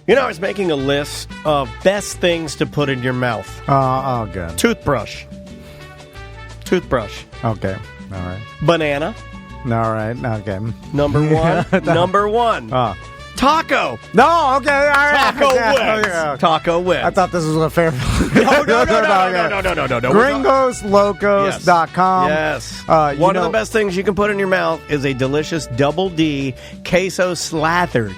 You know, I was making a list of best things to put in your mouth. Good. Toothbrush. Okay. All right. Banana. All right. Okay. Number one. Number one. Taco. No, okay. All right. Taco Wits. Taco Wits. I thought this was a fair... No. GringosLocos.com. Yes. One of the best things you can put in your mouth is a delicious double D queso slathered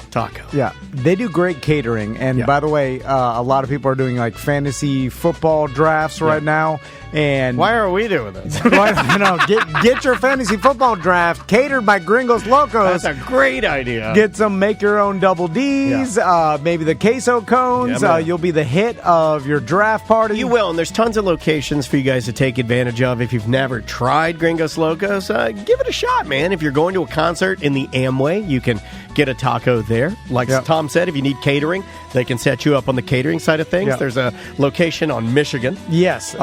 taco. Yeah, they do great catering. And by the way, a lot of people are doing like fantasy football drafts right now. And why are we doing this? Get your fantasy football draft catered by Gringos Locos. That's a great idea. Get some make your own double Ds, maybe the queso cones. You'll be the hit of your draft party. You will, and there's tons of locations for you guys to take advantage of. If you've never tried Gringos Locos, give it a shot, man. If you're going to a concert in the Amway, you can get a taco there. Like Tom said, if you need catering, they can set you up on the catering side of things. There's a location on Michigan. Yes.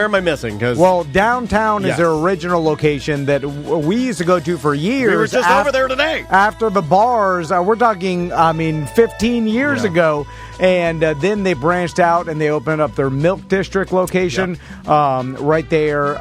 Where am I missing? Well, downtown is their original location that we used to go to for years. We were just over there today. After the bars, we're talking, 15 years ago. And then they branched out and they opened up their Milk District location right there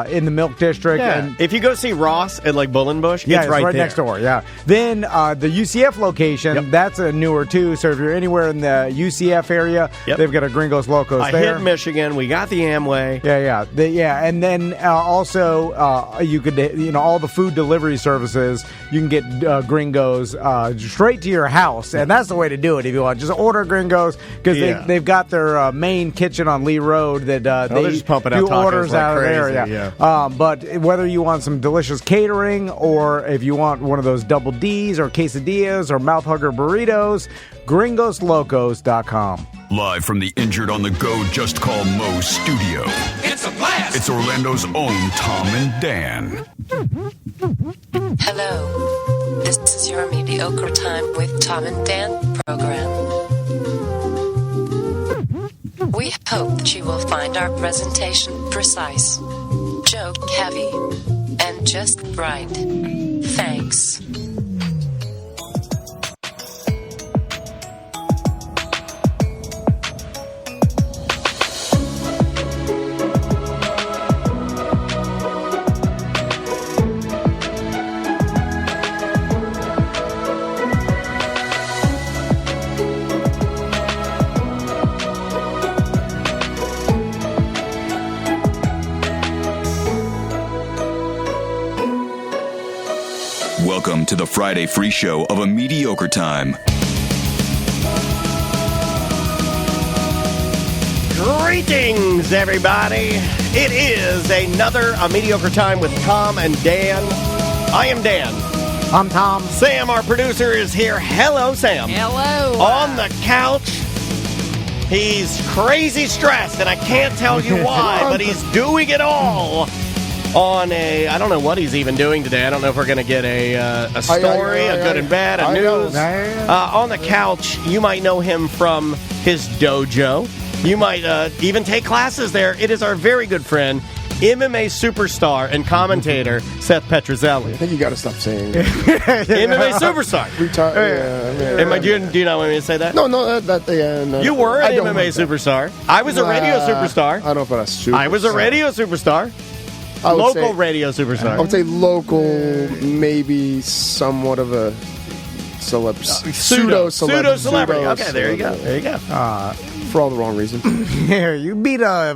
in the Milk District. Yeah. And if you go see Ross at like Bullenbush, it's right there. next door. Yeah. Then the UCF location, that's a newer too. So if you're anywhere in the UCF area, they've got a Gringos Locos there. I hit Michigan. We got the Amway. And then also you could, all the food delivery services, you can get Gringos straight to your house. And that's the way to do it if you want. Just order Gringos. Because they've got their main kitchen on Lee Road that they just pumping do out orders like out crazy, of there. But whether you want some delicious catering or if you want one of those double Ds or quesadillas or mouth hugger burritos, GringosLocos.com. Live from the Injured on the Go Just Call Mo studio. It's a blast! It's Orlando's own Tom and Dan. Hello. This is your Mediocre Time with Tom and Dan program. We hope that you will find our presentation precise, joke heavy, and just right. Thanks. Welcome to the Friday free show of A Mediocre Time. Greetings, everybody. It is another A Mediocre Time with Tom and Dan. I am Dan. I'm Tom. Sam, our producer, is here. Hello, Sam. Hello. On the couch. He's crazy stressed, and I can't tell you why, but he's doing it all. On I don't know what he's even doing today. I don't know if we're going to get a story, a good and bad, a news. On the couch, you might know him from his dojo. You might even take classes there. It is our very good friend, MMA superstar and commentator, Seth Petrozelli. I think you got to stop saying MMA superstar. Do you not want me to say that? No. You were an MMA superstar. I was a radio superstar. I don't know if that's superstar. I was a radio superstar. Local radio superstar. I would say local, maybe somewhat of a pseudo-celebrity. Okay, there you go. For all the wrong reasons. Here, you beat a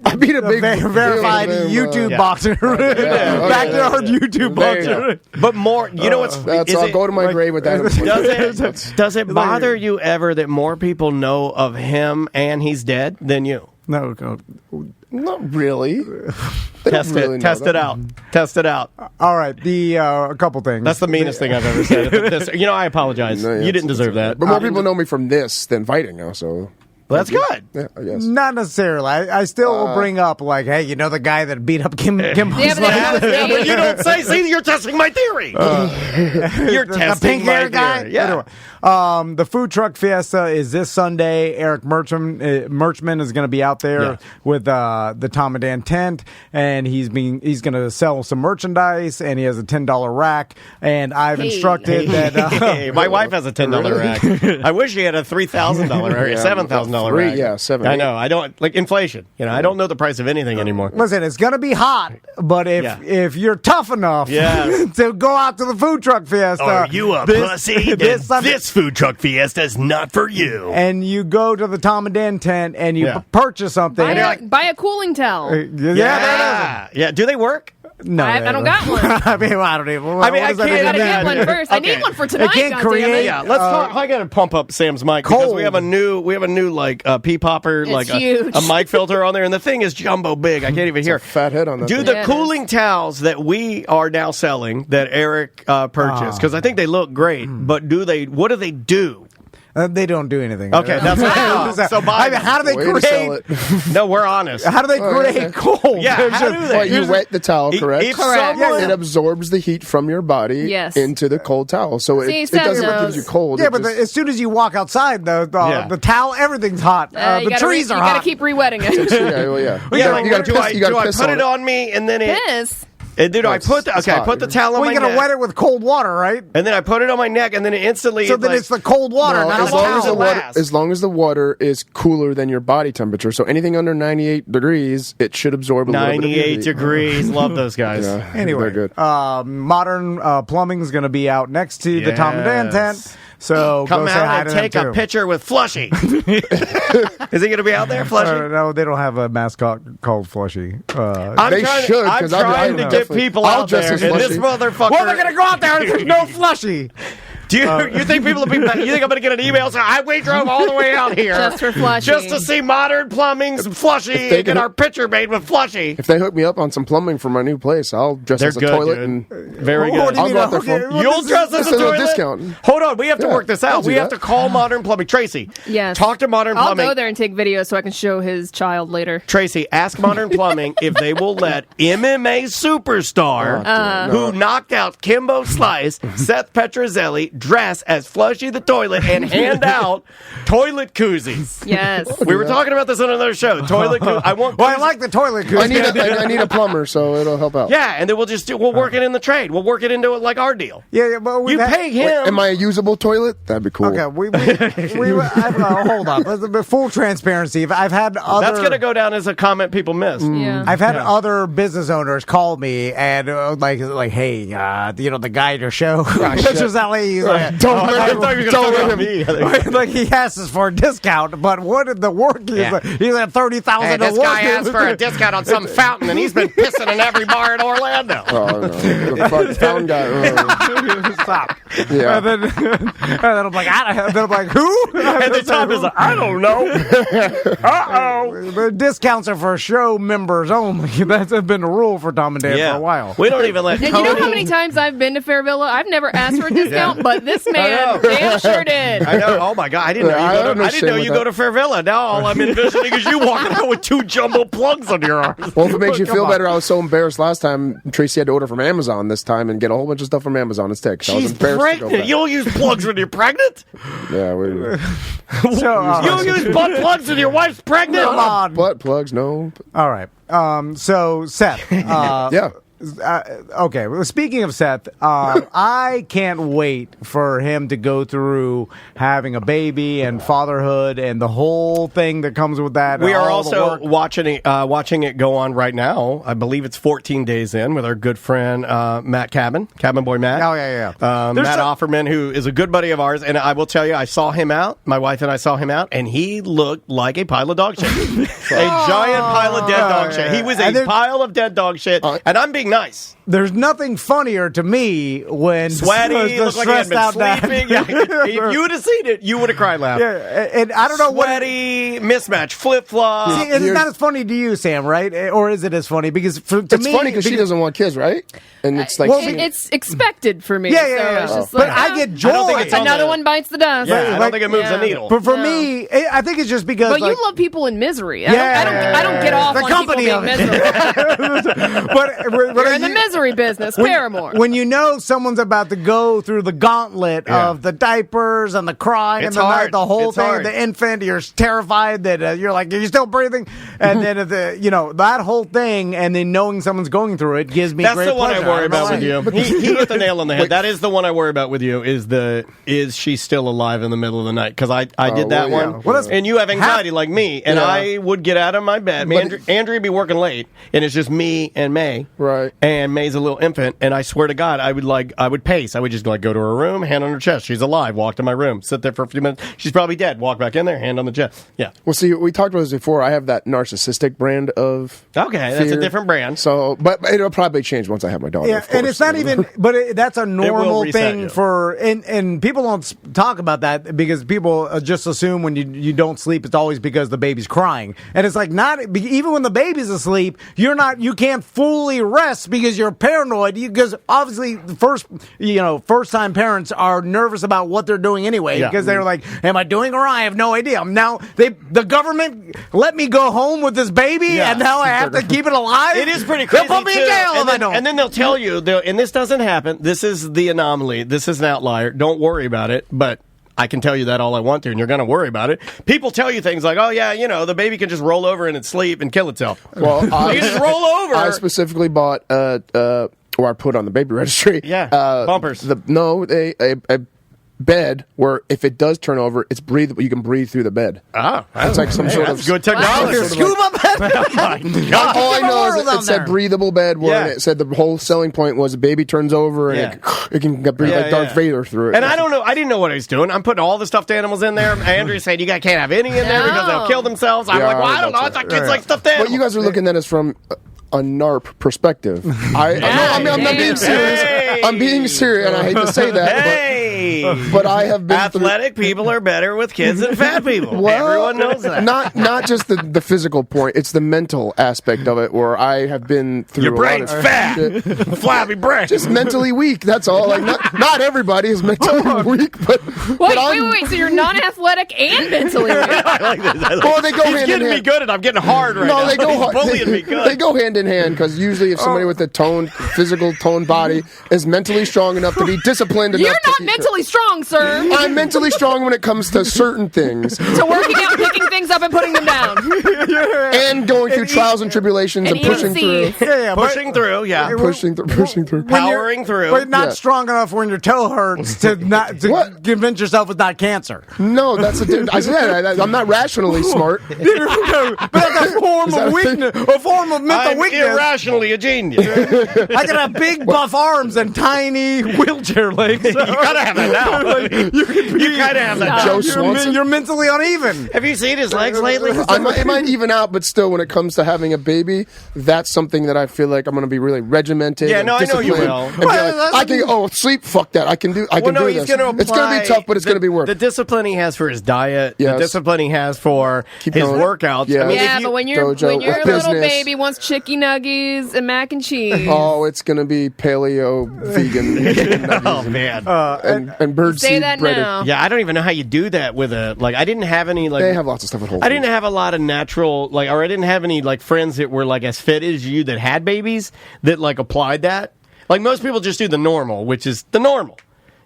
big verified YouTube boxer. Backyard YouTube boxer. But more, you know what's... I'll go to my grave with that. Does it bother you ever that more people know of him and he's dead than you? No, not really. Test it out. All right, a couple things. That's the meanest thing I've ever said. I apologize. You didn't deserve that. But more people know me from this than fighting now, so... Well, that's good. Yeah, I guess. Not necessarily. I still will bring up, like, hey, you know the guy that beat up Kim Yeah, but But you don't say. See, you're testing my theory. You're the testing pink my hair guy? theory. Yeah. Anyway, the food truck fiesta is this Sunday. Eric Merchman is going to be out there with the Tom and Dan tent, and he's going to sell some merchandise, and he has a $10 rack. And I've instructed that my wife has a $10 rack. I wish she had a $3,000 or a $7,000 rack. Yeah, 7. I know. I don't like inflation. I don't know the price of anything anymore. listen, it's going to be hot, but if you're tough enough to go out to the food truck fiesta, Are you a pussy? This food truck fiesta is not for you. and you go to the Tom and Dan tent and you purchase something. Buy a cooling towel. Yeah. Do they work? No, I don't got one. I mean, I don't even. I mean, I can't I gotta get one first. I Okay. need one for tonight. can't goddammit. create- Yeah, let's talk. I gotta pump up Sam's mic because Cold. we have a new like pea popper, It's like huge. a mic filter on there, and the thing is jumbo big. I can't even hear. Fat head on that. Do thing. the Yeah, it cooling towels that we are now selling that Eric purchased because I think they look great, but what do they do? They don't do anything. Okay, that's what I thought. So buy them. how do they Way to sell create? it. No, we're honest. How do they create cold? Yeah, how do they? Well, you wet the towel, correct? If someone- It absorbs the heat from your body Yes. into the cold towel, so See, it doesn't Sam give you knows. cold. Yeah, it but just- as soon as you walk outside, the towel, everything's hot. You The gotta trees are You hot. gotta keep re-wetting it. yeah, well, yeah. Yeah, like, you gotta do piss, I, you gotta do I piss put on it on me and then it? Piss. Dude, I It's put the hot. towel on Well, my you gotta neck, wet it with cold water, right? and then I put it on my neck, and then it instantly. So then it's the cold water, No, not as the long as towel. the water, last? as long as the water is cooler than your body temperature, so anything under 98 degrees, it should absorb a little bit of 98 heat. degrees. Love those guys. Yeah, Anyway, they're good. Modern Plumbing is going to be out next to the Tom and Dan tent. So Come go say hi out and to take them a too. picture with Flushy. Is he going to be out there, Flushy? No, they don't have a mascot called Flushy. They should, I'm 'cause I'd trying to like get definitely- people I'll out dress there, as and this Flushy. motherfucker. Well, they're going to go out there and there's no Flushy. Do you think people will be? You think I'm going to get an email saying we drove all the way out here Just for Flushy. just to see Modern Plumbing's Flushy they and get can- our picture made with Flushy? If they hook me up on some plumbing for my new place, I'll dress They're as a good, toilet dude. and Very What good. do you I'll mean, go out there okay, for- well, You'll this dress is- as this a is a toilet. discount. Hold on, we have to Yeah, work this I'll out. do We have that. to call Modern Plumbing. Tracy, Yes. talk to Modern I'll Plumbing. go there and take videos so I can show his child later. Tracy, ask Modern Plumbing if they will let MMA superstar who knocked out Kimbo Slice, Seth Petrozelli, dress as Flushy the Toilet and hand out toilet koozies. Yes. We were talking about this on another show. Toilet koozies. I want. Well, I koozies. like the toilet. I need a plumber, so it'll help out. Yeah, and then we'll work it in the trade. We'll work it into it like our deal. Yeah, but You pay him. Wait, am I a usable toilet? That'd be cool. Okay, hold on. Full transparency. I've had other. That's going to go down as a comment people missed. Yeah. I've had other business owners call me and like, hey, the guy at your show, Petrozelli, he's like, Don't let him. Don't let him. like he asks us for a discount, but what did the work? He's Yeah. like, he's at $30,000. Hey, this guy asked for a discount on some fountain, and he's been pissing in every bar in Orlando. Oh, no. The fuck fountain guy. Stop. Yeah. And then I'm like, who? And the top is like, I don't know. Uh-oh. The discounts are for show members only. That's been the rule for Tom and Dan for a while. We don't even let And Tony. you know how many times I've been to Fairvilla? I've never asked for a discount, but this man damn sure did. I know. Oh my God! I didn't know I you go to. I understand didn't know with you that. go to Fairvilla. Now all I'm envisioning is you walking out with two jumbo plugs on your arms. Well, if it makes you Come feel on. better, I was so embarrassed last time. Tracy had to order from Amazon this time and get a whole bunch of stuff from Amazon instead. 'cause I was She's embarrassed to go pregnant. back. You don't use plugs when you're pregnant. Yeah, we So, You don't use butt plugs when your wife's pregnant. come on. butt plugs. No. All right. So Seth. Yeah. Okay. Well, speaking of Seth, I can't wait for him to go through having a baby and fatherhood and the whole thing that comes with that. We are all the also work. watching it go on right now. I believe it's 14 days in with our good friend Matt Cabin Boy Matt. Oh, yeah. There's Matt some- Offerman, who is a good buddy of ours, and I will tell you, I saw him out. My wife and I saw him out, and he looked like a pile of dog shit, a giant pile of dead dog shit. He was And a there- pile of dead dog shit, and I'm being nice. there's nothing funnier to me when Sweaty, the looked like he had stressed been out sleeping. dad. If you would have seen it, you would have cried laughing. Yeah, and I don't know what. Sweaty, mismatch, flip-flop. See, it's not as funny to you, Sam, right? Or is it as funny? Because to It's me, funny because she doesn't want kids, right? And it's like, It's expected for me. Yeah, so yeah. it's just But like, I get joy. I don't think it's on another the- one bites the dust. Yeah, I don't like- think it moves Yeah. a needle. But for No. me, I think it's just because. But like, you love people in misery. I Yeah. don't get off The on company people of being it. miserable. but You're in the misery business. Paramore. When you know someone's about to go through the gauntlet of the diapers and the crying It's and hard. the whole It's thing, hard. the infant, you're terrified that you're like, are you still breathing? And then that whole thing, and then knowing someone's going through it gives me That's great the one pleasure. I worry don't know about with why. you. He hit the nail on the head. That is the one I worry about with you. Is she still alive in the middle of the night? Because I did that well, yeah. one. Well, that's- And you have anxiety like me, and Yeah. I would get out of my bed. Andrea would be working late, and it's just me and May. Right. And May's a little infant, and I swear to God, I would pace. I would just go to her room, hand on her chest. She's alive. Walk to my room, sit there for a few minutes. She's probably dead. Walk back in there, hand on the chest. Yeah. well, see, we talked about this before. I have that narcissistic brand of Okay, that's a fear. different brand. So, but it'll probably change once I have my daughter. Yeah, of course. and it's not even, but that's a normal reset thing you. for, and people don't talk about that because people just assume when you don't sleep, it's always because the baby's crying. And it's like not, even when the baby's asleep, you can't fully rest because you're paranoid, because obviously first time parents are nervous about what they're doing anyway, Yeah. because they're like, am I doing or I have no idea. Now the government let me go home with this baby Yeah. and now I have to keep it alive? It is pretty crazy. They'll put me in too. jail if and I then, don't. And then they'll tell you, and this doesn't happen. This is the anomaly. This is an outlier. Don't worry about it. But I can tell you that all I want to, and you're going to worry about it. People tell you things like, oh, yeah, the baby can just roll over in its sleep and kill itself. Well, You can just roll over. I specifically bought or I put on the baby registry. Yeah, bumpers. A bed where if it does turn over, it's breathable. You can breathe through the bed. It's like some sort of- that's good technology. Your scuba bed? All I know is world it down said there. breathable bed, where Yeah. it said the whole selling point was the baby turns over and Yeah. it can breathe like Darth Vader through it. And I don't know. I didn't know what I was doing. I'm putting all the stuffed animals in there. Andrew said you can't have any in there because they'll kill themselves. I'm Yeah, like, well, I don't know. I that's thought right. kids like stuffed animals. But you guys are looking at us from a NARP perspective. I'm not being damn. serious. Hey. I'm being serious, and I hate to say that, Hey, but I have been through. athletic people are better with kids than fat people. Well, Everyone knows that. Not just the physical point; it's the mental aspect of it. Where I have been through. Your a lot brain's of fat, shit. flabby brain. Just mentally weak. That's all. Like not everybody is mentally weak, but Wait. So you're non-athletic and mentally weak. I like this. I like Well, they go He's hand in getting me hand. good, and I'm getting hard right now. No, they go He's hard. bullying me good. They go hand in hand because usually if somebody with a physical toned body is mentally strong enough to be disciplined enough. You're not mentally strong, sir. I'm mentally strong when it comes to certain things To working out, picking things up, and putting them down. and going through trials and tribulations and, And eating pushing through. seeds. Yeah, but- Pushing through, yeah. Pushing through. Powering through. But not Yeah. strong enough when your toe hurts to What? convince yourself it's not cancer. No, that's I said I'm not rationally smart. But that's a form Is that of a thing? weakness, a form of mental I'm weakness. irrationally a genius. I can have big buff arms and tiny wheelchair legs. You gotta have that now. You kind of have that now. Joe You're, Swanson. you're mentally uneven. Have you seen his legs lately? It might even out, but still, when it comes to having a baby, that's something that I feel like I'm going to be really regimented. Yeah, and no, I know you disciplined will. and be like, I can sleep. Fuck that. I can do. I can do he's this. going to It's going to be tough, but it's going to be work. The discipline he has for his diet, Yes. the discipline he has for Keep his going. workouts. Yeah. I mean, Yeah, if you, but when your Dojo, little business. baby wants chicky nuggies and mac and cheese, Oh, it's going to be paleo, vegan, oh man, and bird say seed that breaded. now. yeah, I don't even know how you do that with a I didn't have any They have lots of stuff at Whole I didn't Foods. have a lot of natural or I didn't have any friends that were as fit as you that had babies that applied that. Like most people just do the normal, which is the normal.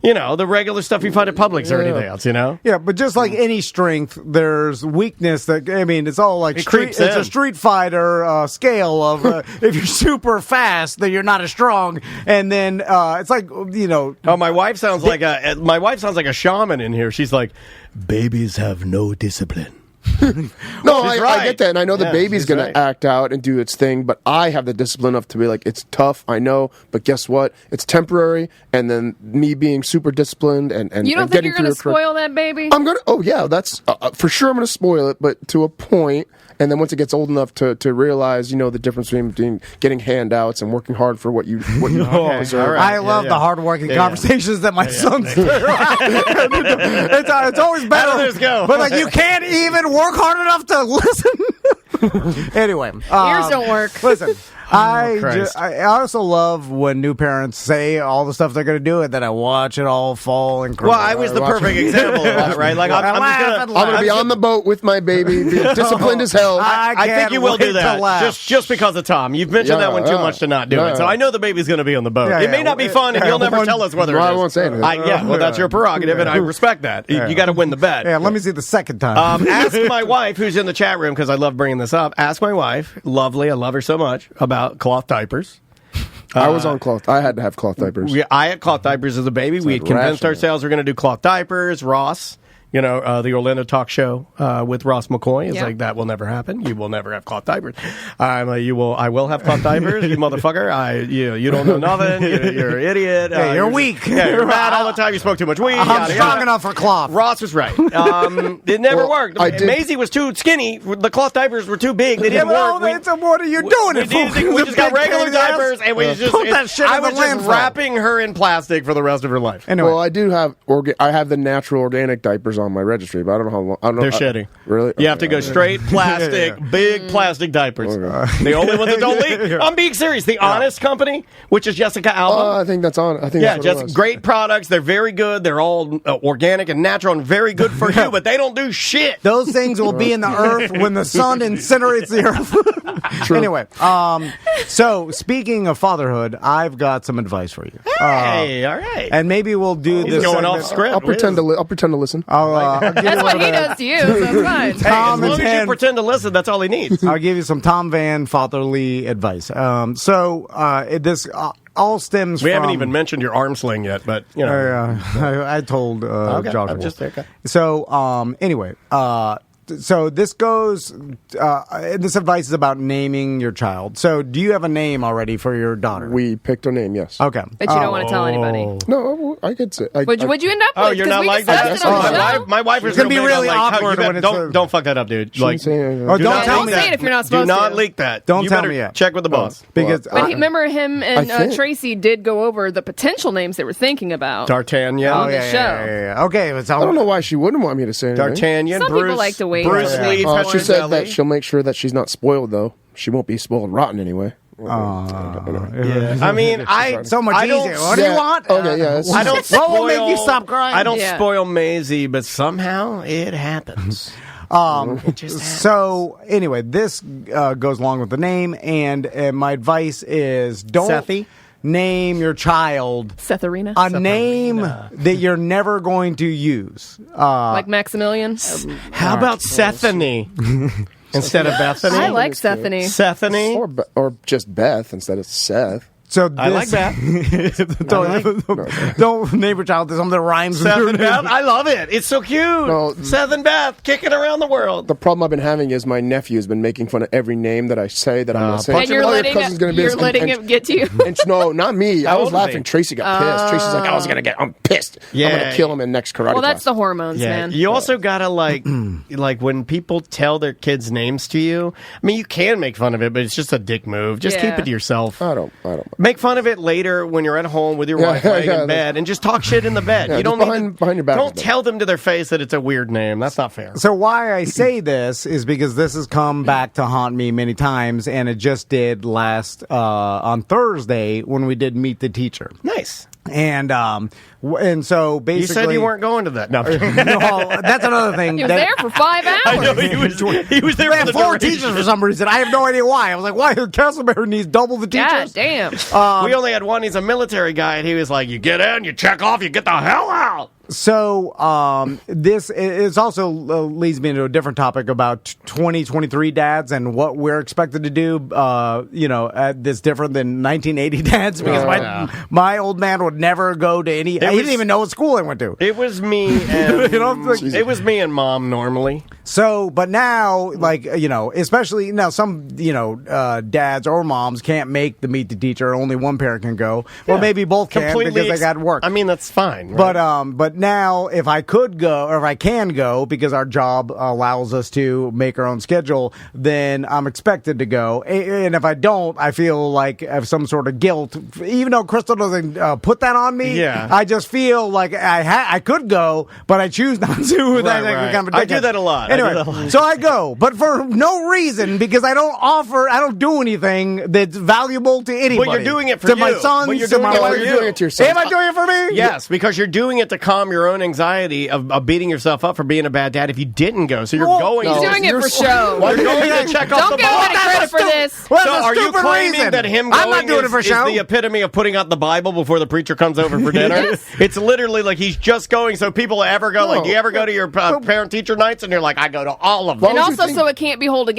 The regular stuff you find at Publix or anything else, Yeah, but just like any strength, there's weakness that, it's all like creeps it's in. a Street Fighter scale of if you're super fast, then you're not as strong. And then it's like, Oh, my wife sounds like a shaman in here. She's like, babies have no discipline. No, he's I right. get that, and I know the Yeah, baby's he's going right. to act out and do its thing, but I have the discipline enough to be like, it's tough, I know, but guess what? It's temporary, and then me being super disciplined and You don't and think getting you're going to through it correct- spoil that baby? I'm gonna. Oh yeah, that's for sure. I'm gonna spoil it, but to a point. And then once it gets old enough to realize, the difference between getting handouts and working hard for what you deserve. all right. I love the hardworking Yeah. conversations that my sons do. It's always better. How did this go? But you can't even work hard enough to listen. Anyway, Ears don't work. Listen. Christ. I also love when new parents say all the stuff they're going to do, and then I watch it all fall and crumble. Well, I was the perfect example of that, right? Like, I'm just I'm gonna be on the boat with my baby, be disciplined as hell. I think can't you will do wait to that laugh. just because of Tom. You've mentioned that one too much to not do it. So I know the baby's going to be on the boat. Yeah, it may yeah. not be fun, and you'll never tell us whether Well, it I is. won't say anything. Well, that's your prerogative, and I respect that. You got to win the bet. Yeah, let me see the second time. Ask my wife, who's in the chat room, because I love bringing this up. Ask my wife, lovely, I love her so much, about cloth diapers. I was on cloth. I had to have cloth diapers. I had cloth diapers as a baby. We had convinced rational. ourselves we're going to do cloth diapers. Ross, the Orlando talk show with Ross McCoy is like, that will never happen. You will never have cloth diapers. I will have cloth diapers, you motherfucker. You don't know nothing. You're an idiot. Hey, you're weak. Yeah, you're mad all the time. You smoke too much weed. I'm yada, strong yada. enough for cloth. Ross was right. It never worked. I did- Maisie was too skinny. The cloth diapers were too big. They didn't work. What are you doing it for? We just got regular diapers, and we just Put that shit I in the was just landfill. wrapping her in plastic for the rest of her life. Anyway, Well, I do have I have the natural organic diapers on my registry, but I don't know how long. I don't know. They're shitty. Really? You have to go straight plastic, big plastic diapers. The only ones that don't leak. I'm being serious. The Honest Company, which is Jessica Alba. I think that's on. I think Yeah, that's what it just was. great products. They're very good. They're all organic and natural and very good for you, but they don't do shit. those things will be in the earth when the sun incinerates the earth. Anyway, so speaking of fatherhood, I've got some advice for you. Hey, all right. And maybe we'll do He's this going segment- off script. I'll pretend to listen. I'll give you That's one what he of the- does to you, so it's fine. Hey, as Tom long and as you Ted. pretend to listen, that's all he needs. I'll give you some Tom Van fatherly advice. This all stems We from... haven't even mentioned your arm sling yet, but I told Okay, Joshua. I'm just okay. So, anyway, so this goes. This advice is about naming your child. So, do you have a name already for your daughter? We picked a name. Yes. Okay. But you don't want to tell anybody. No, I could say. Would you end up with? Oh, you're 'cause not we like discussed that. it on the show. My wife is It's gonna be big really on, like, awkward when it's don't fuck that up, dude. Like, Shouldn't say anything. Oh, do don't not tell leak me that. Say it if you're not Do supposed not to. leak that. Don't You tell better me yet. Check with the boss. Because But remember him and I think- Tracy did go over the potential names they were thinking about. D'Artagnan. oh the yeah, show. yeah. Okay, it's I don't know why she wouldn't want me to say anything. D'Artagnan. Some Bruce, people like to wait. Bruce Yeah. Lee. She said Petrozelli. that she'll make sure that she's not spoiled, though. She won't be spoiled rotten anyway. Yeah. I mean, so much I don't- easier. What do you Yeah. want? Okay, yeah, I don't What spoil. will make you stop crying? I don't Yeah. spoil Maisie, but somehow it happens. It just happens. So anyway, this goes along with the name, and my advice is don't Sethy? name your child Seth Arena, a name that you're never going to use. like Maximilian. How about Sethany instead of Bethany? I like Sethany. Sethany. Or just Beth instead of Seth. So I like that. don't name your child something that rhymes with Seth your and name. Beth. I love it. It's so cute. No. Seth and Beth kicking around the world. The problem I've been having is my nephew has been making fun of every name that I say that I'm going to say. And you're Oh, your letting cousin's gonna be you're this- letting and- it get to you. And no, not me. I How was old is laughing. he? Tracy got pissed. Tracy's like, I'm pissed. I'm Yeah. going to kill him in next karate Well, that's class. the hormones, Yeah, man. you also gotta like when people tell their kids' names to you. I mean, you can make fun of it, but it's just a dick move. Just keep Yeah. it to yourself. I don't. Make fun of it later when you're at home with your wife laying in bed, and just talk shit in the bed. Yeah, you don't just need behind your back Don't is better. tell them to their face that it's a weird name. That's not fair. So why I say this is because this has come back to haunt me many times, and it just did last on Thursday when we did Meet the Teacher. Nice. And so basically, You said you weren't going to that. No, No, that's another thing. He was that- there for 5 hours. I know he was there They for have the 4 duration. teachers for some reason. I have no idea why. I was like, why? Castleberry needs double the God teachers. damn. We only had one. He's a military guy, and he was like, "You get in, you check off, you get the hell out." So this is also leads me into a different topic about 2023 dads and what we're expected to do. That's different than 1980 dads because my old man would never go to any. He didn't even know what school I went to. It was me and You know, like- it was me and mom normally. So, but now, like, especially now, some, dads or moms can't make the meet the teacher. Only one parent can go, or maybe both can because they got work. I mean, that's fine. Right? But now, if I could go, or if I can go, because our job allows us to make our own schedule, then I'm expected to go. And if I don't, I feel like I have some sort of guilt, even though Crystal doesn't put that on me. Yeah. I just feel like I could go, but I choose not to. Right. Kind of I do that a lot. Anyway, so I go, but for no reason, because I don't do anything that's valuable to anybody. But you're doing it for to you. my sons, But you're to doing my it for wife. you. You're doing it to your sons. Am I doing it for me? Yes, because you're doing it to calm your own anxiety of beating yourself up for being a bad dad if you didn't go. So you're going. He's doing it for show. You're going to check off Don't the give him box. any credit for this. Well, So that's a are you stupid claiming reason. that him I'm going not doing it for is show. the epitome of putting out the Bible before the preacher comes over for dinner? Yes. It's literally like he's just going so people ever go, like, do you ever go to your parent-teacher nights? And you're like, I go to all of them. And also, so it can't be held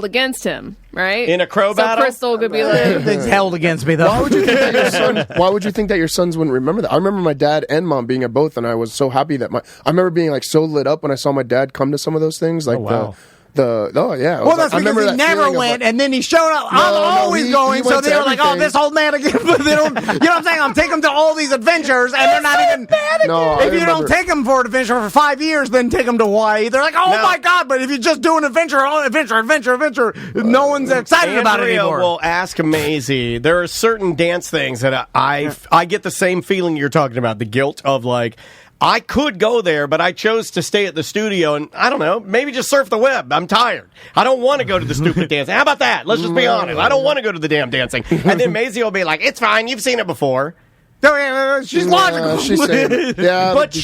against him, right? In a crow so battle? Crystal could be like, Everything's held against me, though. Why would you think that your son? Why would you think that your sons wouldn't remember that? I remember my dad and mom being at both, and I was so happy that I remember being like so lit up when I saw my dad come to some of those things, like wow. yeah. Well, that's because he never went, and then he showed up. I'm always going, so they were like, "Oh, this old man again." But they don't. You know what I'm saying? I'm taking them to all these adventures, and they're not even. No, if you don't take them for an adventure for 5 years, then take them to Hawaii. They're like, "Oh my god!" But if you just do an adventure, no one's excited about it anymore. Will ask Maisie. There are certain dance things that I get the same feeling you're talking about. The guilt of like. I could go there, but I chose to stay at the studio and, I don't know, maybe just surf the web. I'm tired. I don't want to go to the stupid dancing. How about that? Let's just be honest. I don't want to go to the damn dancing. And then Maisie will be like, it's fine. You've seen it before. She's logical. She's saying, yeah, But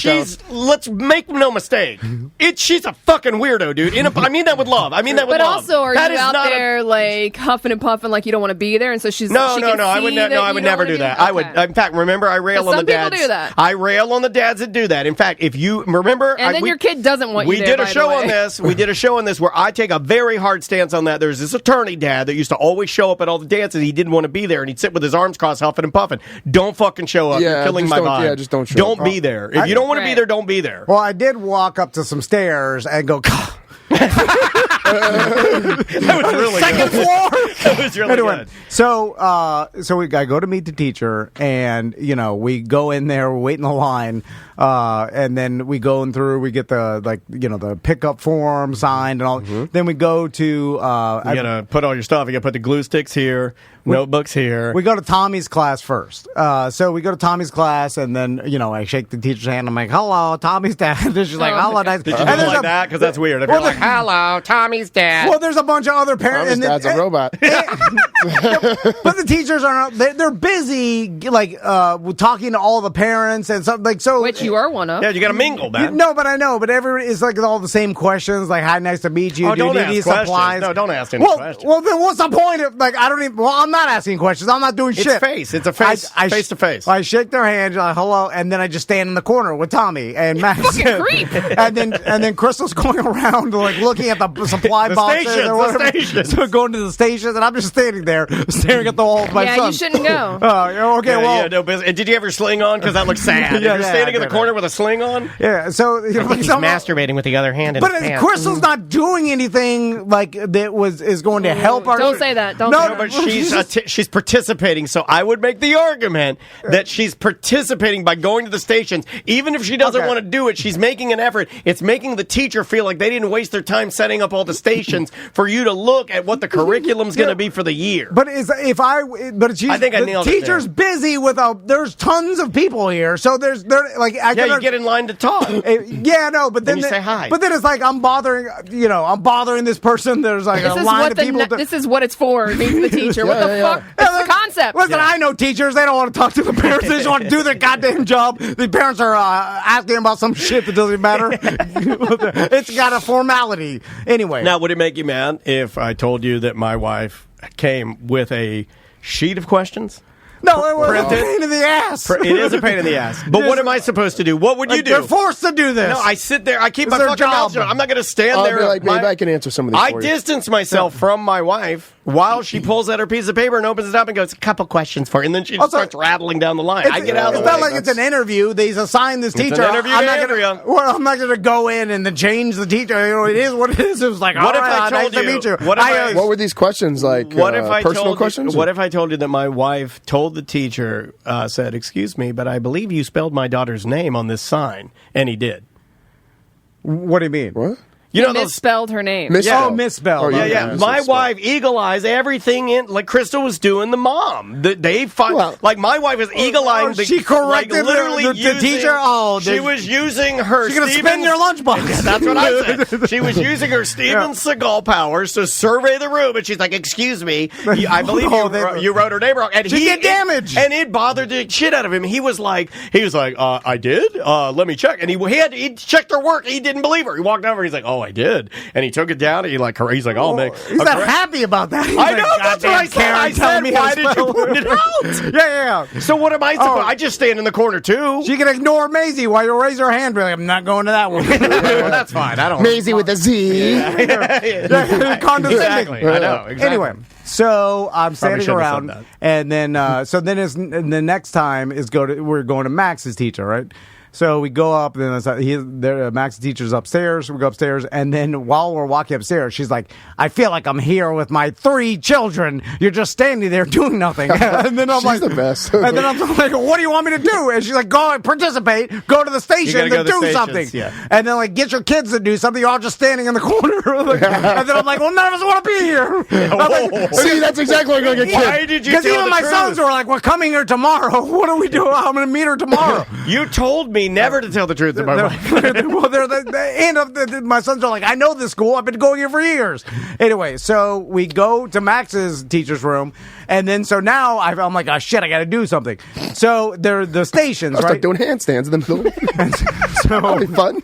let's make no mistake. She's a fucking weirdo, dude. I mean that with love. I mean that with but love. also, are That you is out not there like huffing and puffing like you don't want to be there, and so she's No, she can I see would that I would you don't never wanna do be that. there? I would. Okay. In fact, remember, I rail on the Some people dads. do that. I rail on the dads that do that. In fact, if you remember, And then your kid doesn't want you there, We did a by the show way. on this. We did a show on this where I take a very hard stance on that. There's this attorney dad that used to always show up at all the dances. He didn't want to be there, and he'd sit with his arms crossed, huffing and puffing. Don't fucking show up. Yeah, You're killing just my don't- vibe. yeah, just don't show Don't up. be there. If you don't want to be Right. there, don't be there. Well, I did walk up to some stairs and go. That was really Second good. floor. That was really Anyway, good. so I go to meet the teacher, and we go in there, we're waiting in the line, and then we go through, we get the pickup form signed and all. Then we go to You gotta put all your stuff. You gotta put the glue sticks here, notebooks here. we go to Tommy's class first. So we go to Tommy's class, and then I shake the teacher's hand. I'm like, "Hello, Tommy's dad." And she's like, Oh, "Hello, nice." Did you And do it there's like a- that? Because that's weird. If Well, you're like, hello, Tommy's dad. Well, there's a bunch of other parents. His dad's a robot. But the teachers are not. They're busy, talking to all the parents and stuff. Which you are one of. Yeah, you gotta mingle, man. No, but I know. But everyone is like all the same questions. Like, "Hi, nice to meet you. Oh, Do you don't need ask these questions. supplies?" No, don't ask any questions. Well, then what's the point of I don't even? Well, I'm not asking questions. I'm not doing It's shit. face. It's a face. Face to face. I shake their hand, like, "Hello," and then I just stand in the corner with Tommy and Max. creep. and then Crystal's going around looking at the supply The boxes stations, or whatever. the stations. So going to the stations, and I'm just standing there staring at the wall with my Yeah, son. you shouldn't go. Okay, Yeah, no business. And did you have your sling on? Because that looks sad. If Yeah, you're yeah, standing I in the did corner it. with a sling on. Yeah, so He's masturbating with the other hand in But his pants. Crystal's not doing anything that is going to help our. Don't say that. Don't No, say No, that. but she's participating. So I would make the argument that she's participating by going to the stations, even if she doesn't Okay. want to do it. She's making an effort. It's making the teacher feel like they didn't waste their time setting up all the stations for you to look at what the curriculum's going to be for the year. But I think I nailed it teacher's busy with there's tons of people here, so You get in line to talk. But then you say hi. But then it's like I'm bothering this person. There's like This a is line what of people. this is what it's for. Meets the teacher. What the fuck? That's the concept. Listen, I know teachers. They don't want to talk to the parents. They just want to do their goddamn job. The parents are asking about some shit that doesn't matter. It's got a formality. Anyway. Now, would it make you mad if I told you that my wife came with a sheet of questions? No, it was a Printed. pain in the ass. It is a pain in the ass. But what am I supposed to do? What would you do? They're forced to do this. No, I sit there. I keep It's my their fucking mouth job. shut. I'm not going to stand I'll there. be like, maybe I can answer some of these I for you. distance myself from my wife while she pulls out her piece of paper and opens it up and goes, a couple questions for you. And then she just starts rattling down the line. I get out of the It's way. not like it's an interview. They assign this teacher. an interview I'm to not Andrea. I'm not going to go in and then change the teacher. You know, it is what it is. It was like, What all if right, I told nice to you- meet you. what What were these questions like? What if I personal told questions? You, what if I told you that my wife told the teacher, said, "Excuse me, but I believe you spelled my daughter's name on this sign," and he did. What do you mean? What? You know those. Misspelled her name. Yeah. Oh, misspelled. Oh, Yeah, yeah. yeah. My wife eagle-eyes everything in, like Crystal was doing the mom. Like my wife was eagle-eyeing. she corrected the teacher? Oh, she was using her. She's going to spin your lunchbox. That's what I said. She was using her Steven Seagal powers to survey the room, and she's like, "Excuse me, I believe you wrote her name wrong." And she get damaged, and it bothered the shit out of him. He was like, "I did. Let me check." And he checked her work. He didn't believe her. He walked over. He's like, "Oh, I did." And he took it down. And he's like, "Oh, man." He's not happy about that. He's I know. like, That's what I said. Karen I telling said, me "Why how to did you spell point it out?" Yeah. So what am I supposed? Oh. I just stand in the corner too. She can ignore Maisie while you raise her hand. Be like, I'm not going to that one. Well, that's fine. I don't. Maisie with a Z. Condescending. Exactly. I know. Exactly. Anyway, so I'm standing shouldn't have around, said that. and then the next time is we're going to Max's teacher, right? So we go up, and then Max's teacher's upstairs. We go upstairs, and then while we're walking upstairs, she's like, "I feel like I'm here with my 3 children. You're just standing there doing nothing." And then I'm She's like, the best. and then I'm like, "What do you want me to do?" And she's like, "Go and participate. Go to the station gotta and go to the do stations, something." yeah. And then like get your kids to do something. You're all just standing in the corner. And then I'm like, "Well, none of us want to be here." I'm like, See, that's exactly what I'm going to get. Why did you because tell even the my truth? sons were like, "We're coming here tomorrow. What do we do? I'm going to meet her tomorrow." You told me never to tell the truth to my wife. Well, they're the end of my sons are like, "I know this school. I've been going here for years." Anyway, so we go to Max's teacher's room, and then so now I'm like, "Oh shit, I got to do something." So they're the stations, I'll right? start doing handstands in the middle. That'll be fun.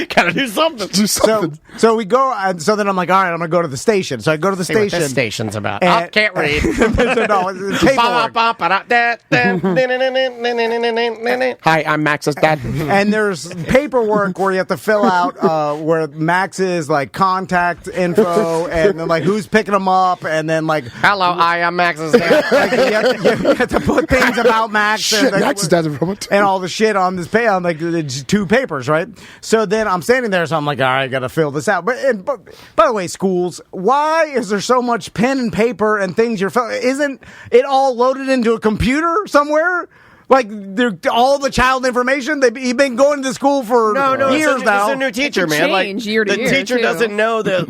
Gotta do something. Do something. So we go, and so then I'm like, "All right, I'm gonna go to the station." So I go to the See what station. this station's about. And- I can't read. No, it's paperwork. Hi, I'm Max's dad. And there's paperwork where you have to fill out where Max's like contact info, and then like who's picking them up, and then like Hello, I am Max's dad. like, you have to put things about Max Shit, and, like, Max's dad's a robot. and all the shit on this on like the 2 papers, right? So then I'm standing there, so I'm like, all right, I gotta fill this out. But by the way, schools, why is there so much pen and paper and things you're filling? Isn't it all loaded into a computer somewhere? Like all the child information, you've been going to school for years now. It's a new teacher, It can man. Like change year to the year, teacher too. doesn't know that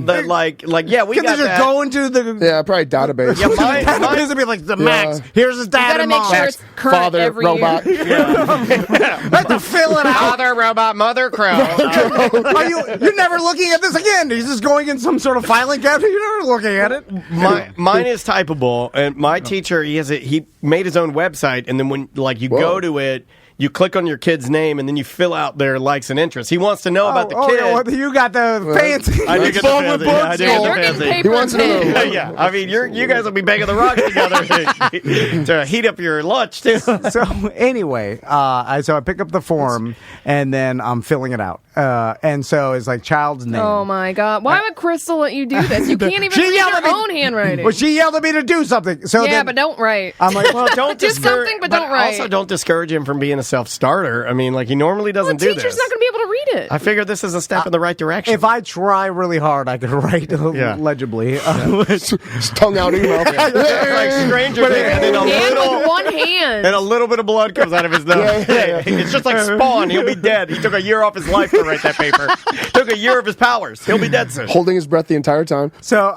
yeah, we Can got they just that. go into the Yeah, probably database. Yeah, mine- database and be like the Max? Here's his You dad gotta and make mom. sure it's current Father, every robot. year. I have to fill it out. Father robot, mother crow. Are you're never looking at this again. He's just going in some sort of filing cabinet. You're never looking at it. Mine is typable, and my teacher he made his own website, and then when you go to it, you click on your kid's name, and then you fill out their likes and interests. He wants to know about the kid. Yeah, well, you got the fancy. I do get the fancy. Yeah, I do get the You're getting fancy. paper wants to know. and pen. Yeah, I mean, you guys will be banging the rocks together to heat up your lunch too. So anyway, I pick up the form and then I'm filling it out, and so it's like child's name. Oh my God! Why would Crystal let you do this? You can't even She read yelled at your me. own handwriting. Well, she yelled at me to do something. So yeah, then but don't write. I'm like, Well, don't Do discourage, something, but don't write. Also, don't discourage him from being a self-starter. I mean, he normally doesn't do teacher's this. not going to be able to read it. I figure this is a step in the right direction. if I try really hard, I could write legibly. Just tongue out email. like Stranger Things, and then And with one hand. and a little bit of blood comes out of his nose. It's just like Spawn. He'll be dead. He took a year off his life to write that paper. Took a year of his powers. He'll be dead soon. Holding his breath the entire time. So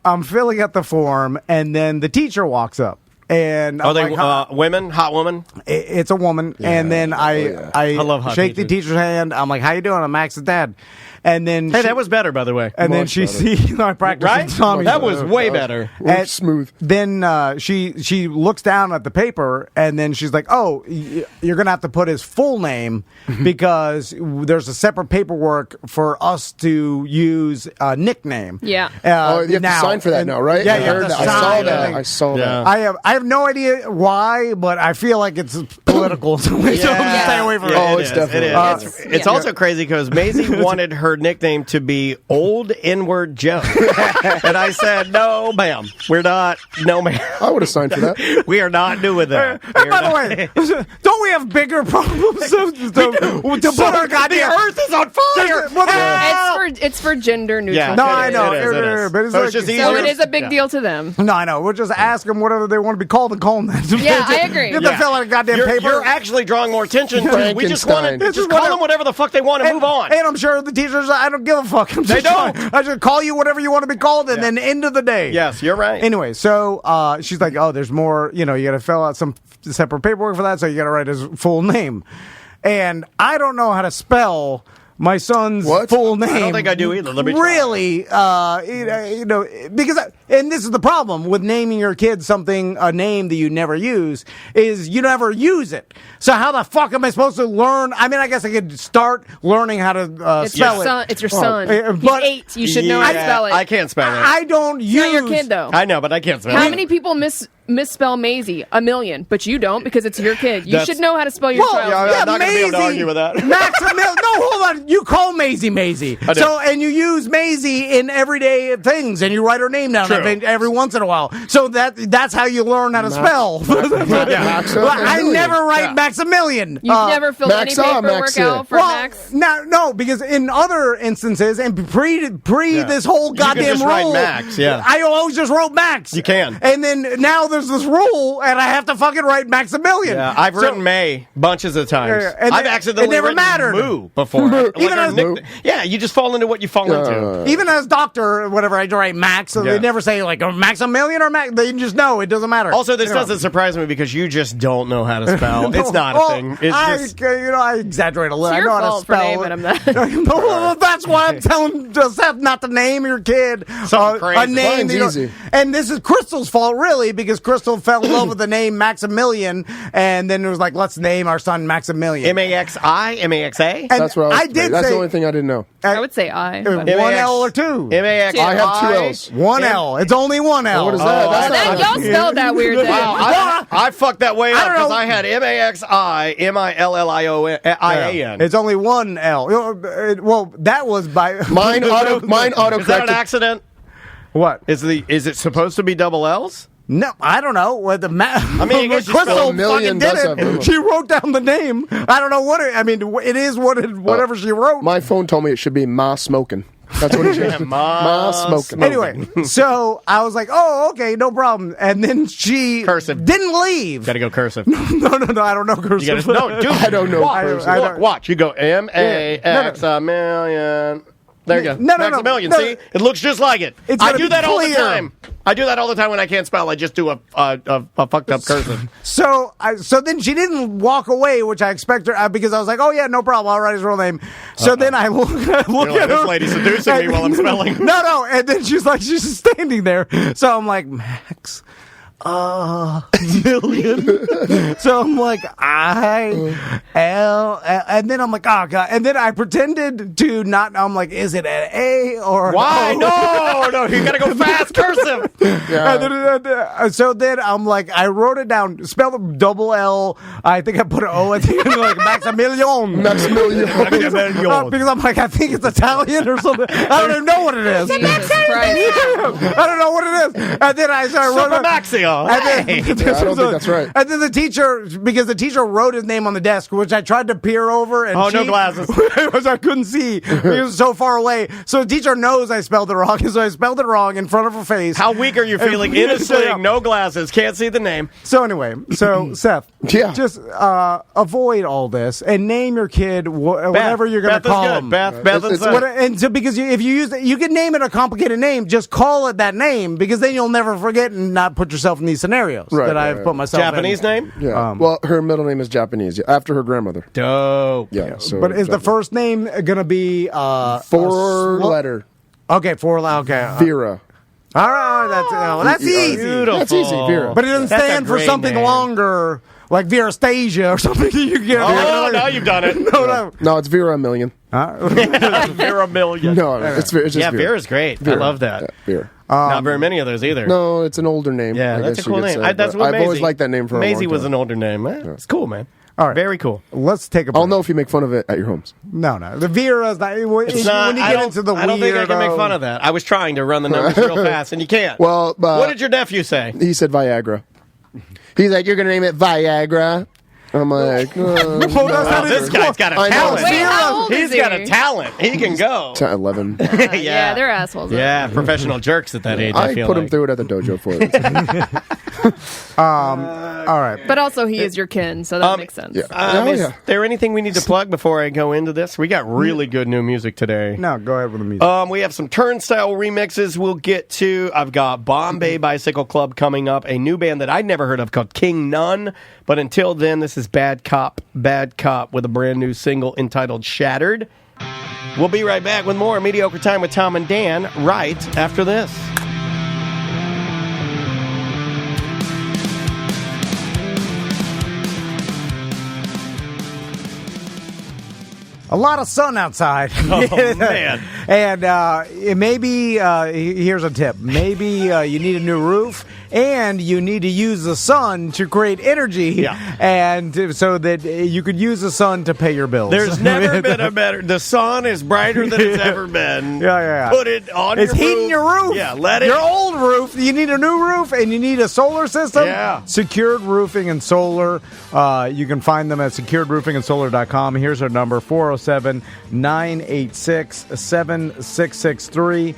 I'm filling out the form, and then the teacher walks up. And Are I'm they like, "Huh?" women? Hot woman? It's a woman, and then I love hot shake the teachers. teacher's hand. I'm like, "How you doing?" I'm Max's dad, and then Hey, that was better, by the way. and then much she better. sees I practice Right? Tommy. That was way better. Worked smooth. Then she looks down at the paper, and then she's like, "Oh, you're gonna have to put his full name because there's a separate paperwork for us to use a nickname." Yeah. Oh, you have to sign for that now, right? Yeah, I you have heard to that. I sign. saw that. I saw Yeah. that. I have no idea why, but I feel like it's political, so I'm gonna stay away from it. Oh, it it's is. definitely- It is. It's also crazy because Maisie wanted her nickname to be Old N-Word Joe. And I said, no, ma'am. We're not. No, ma'am. I would have signed for that. We are not doing that. And by the way, don't we have bigger problems to put our goddamn... The earth is on fire! It's for gender neutral. Yeah. No, It I is, know. it is. But it's So like, it's just So easier. it is a big deal to them. No, I know. We'll just ask them whatever they want to be called and call them that. Yeah, I agree. Get the fill out a goddamn paper. You're actually drawing more attention. We just want to Frankenstein. just call them whatever the fuck they want and move on. And I'm sure the teachers, I don't give a fuck. They don't. I just call you whatever you want to be called, and then end of the day. Yes, you're right. Anyway, so she's like, oh, there's more, you got to fill out some separate paperwork for that, so you got to write his full name. And I don't know how to spell my son's full name. I don't think I do either. Let me try. Really, because, and this is the problem with naming your kid a name that you never use, is you never use it. So how the fuck am I supposed to learn? I mean, I guess I could start learning how to spell it. It's your son. But- He's 8. You should know how to spell it. I can't spell it. I don't use... Not your kid, though. I know, but I can't spell it. How many people misspell Maisie? A million. But you don't, because it's your kid. You should know how to spell your child. I'm not going to be able to argue with that. No, hold on. You call Maisie. I do. So, and you use Maisie in everyday things, and you write her name down True. every once in a while. So that's how you learn how to spell. I never write Maximilian. You've never filled any paperwork out for Max? No, because in other instances, and pre this whole goddamn just rule, write Max, yeah. I always just wrote Max. You can. And then now there's this rule, and I have to fucking write Maximilian. Yeah, I've written May bunches of times. And I've accidentally it never written mattered. Moo before. Even as- Yeah, you just fall into what you fall into. Even as doctor, or whatever, I write Max, so Yeah. they never say like Maximilian or Max. They just know it doesn't matter. Also, this doesn't surprise me because you just don't know how to spell. It's not a thing. It's just... I exaggerate a little. It's your I know fault how to for spell. naming him that. Well, that's why I'm telling Seth not to name your kid Something crazy. a name. Mine's easy. And this is Crystal's fault, really, because Crystal fell in love with the name Maximilian, and then it was like, let's name our son Maximilian. M-A-X-I? M-A-X-A? And That's what I did. That's say the only thing I didn't know. I would say I. one but- L or two. M-A-X-I? I have 2 L's. One L. It's only one L. What is that? Oh, That's That, not y'all spelled that weird then. Wow, I fucked that way up don't because know. I had M-A-X-I, M-I-L-L-I-O-N. It's only one L. Well, that was by Mine auto Is that an corrected. accident? What? Is it supposed to be double L's? No, I don't know. What the I mean, you guys just Crystal spelled million fucking did does have it. room. She wrote down the name. I don't know what it. I mean, it is whatever she wrote. My phone told me it should be Ma Smoking. That's what it changed. Ma Smoking. Anyway, so I was like, "Oh, okay, no problem." And then she Cursive. didn't leave. Got to go cursive. No, I don't know cursive. You gotta, no, dude. I don't know Watch, cursive. I look, don't- watch. You go M-A-X-A-million. There you go. No, Maximilian. no. See? It looks just like it. It's I gotta do be that all the clear. time. I do that all the time when I can't spell. I just do a fucked up cursive. So then she didn't walk away, which I expect her because I was like, "Oh yeah, no problem. I'll write his real name." So then I look You're at like, her. this lady's seducing me while I'm spelling. No, and then she's just standing there. So I'm like, Max, million. So I'm like, I-L, and then I'm like, oh god, and then I pretended to not. I'm like, is it an A or Why? an No, you gotta go fast cursive. So then I'm like, I wrote it down, spelled it double L. I think I put an O at the end, like Maximilian. Because I'm like, I think it's Italian or something. I don't even know what it is. Jesus Christ. I don't know what it is. And then I started wrote it. Maxio. And then, I don't think that's right. And then the teacher, because the teacher wrote his name on the desk, which I tried to peer over, and Oh, no glasses. which I couldn't see. He was so far away. So the teacher knows I spelled it wrong, so I spelled it wrong in front of her face. How weak are you feeling? In a sling, no glasses, can't see the name. So anyway, Seth, Yeah. just avoid all this and name your kid whatever you're going to Beth is call good. him. Beth is What- good. and so because if you use you can name it a complicated name, just call it that name because then you'll never forget and not put yourself in these scenarios that I've put myself Japanese in. name? Yeah. Well, her middle name is Japanese, after her grandmother. Dope. Yeah. So But is the first name going to be 4-letter? Okay, okay. Vera. All right, that's easy. Beautiful. That's easy, Vera. But it doesn't That's a stand for great something name. longer, like Verastasia or something. You get. Oh, now you've done it. No. No, it's Vera a million. Vera Million. No, it's just Yeah, Vera. Vera's great. I love that. Yeah, Vera. Not very many of those either. No, it's an older name. Yeah, I that's a guess you cool could name. say, That's but what I've Maisie. always liked that name for a long Maisie was time. an older name. It's cool, man. All right. Very cool. Let's take a break. I'll know if you make fun of it at your homes. No. The Vera's not. When you get into the I don't think I can make fun of that. I was trying to run the numbers real fast, and you can't. Well, what did your nephew say? He said Viagra. He's like, you're going to name it Viagra? I'm like, this guy's got a talent. Wait, how old is He's got a talent. He can go. 11. Yeah, they're assholes. Yeah, professional jerks at that age. I feel put him like. through it at the dojo for it. All right. But also, he is your kin, so that makes sense. Yeah. Is there anything we need to plug before I go into this? We got really good new music today. No, go ahead with the music. We have some Turnstile remixes we'll get to. I've got Bombay Bicycle Club coming up, a new band that I'd never heard of called King Nun. But until then, this is Bad Cop with a brand new single entitled Shattered. We'll be right back with more Mediocre Time with Tom and Dan right after this. A lot of sun outside. Oh, man. And maybe, here's a tip. Maybe you need a new roof, and you need to use the sun to create energy, and so that you could use the sun to pay your bills. There's never been a better... The sun is brighter than it's ever been. Yeah. Put it on It's your roof. heating your roof. Yeah, let it... Your old roof, you need a new roof, and you need a solar system. Yeah. Secured Roofing and Solar. You can find them at securedroofingandsolar.com. Here's our number, 407-986-7663.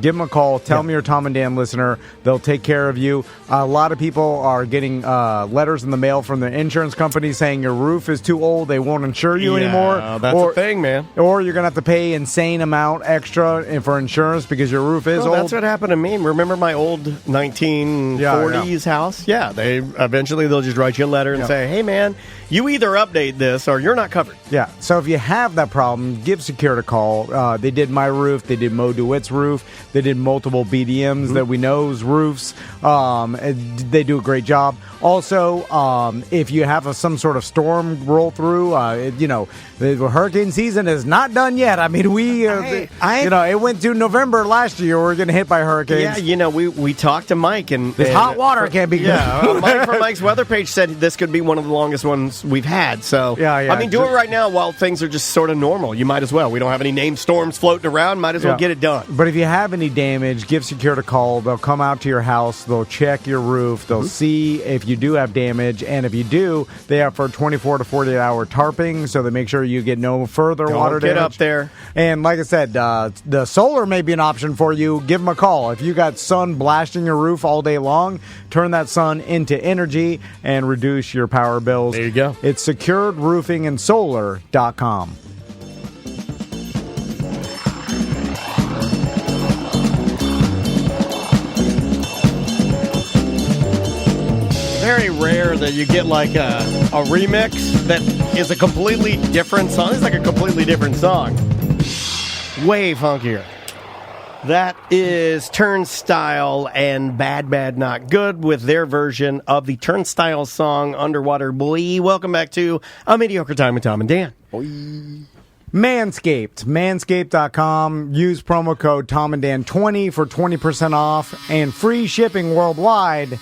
Give them a call. Tell them you're a Tom and Dan listener. They'll take care of you. A lot of people are getting letters in the mail from their insurance company saying your roof is too old. They won't insure you anymore. That's the thing, man. Or you're going to have to pay insane amount extra for insurance because your roof is old. That's what happened to me. Remember my old 1940s house? Yeah, they'll just write you a letter and say, hey, man, you either update this or you're not covered. Yeah, so if you have that problem, give Secure a call. They did my roof. They did Mo DeWitt's roof. They did multiple BDMs that we know's roofs. They do a great job. Also, if you have some sort of storm roll through, the hurricane season is not done yet. I mean, it went through November last year. We're getting hit by hurricanes. Yeah, we talked to Mike and this hot water can't be good. Yeah, Mike from Mike's weather page said this could be one of the longest ones we've had. So I mean, do it right now while things are just sort of normal. You might as well. We don't have any named storms floating around. Might as well get it done. But if you have any damage, give Secure a call. They'll come out to your house. They'll check your roof. They'll see if you do have damage, and if you do, they offer 24 to 48 hour tarping, so they make sure you get no further water damage. Get up there. And like I said, the solar may be an option for you. Give them a call. If you got sun blasting your roof all day long, turn that sun into energy and reduce your power bills. There you go. It's securedroofingandsolar.com. Very rare that you get like a remix that is a completely different song. It's like a completely different song. Way funkier. That is Turnstile and Bad Bad Not Good with their version of the Turnstile song Underwater Boy. Welcome back to A Mediocre Time with Tom and Dan. Boy. Manscaped. Manscaped.com. Use promo code TOMANDDAN20 for 20% off and free shipping worldwide.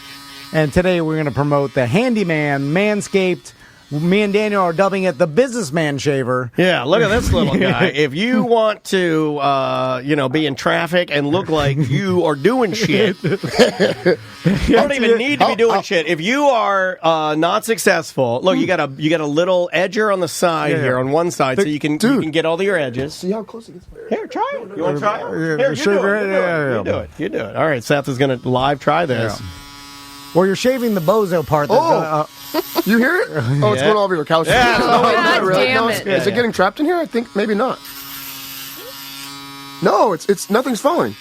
And today we're going to promote the Handyman Manscaped. Me and Daniel are dubbing it the Businessman Shaver. Yeah, look at this little guy. If you want to, be in traffic and look like you are doing shit, you don't even need to be doing shit. If you are not successful, look, you got a little edger on the side here on one side, so you can get all your edges. See how close it gets. Here, try it. You want to try it? Yeah, Here, sure, you do it. All right, Seth is going to live try this. Yeah. Well, you're shaving the bozo part. You hear it? Oh, it's going all over your couch. Yeah. God damn it. Is it getting trapped in here? I think maybe not. No, it's nothing's falling.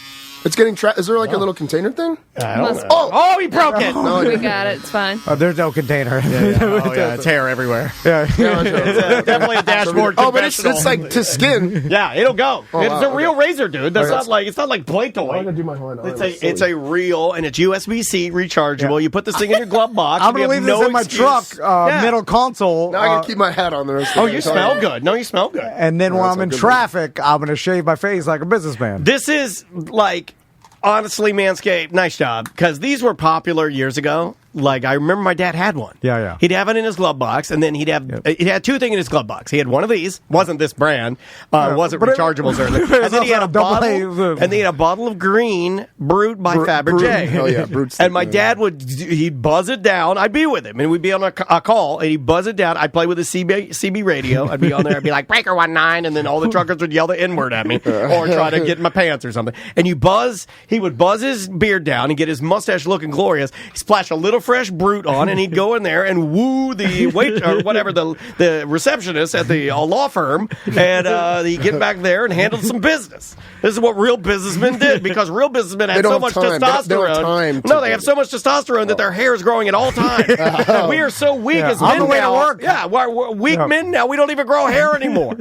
It's getting trapped. Is there like a little container thing? I don't know. Oh, he broke it. No, We got it. It's fine. There's no container. It's hair everywhere. Yeah. It's definitely a dashboard. Oh, but it's like to skin. Yeah, it'll go. It's a real razor, dude. That's not like play toy. I'm gonna do my hand. It's a real, and it's USB-C rechargeable. You put this thing in your glove box. I'm going to leave this in my truck, middle console. Now I can keep my hat on the rest of the day. You smell good. No, you smell good. And then when I'm in traffic, I'm going to shave my face like a businessman. This is like, honestly, Manscaped, nice job. Because these were popular years ago. like I remember my dad had one. Yeah. He'd have it in his glove box, and then he had two things in his glove box. He had one of these, wasn't this brand, wasn't rechargeables or anything. And then he had a bottle of green Brut by Fabergé. Oh yeah, Brut's and my dad he'd buzz it down. I'd be with him, and we'd be on a call, and he'd buzz it down. I'd play with the CB radio. I'd be on there. I'd be like, breaker 19, and then all the truckers would yell the N-word at me or try to get in my pants or something. And he would buzz his beard down and get his mustache looking glorious. He'd splash a little fresh Brut on, and he'd go in there and woo the wait or whatever the receptionist at the law firm, and he'd get back there and handle some business. This is what real businessmen did, because real businessmen had so much testosterone. They have so much testosterone that their hair is growing at all times. We are so weak as men on the way now. to work. Yeah, we're weak men now. We don't even grow hair anymore.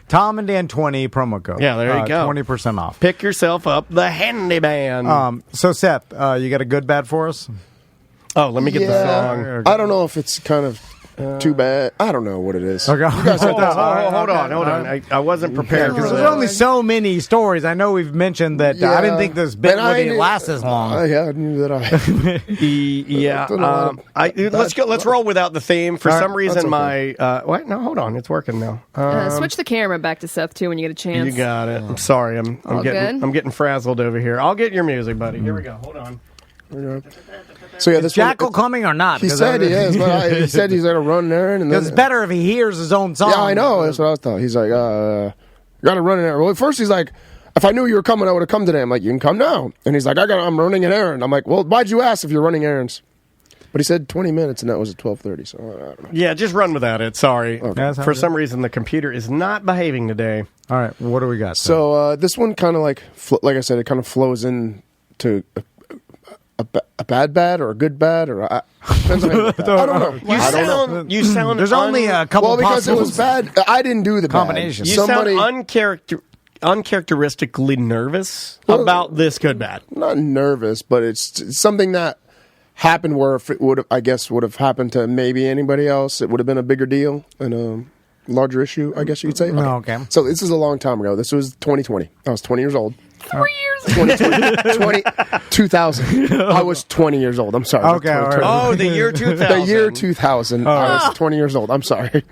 Tom and Dan 20 promo code. Yeah, there you go. 20% off. Pick yourself up the handyman. So Seth, you got a good bad for us? Oh, let me get the song. I don't know if it's kind of too bad. I don't know what it is. Okay. You guys hold on. I wasn't prepared for Because that. there's only so many stories. I know we've mentioned that. I didn't think this bit would last as long. Yeah, I knew that. Let's roll without the theme. For some reason, okay. what? No, hold on. It's working now. Switch the camera back to Seth too when you get a chance. You got it. I'm sorry. I'm getting frazzled over here. I'll get your music, buddy. Here we go. Hold on. So yeah, is Jackal coming or not? He said he is, but he said he's going to run there. Because it's better if he hears his own song. Yeah, I know. That's what I was thought. He's like, got to run an errand. Well, at first he's like, if I knew you were coming, I would have come today. I'm like, you can come now. And he's like, I'm running an errand. I'm like, well, why'd you ask if you're running errands? But he said 20 minutes, and that was at 12:30. So I don't know. Yeah, just run without it. Sorry. Okay. For some reason, the computer is not behaving today. All right, what do we got? So this one kind of like I said, it kind of flows into a bad or a good bad or depends on how I don't know. You sound. There's only a couple. Well, because it was bad. I didn't do the combination. You sound uncharacteristically nervous about this good bad. Not nervous, but it's something that happened where if it would have happened to maybe anybody else, it would have been a bigger deal and a larger issue. I guess you could say. Okay. So this is a long time ago. This was 2020. I was 20 years old. 3 years. 2000. I was 20 years old. I'm sorry. Okay. All right. Oh, the year 2000. The year 2000. I was 20 years old. I'm sorry.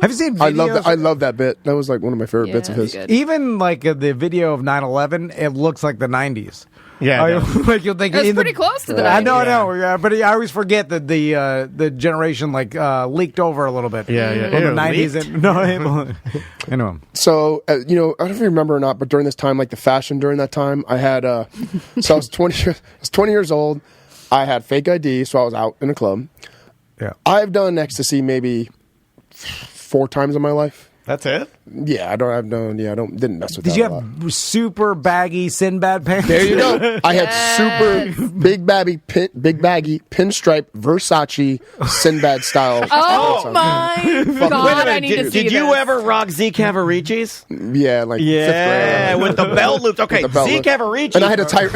Have you seen videos? I love that bit. That was like one of my favorite bits of his. Good. Even like the video of 9/11, it looks like the 90s. Yeah, like you'll think It's pretty close to the 90s. I know, yeah, but I always forget that the generation leaked over a little bit. Yeah. From the 90s. Anyway. So I don't know if you remember or not, but during this time, like the fashion during that time, I had so I was 20 years old. I had fake ID, so I was out in a club. Yeah, I've done ecstasy maybe 4 times in my life. That's it? Yeah, didn't mess with that. Did you a lot. have super baggy Sinbad pants? There you go. I had super big baggy pinstripe Versace Sinbad style. Oh my God! I need to see Did you this. ever rock Zeke Cavaricci's? Yeah, like 5th grade. With the belt loops. Okay, Zeke Cavaricci. And I had a tight.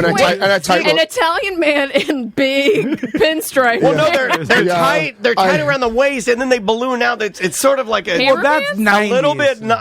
An Italian man in big pinstripe. Well, no, they're Yeah. tight. They're tight around the waist, and then they balloon out. It's sort of like a Hammer that's pants? 90s.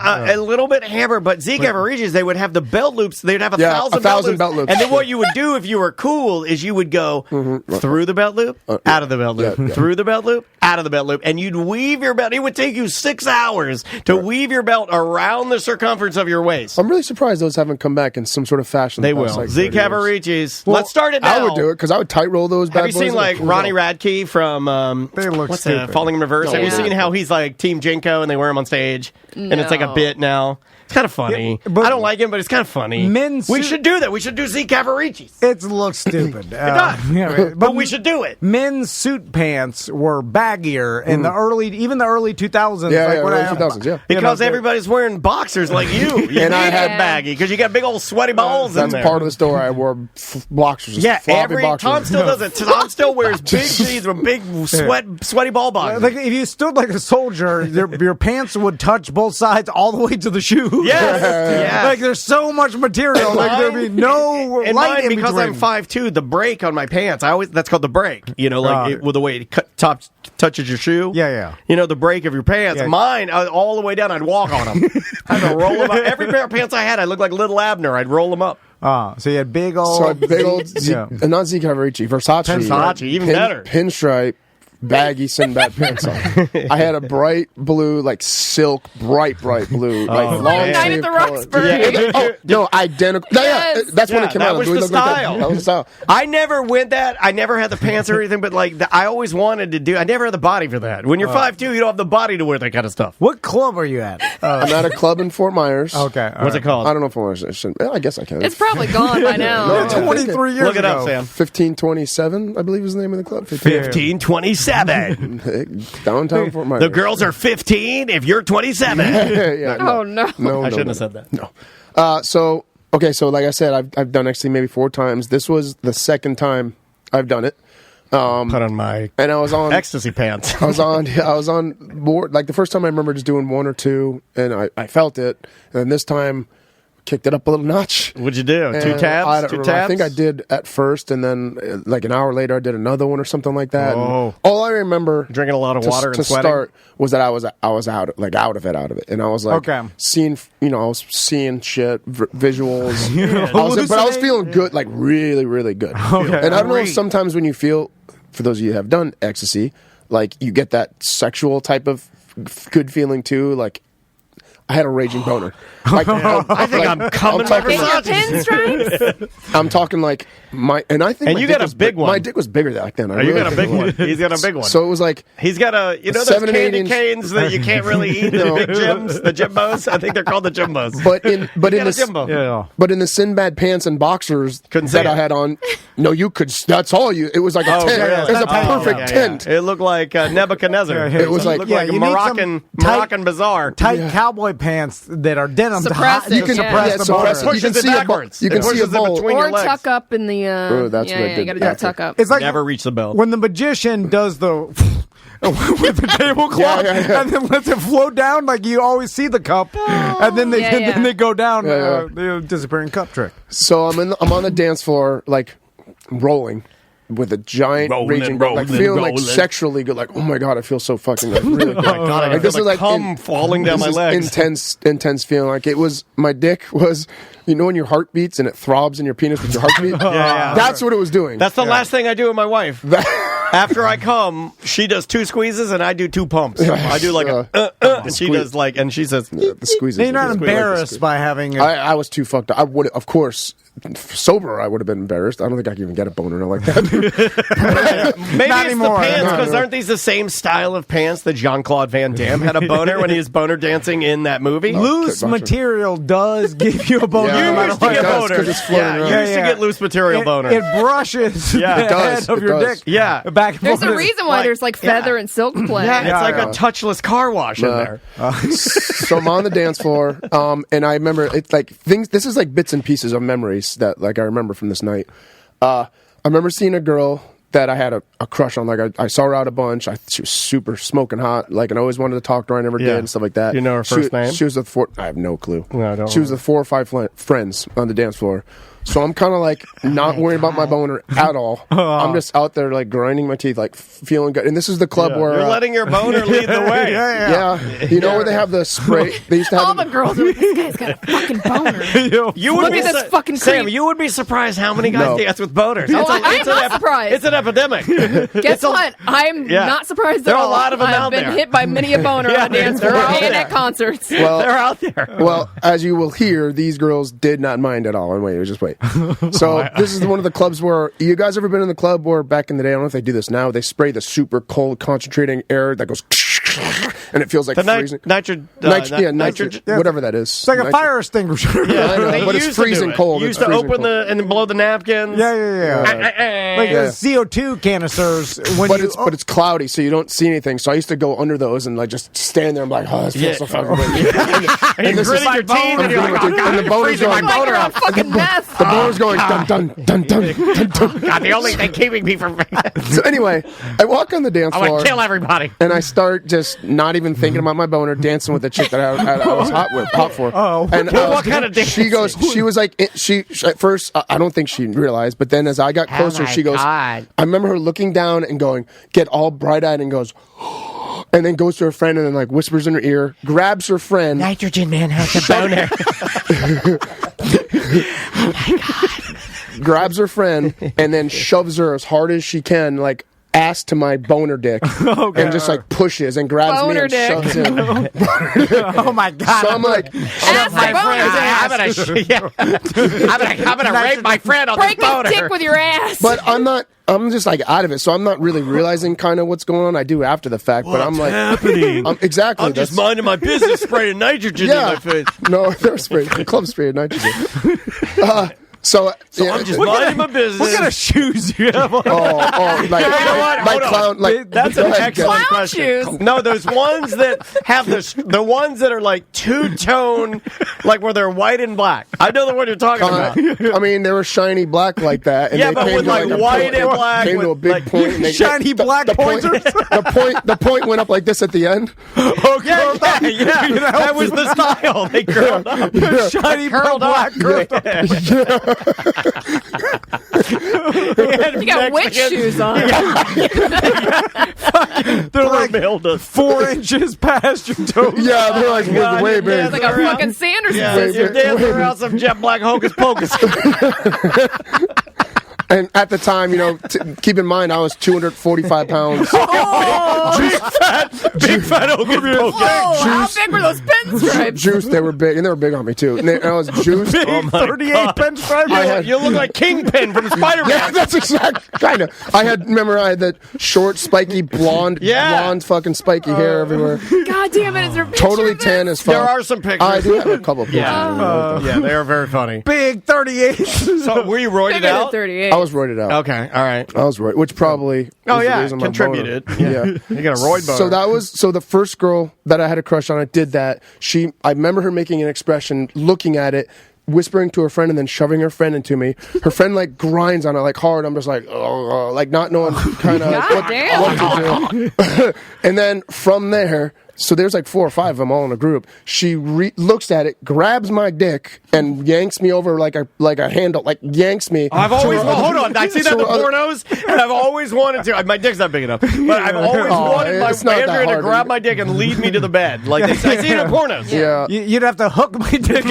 a little bit hammer. But Zeke Cavaricci's, they would have the belt loops. They'd have a thousand belt loops. And then what you would do if you were cool is you would go through the belt loop, out of the belt loop, through the belt loop, out of the belt loop, and you'd weave your belt. It would take you 6 hours to weave your belt around the circumference of your waist. I'm really surprised those haven't come back in some sort of fashion. They will. Like Zeke 30 years. Cavaricci's. Let's start it now. I would do it because I would tight roll those. Have you seen like Ronnie Radke from They look what's stupid. Falling in Reverse? Have you seen how he's like Team Jenko and they wear him on stage and it's like a bit now? It's kind of funny. Yeah, but I don't like him, but it's kind of funny. We should do that. We should do Zeke Cavaricci's. It looks stupid. It does. Yeah, but we should do it. Men's suit pants were baggier in the early 2000s. Early 2000s, yeah. Because everybody's wearing boxers like you. And I had baggy because you got big old sweaty balls in That's there. part of the story. I wore boxers. Yeah, boxers. Tom still does it. Tom still wears big jeans with big sweaty ball boxers. Like if you stood like a soldier, your pants would touch both sides all the way to the shoe. Yes. Like there's so much material. Like there'd be no light in because between. I'm 5'2", the break on my pants. That's called the break. You know, with the way it touches your shoe. Yeah. You know, the break of your pants. Yeah. Mine, all the way down, I'd walk on them. I'd roll them up. Every pair of pants I had, I looked like little Abner. I'd roll them up. So you had big old... So big old, not Zeke Cavarici, Versace. Even better. Pinstripe, baggy Sinbad pants on. I had a bright blue, like silk, bright blue, like long Night at sleeve the color. Roxbury. No, identical. Yes. That's when it came that out. was Do we the look like that? style. That was the style. I never went that. I never had the pants or anything, but like I always wanted to do. I never had the body for that. When you're 5'2", you don't have the body to wear that kind of stuff. What club are you at? I'm at a club in Fort Myers. Okay. What's it called? I don't know if Fort Myers. I guess I can. It's probably gone by now. No, 23 years Look it ago. up, Sam. 1527, I believe is the name of the club. 1527. Downtown Fort Myers. The girls are 15 if you're 27. Yeah, Oh, no. No, I shouldn't have said that. No. So like I said, I've done ecstasy maybe 4 times. This was the second time I've done it. Put on my And I was on ecstasy pants. I was on board. Like the first time I remember just doing 1 or 2, and I felt it. And then this time, kicked it up a little notch. What'd you do? And 2 tabs? I don't 2 remember. tabs? I think I did at first, and then like an hour later, I did another one or something like that. Oh. And all I remember Drinking a lot of water and to sweating? start was that I was out of it, and I was like seeing shit, visuals. But I was feeling good, like really, really good. Okay. And I don't know, sometimes when you feel, for those of you who have done ecstasy, like you get that sexual type of good feeling too, like. I had a raging boner. Like, I think I'm coming talking In your like pinstripes? I'm talking like and I think And my you dick got a was big one. My dick was bigger back then. You got a big one. He's got a big one. So it was like He's got a, those 7 and 8 candy inch- canes that you can't really eat, the No. big gyms, the Jimbos. I think they're called the Jimbos. but in got a the Jimbo. Yeah. but in the Sinbad pants and boxers Couldn't see that I it. had on, no, you could. That's all you. It was like a tent. really? It was a Oh, perfect yeah, tent. yeah. It looked like Nebuchadnezzar. Yeah, It was like- looked yeah, like a you need some Moroccan bazaar. Tight cowboy pants that are denim to Suppress it, You can yeah. suppress the suppress boner. it. You can Pushes it see a backwards. you can It see a pushes it bowl. between your Or legs. tuck up in the... Oh, that's what I you did. got to do a tuck up. It's like Never reach the bell. when the magician does the with the tablecloth Yeah. and then lets it float down, like you always see the cup, and then they Yeah. then they go down. Yeah. The disappearing cup trick. So I'm on the dance floor, like rolling with a giant Rolling, raging, like rolling, feeling like rolling. sexually good. Like, oh my god, I feel so fucking like really good. God, I Like, feel this is like cum falling down this my is legs. intense feeling. Like it was, my dick was, when your heart beats and it throbs in your penis with your heartbeat. Yeah. That's what it was doing. That's the last thing I do with my wife. After I come, she does 2 squeezes and I do 2 pumps. I do like and she does like, and she says, the squeezes. You're not The squeeze. embarrassed by having. I was too fucked up. I would, of course, sober, I would have been embarrassed. I don't think I could even get a boner like that. maybe Not it's anymore. the pants, No, because no. aren't these the same style of pants that Jean-Claude Van Damme had a boner when he was boner dancing in that movie? Loose kickboxer. material does give you a boner. Yeah, no You matter used to what. get It does, boners. 'cause it's floating Yeah, around. you used to get loose material boner. It brushes Yeah. the It does, head of it your does. dick. Yeah. Back and There's a forth. reason why there's like feather and silk play. Yeah, it's Yeah, like yeah. a touchless car wash in there. So I'm on the dance floor, and I remember it's like things. This is like bits and pieces of memories that like I remember from this night. I remember seeing a girl that I had a crush on. Like I saw her out a bunch. She was super smoking hot. Like, and I always wanted to talk to her. I never Yeah. did and stuff like that. You know her first name? She was with 4. I have no clue. No, I don't She was with 4 or 5 friends on the dance floor. So I'm kind of like not worrying about my boner at all. I'm just out there like grinding my teeth, like feeling good. And this is the club where You're letting your boner lead the way. you know where they have the spray. They used to have All the girls are like, this guy's got a fucking boner. You would Look be at this fucking Sam. creep. You would be surprised how many guys No. dance with boners. Oh, I'm not surprised. It's an epidemic. Guess what? I'm Yeah. not surprised There at are a all. lot of them I've out been there. hit by many a boner Yeah, on the dance they're floor out and there. at concerts. Well, They're out there. Well, as you will hear, these girls did not mind at all. And wait, just wait. So this is one of the clubs where you guys ever been in the club where back in the day, I don't know if they do this now, they spray the super cold concentrating air that goes and it feels like The freezing. nitrogen, Whatever that is. It's like a fire extinguisher. Yeah, I know, they but it's used to do freezing it. cold. You It's used to freezing open cold. and blow the napkins. Yeah. Like Yeah. CO2 canisters. When But you, it's cloudy, so you don't see anything. So I used to go under those and like just stand there. I'm like, oh, this feels so fucking good. And you this gritted is your teeth and you're like, oh, and God, the you're boners freezing are my like- boner Like up. a fucking mess. The boner's going dun dun dun dun dun dun. God, the only thing keeping me from... So anyway, I walk on the dance I floor. want to kill everybody. And I start just not even thinking about my boner, dancing with the chick that I was hot for. Oh. And What kind of dancing? she was like, she at first, I don't think she realized, but then as I got closer, she goes, God. I remember her looking down and going, get all bright-eyed and goes, and then goes to her friend and then like whispers in her ear, grabs her friend. Nitrogen Man has a boner. Oh my God. Grabs her friend and then shoves her as hard as she can, like ass to my boner dick, and just like pushes and grabs me Boner and dick. shoves in. Oh my God! So I'm like, Ass My the friend, I'm gonna rape my friend on Break this his boner. dick with your ass. but I'm just like out of it, so I'm not really realizing kind of what's going on. I do after the fact, but I'm like, happening? exactly. I'm just that's- minding my business, spraying nitrogen in my face. No, they're spraying. The club spraying nitrogen. So yeah, I'm just minding my business. What kind of shoes do you have on? like, You know what? like Hold on. clown, like That's go an ahead, excellent Clown question. shoes. No, those ones that have the ones that are like two-tone, like where they're white and black. I know the one you're talking about. I mean, they were shiny black like that. And Yeah, they but came with to like a white point- and black. Came to a with, big like, point. And they, Shiny black pointers. The point went up like this at the end. Yeah, that was the style. They curled up. Shiny Curled black up. You got witch shoes on. They're like Milda. 4 inches past your toes. Yeah, they're like way big. yeah, It's like a fucking Sanderson Yeah, Wait, you're scissor. dancing around some jet black hocus pocus. And at the time, keep in mind, I was 245 pounds. Big fat hocus pocus. Whoa, how big were those pinstripes? Juice, they were big, and they were big on me too. And I was juiced. Oh my 38 God. pinstripes. I had- You look like Kingpin from Spider-Man. Yeah, that's exact kind of. I had that short, spiky, blonde fucking spiky hair everywhere. God damn it, is there a picture Totally of this? tan as fuck. There are some pictures. I do have a couple of pictures. Yeah, they are very funny. Big 38. So were you roided Bigger than out? 38. I was roided out. Okay, all right. I was roided, which probably Oh was the yeah, reason my contributed. boner- Yeah. You got a roid boner. So the first girl that I had a crush on, I did that. I remember her making an expression, looking at it, whispering to her friend, and then shoving her friend into me. Her friend like grinds on it like hard. I'm just like, like not knowing kind of God damn. what to do. And then from there, so there's like 4 or 5 of them all in a group. She looks at it, grabs my dick, and yanks me over like a handle, like yanks me. I've always to her hold other- on. I see that to in the her other- pornos, and I've always wanted to. My dick's not big enough, but I've always wanted my it's not that Andrea to hard. grab my dick and lead me to the bed. Like I see it in pornos. Yeah. You'd have to hook my dick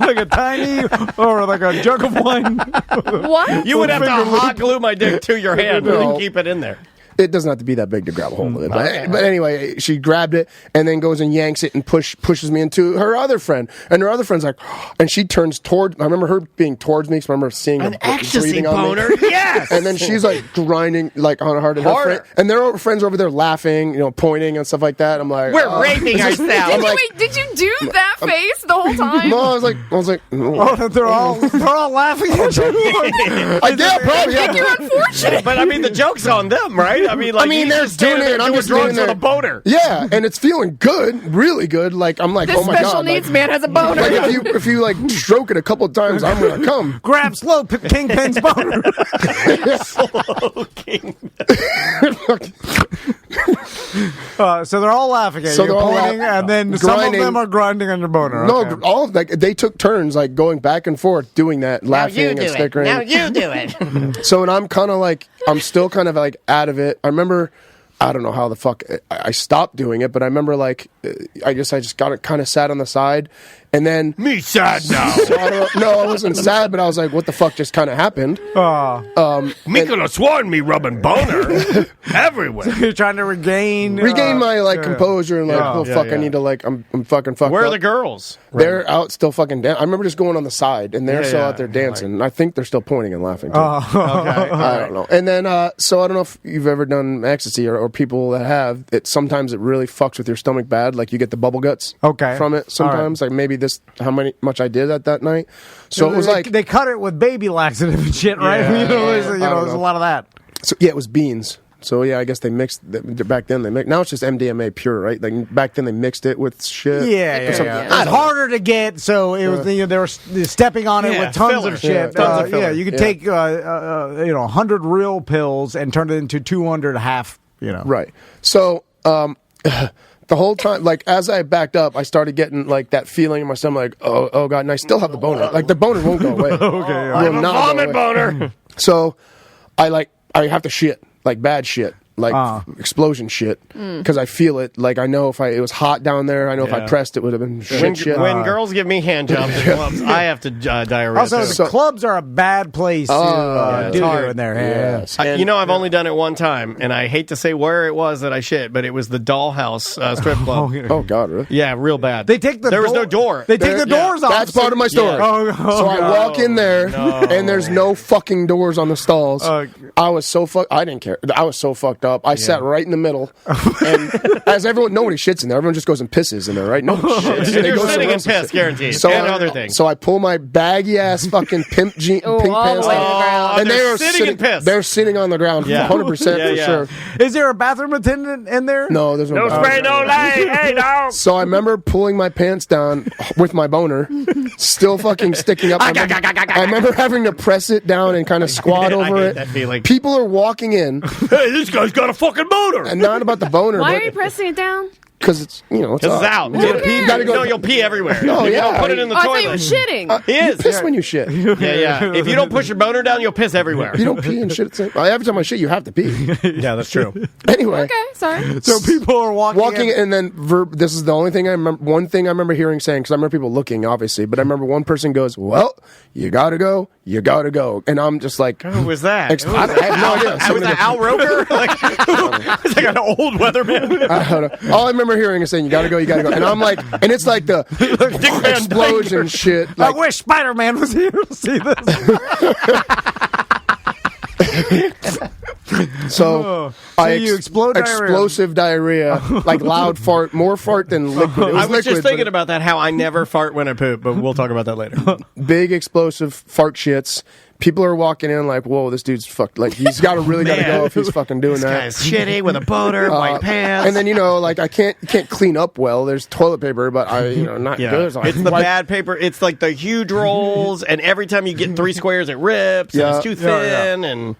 like a tiny or like a jug of wine. What? You would have to hot glue my dick to your hand No. and keep it in there. It doesn't have to be that big to grab a hold of it. But anyway, she grabbed it and then goes and yanks it and pushes me into her other friend. And her other friend's like, and she turns toward. I remember her being towards me because I remember seeing her breathing on me. Yes. And then she's like grinding like on hard. Harder. And their friends over there laughing, pointing and stuff like that. I'm like, We're raping ourselves. Wait, did you do that face the whole time? No, I was like, no. Oh, they're all laughing at you. I did probably. I think you're unfortunate. But I mean, the joke's on them, right? I mean, like, they're doing it, and I'm just drugs standing with a boner. Yeah, and it's feeling good, really good. Like I'm like, This oh my special god, needs like, man has a boner. like if you like stroke it a couple of times, I'm gonna come. Grab slow, Kingpin's boner. So they're all laughing at So you, they're all pointing, and then some of grinding. them are grinding on your boner. No, Okay. all of like they took turns like going back and forth doing that, laughing and snickering. you do it. So and I'm kind of like I'm still kind of like out of it. I remember. I don't know how the fuck I stopped doing it, but I remember like I guess I just got it kind of sat on the side, and then Me sad now. so I don't know, no, I wasn't sad, but I was like, what the fuck just kind of happened? Me could have sworn me rubbing boner everywhere. You're trying to regain My like composure and like, yeah, oh yeah, fuck, yeah. I need to like I'm fucking fucked Where are up. the girls? They're out still fucking dancing. I remember just going on the side, and they're Yeah, still yeah, out there dancing. And I think they're still pointing and laughing. Too. Okay. I don't know. And then, so I don't know if you've ever done ecstasy or people that have. Sometimes it really fucks with your stomach bad. Like you get the bubble guts. Okay. From it sometimes. Like maybe much I did that night. So it was like they cut it with baby laxative and shit, right? Yeah. There's a lot of that. So yeah, it was beans. So yeah, I guess they mixed back then. Now it's just MDMA pure, right? Like back then they mixed it with shit. Yeah. It's harder to get, so it was they were stepping on it with tons of shit. Tons of filler. You could take 100 real pills and turn it into 200 half. Right. So the whole time, like as I backed up, I started getting like that feeling in my stomach, like oh god, and I still have the boner. Like the boner won't go away. Okay. I have a vomit boner. So I have to shit, like bad shit, like explosion shit, because I feel it. Like I know if it was hot down there, I know if I pressed it would have been shit. When girls give me hand jobs at clubs, I have to diarrhea. Also, the clubs are a bad place to do in there. Yes. I've only done it one time, and I hate to say where it was that I shit, but it was the Dollhouse strip club. Oh god, really? Yeah, real bad. There was no door. They take the doors off. That's part of my story. Yeah. So I walk in there, and there's no fucking doors on the stalls. I was so I didn't care. I was so fucked up. I sat right in the middle, and as nobody shits in there. Everyone just goes and pisses in there, right? Nobody shits. You're sitting in piss, guaranteed. And other things. So I pull my baggy ass fucking pimp pink pants down, and they're sitting in piss. They're sitting on the ground, 100% for sure. Is there a bathroom attendant in there? No, there's no. No spray, no lay. Hey, dog. So I remember pulling my pants down with my boner, still fucking sticking up. I remember having to press it down and kind of squat over it. That feeling. People are walking in. Hey, this guy's got a fucking boner. And not about the boner. Why are you pressing it down? Because it's, it's out. You gotta go. No, you'll pee everywhere. Oh, If you yeah. don't put it in the I toilet. thought you were shitting. He is. You piss when you shit. Yeah. If you don't push your boner down, you'll piss everywhere. You don't pee and shit at the same time. Every time I shit, you have to pee. Yeah, that's true. Anyway. Okay, sorry. So people are walking in, and then this is the only thing I remember. One thing I remember hearing saying, because I remember people looking, obviously, but I remember one person goes, "Well, you gotta go, and I'm just like, Who was that? I have no idea. Was that Al Roker? It's like an old weatherman. I don't know. All I remember hearing is saying, you gotta go, and I'm like, and it's like the explosion shit. I Like, wish Spider-Man was here to see this. so you explode diarrhea. Explosive diarrhea, like loud fart, more fart than liquid. It was I was liquid, just thinking but about that, how I never fart when I poop, but we'll talk about that later. big explosive fart shits. People are walking in like, whoa, this dude's fucked. Like, he's got to really got to go if he's fucking doing that. Guy's shitty with a boner, white pants. And then, like, I can't clean up well. There's toilet paper, but not good. So it's the bad paper. It's like the huge rolls, and every time you get 3 squares, it rips, and it's too thin. And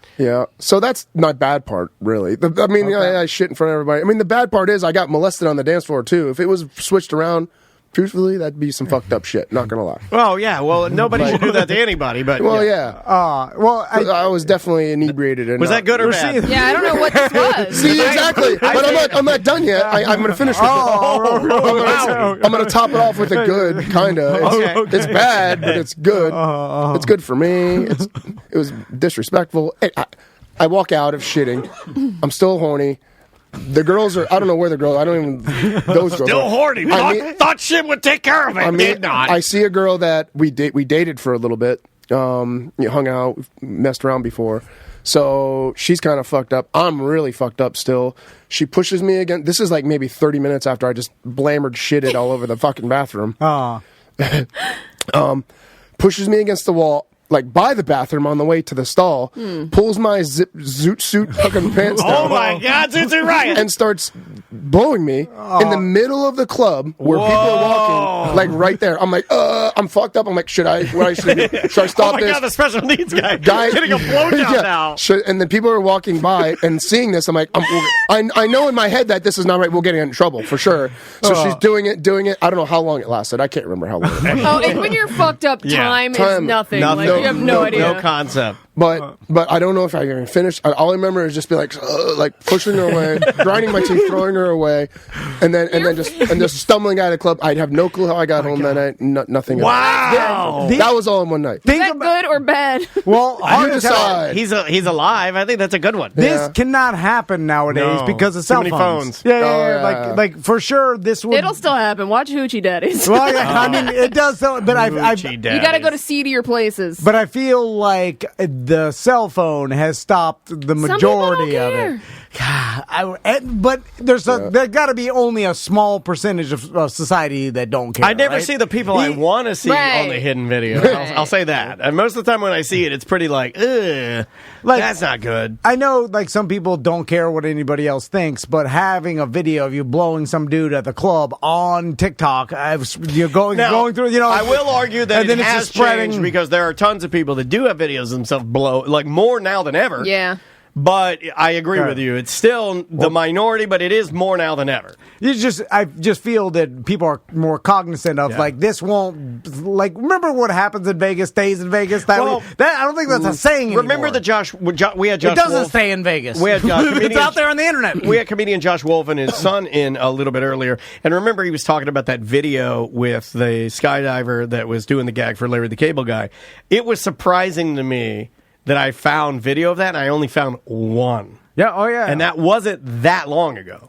so that's not bad part, really. I shit in front of everybody. I mean, the bad part is I got molested on the dance floor, too. If it was switched around, truthfully, that'd be some fucked up shit. Not gonna lie. Oh yeah, well nobody should do that to anybody. But I was definitely inebriated. And was that good or bad? Yeah, I don't know what this was. See, exactly. But I'm not done yet. I'm gonna finish with it. I'm gonna top it off with a good kinda. It's bad, but it's good. It's good for me. It was disrespectful. I walk out of shitting. I'm still horny. The girls are, I don't know where the girls, I don't even, those girls. Still horny. Thought shit would take care of it. Did not. I see a girl that we dated for a little bit, hung out, messed around before. So she's kind of fucked up. I'm really fucked up still. She pushes me again. This is like maybe 30 minutes after I just blammered shitted all over the fucking bathroom. Pushes me against the wall. Like by the bathroom on the way to the stall, pulls my zoot suit fucking pants down. Oh my god, Zoot Suit Riot! And starts blowing me in the middle of the club where people are walking, like right there. I'm like, I'm fucked up. I'm like, should I stop this? Oh my god, the special needs guy getting a blowjob now. And then people are walking by and seeing this. I'm like, I know in my head that this is not right. We'll get in trouble for sure. So she's doing it. I don't know how long it lasted. I can't remember how long. And when you're fucked up, time is nothing. Like, you have no idea. No concept. But I don't know if I can finish. All I remember is just be like pushing her away, grinding my teeth, throwing her away, and then just stumbling out of the club. I'd have no clue how I got home that night. Nothing. Wow, that was all in one night. Is that good or bad? Well, you decide. He's alive. I think that's a good one. This cannot happen nowadays because of cell Too many phones. Yeah. Like for sure, this would. It'll still happen. Watch Hoochie Daddies. Well, I mean, it does. But you got to go to seedier places. But I feel like the cell phone has stopped the majority of it. But there's got to be only a small percentage of society that don't care. I never right? see the people I want to see on the hidden video. I'll say that. And most of the time when I see it, it's pretty like, ugh, that's not good. I know, like, some people don't care what anybody else thinks, but having a video of you blowing some dude at the club on TikTok, you're going through, you know. I will argue that and it then it's has just spreading changed because there are tons of people that do have videos of themselves blow, like more now than ever. Yeah. But I agree with you. It's still the minority, but it is more now than ever. I just feel that people are more cognizant of like this won't like. Remember what happens in Vegas stays in Vegas. I don't think that's a saying. Remember anymore. we had Josh. It doesn't Wolf. stay in Vegas. We had it's out there on the internet. We had comedian Josh Wolf and his son in a little bit earlier, and remember he was talking about that video with the skydiver that was doing the gag for Larry the Cable Guy. It was surprising to me that I found video of that, and I only found one. Yeah, oh yeah. And that wasn't that long ago.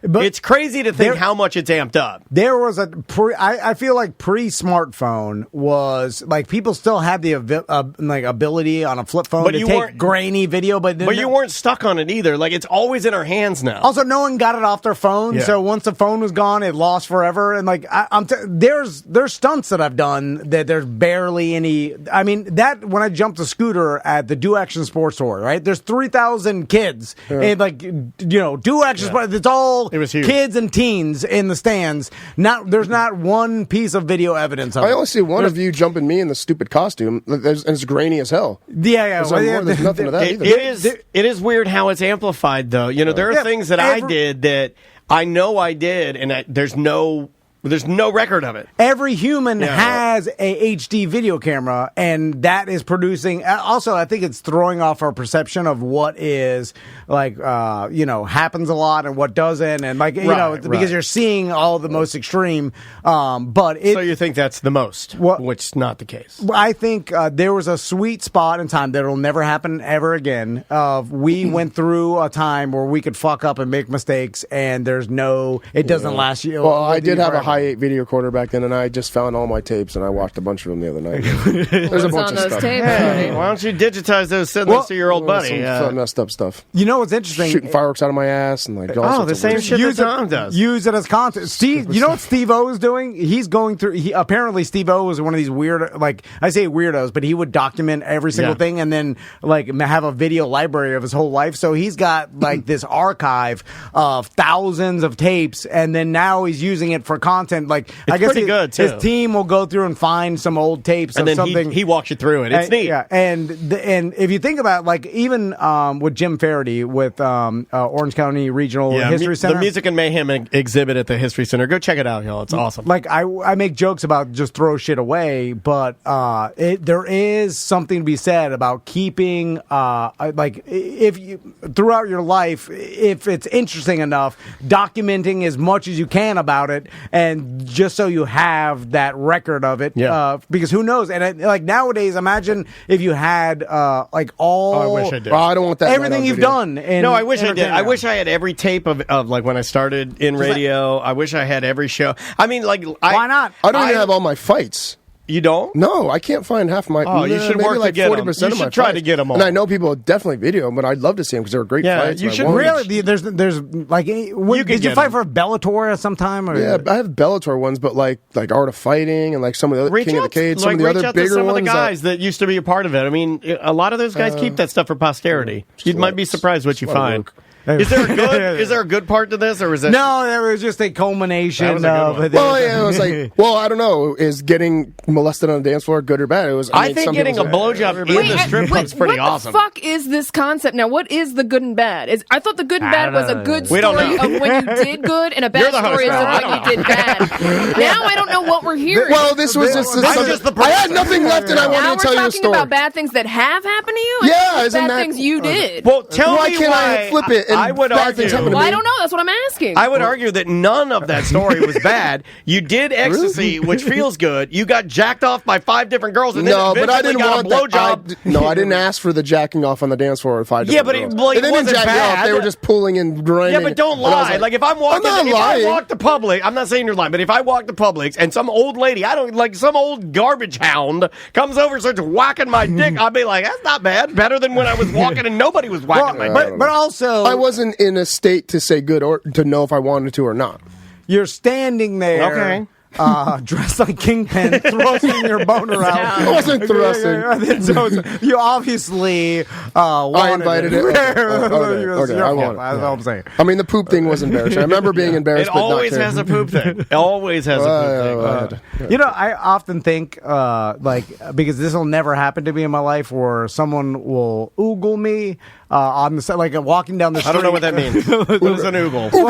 But it's crazy to think how much it's amped up. There was I feel like pre-smartphone was like people still had the ability on a flip phone to take grainy video, but you weren't stuck on it either. Like it's always in our hands now. Also, no one got it off their phone, so once the phone was gone, it lost forever. And like there's stunts that I've done that there's barely any. I mean, that when I jumped a scooter at the Do Action Sports Store, right? There's 3,000 kids and Do Action Sports. It's all. It was huge. Kids and teens in the stands. There's not one piece of video evidence of it. I only see one of you jumping me in the stupid costume, and it's grainy as hell. Yeah. There's nothing to that either. It is weird how it's amplified, though. You know, there are things that I did that I know I did, and there's no record of it. Every human has a HD video camera, and that is producing. Also, I think it's throwing off our perception of what is happens a lot and what doesn't, and because you're seeing all the most extreme. So you think that's the most, which is not the case. I think there was a sweet spot in time that'll never happen ever again. We went through a time where we could fuck up and make mistakes, and it doesn't last you. Well, I did have a high 8 video recorder back then, and I just found all my tapes, and I watched a bunch of them the other night. There's a bunch of stuff. Hey, why don't you digitize those? Send those to your old buddy. Some messed up stuff. You know what's interesting? Shooting fireworks out of my ass and like all the same shit that Tom does. Use it as content. Steve, you know what Steve O is doing? He's going through. Apparently, Steve O was one of these weird, like I say weirdos, but he would document every single thing and then like have a video library of his whole life. So he's got like this archive of thousands of tapes, and then now he's using it for content. Like I guess good too. His team will go through and find some old tapes and of then something. He walks you through it. It's neat. Yeah, and if you think about like even with Jim Faraday with Orange County Regional History Center, the Music and Mayhem exhibit at the History Center. Go check it out, y'all. It's awesome. Like I make jokes about just throw shit away, but there is something to be said about keeping like if you throughout your life, if it's interesting enough, documenting as much as you can about it, and just so you have that record of it. Because who knows? And like nowadays, imagine if you had like all. Oh, I wish I did. I don't want that. Everything you've done. No, I wish I did. I wish I had every tape of like when I started in radio. I wish I had every show. I mean, like, why not? I don't even have all my fights. You don't? No, I can't find half my. Oh, you should work like to get 40% them. You of my should try fights. to get them all. And I know people definitely video them, but I'd love to see them because they were great fights. You should really. There's like. Did you fight for Bellator at some time? Or? Yeah, I have Bellator ones, but like Art of Fighting and like some of the other King of the Cage, some of the other bigger some ones. Of the guys that used to be a part of it. I mean, a lot of those guys keep that stuff for posterity. You might be surprised what you find. Is there a good part to this, or is it? No, it was just a culmination of it. Well, yeah, it was like, I don't know. Is getting molested on a dance floor good or bad? It was. I think getting a blowjob in the strip club's pretty awesome. What the fuck is this concept now? What is the good and bad? I thought the good and bad was a good story of when you did good, and a bad story is when you did bad. Now I don't know what we're hearing. Well, this was just I had nothing left, and I wanted to tell you a story. Now we're talking about bad things that have happened to you. Yeah, isn't bad that things you did? Well, tell me why can't I flip it? I would argue. Well, I don't know. That's what I'm asking. I would argue that none of that story was bad. You did ecstasy, which feels good. You got jacked off by 5 different girls, and then but I didn't got want a blowjob. No, I didn't ask for the jacking off on the dance floor with 5 different girls. It they didn't jack me off. They were just pulling and grinding. Yeah, but don't lie. Like if I'm walking, if I walk to Publix, I'm not saying you're lying, but if I walk to Publix and some old lady, some old garbage hound comes over and starts whacking my dick, I'll be like, that's not bad. Better than when I was walking and nobody was whacking my dick. But also, wasn't in a state to say good or to know if I wanted to or not. You're standing there. Okay. Dressed like Kingpin, thrusting your boner out. I wasn't thrusting. So you obviously wanted I invited it. Okay, I want it. That's all I'm saying. I mean, the poop thing was embarrassing. I remember being embarrassed. It but not always caring. has a poop thing. It always has a poop thing. You know, I often think, because this will never happen to me in my life, where someone will oogle me on the side, like walking down the street. I don't know what that means. What is an oogle? No.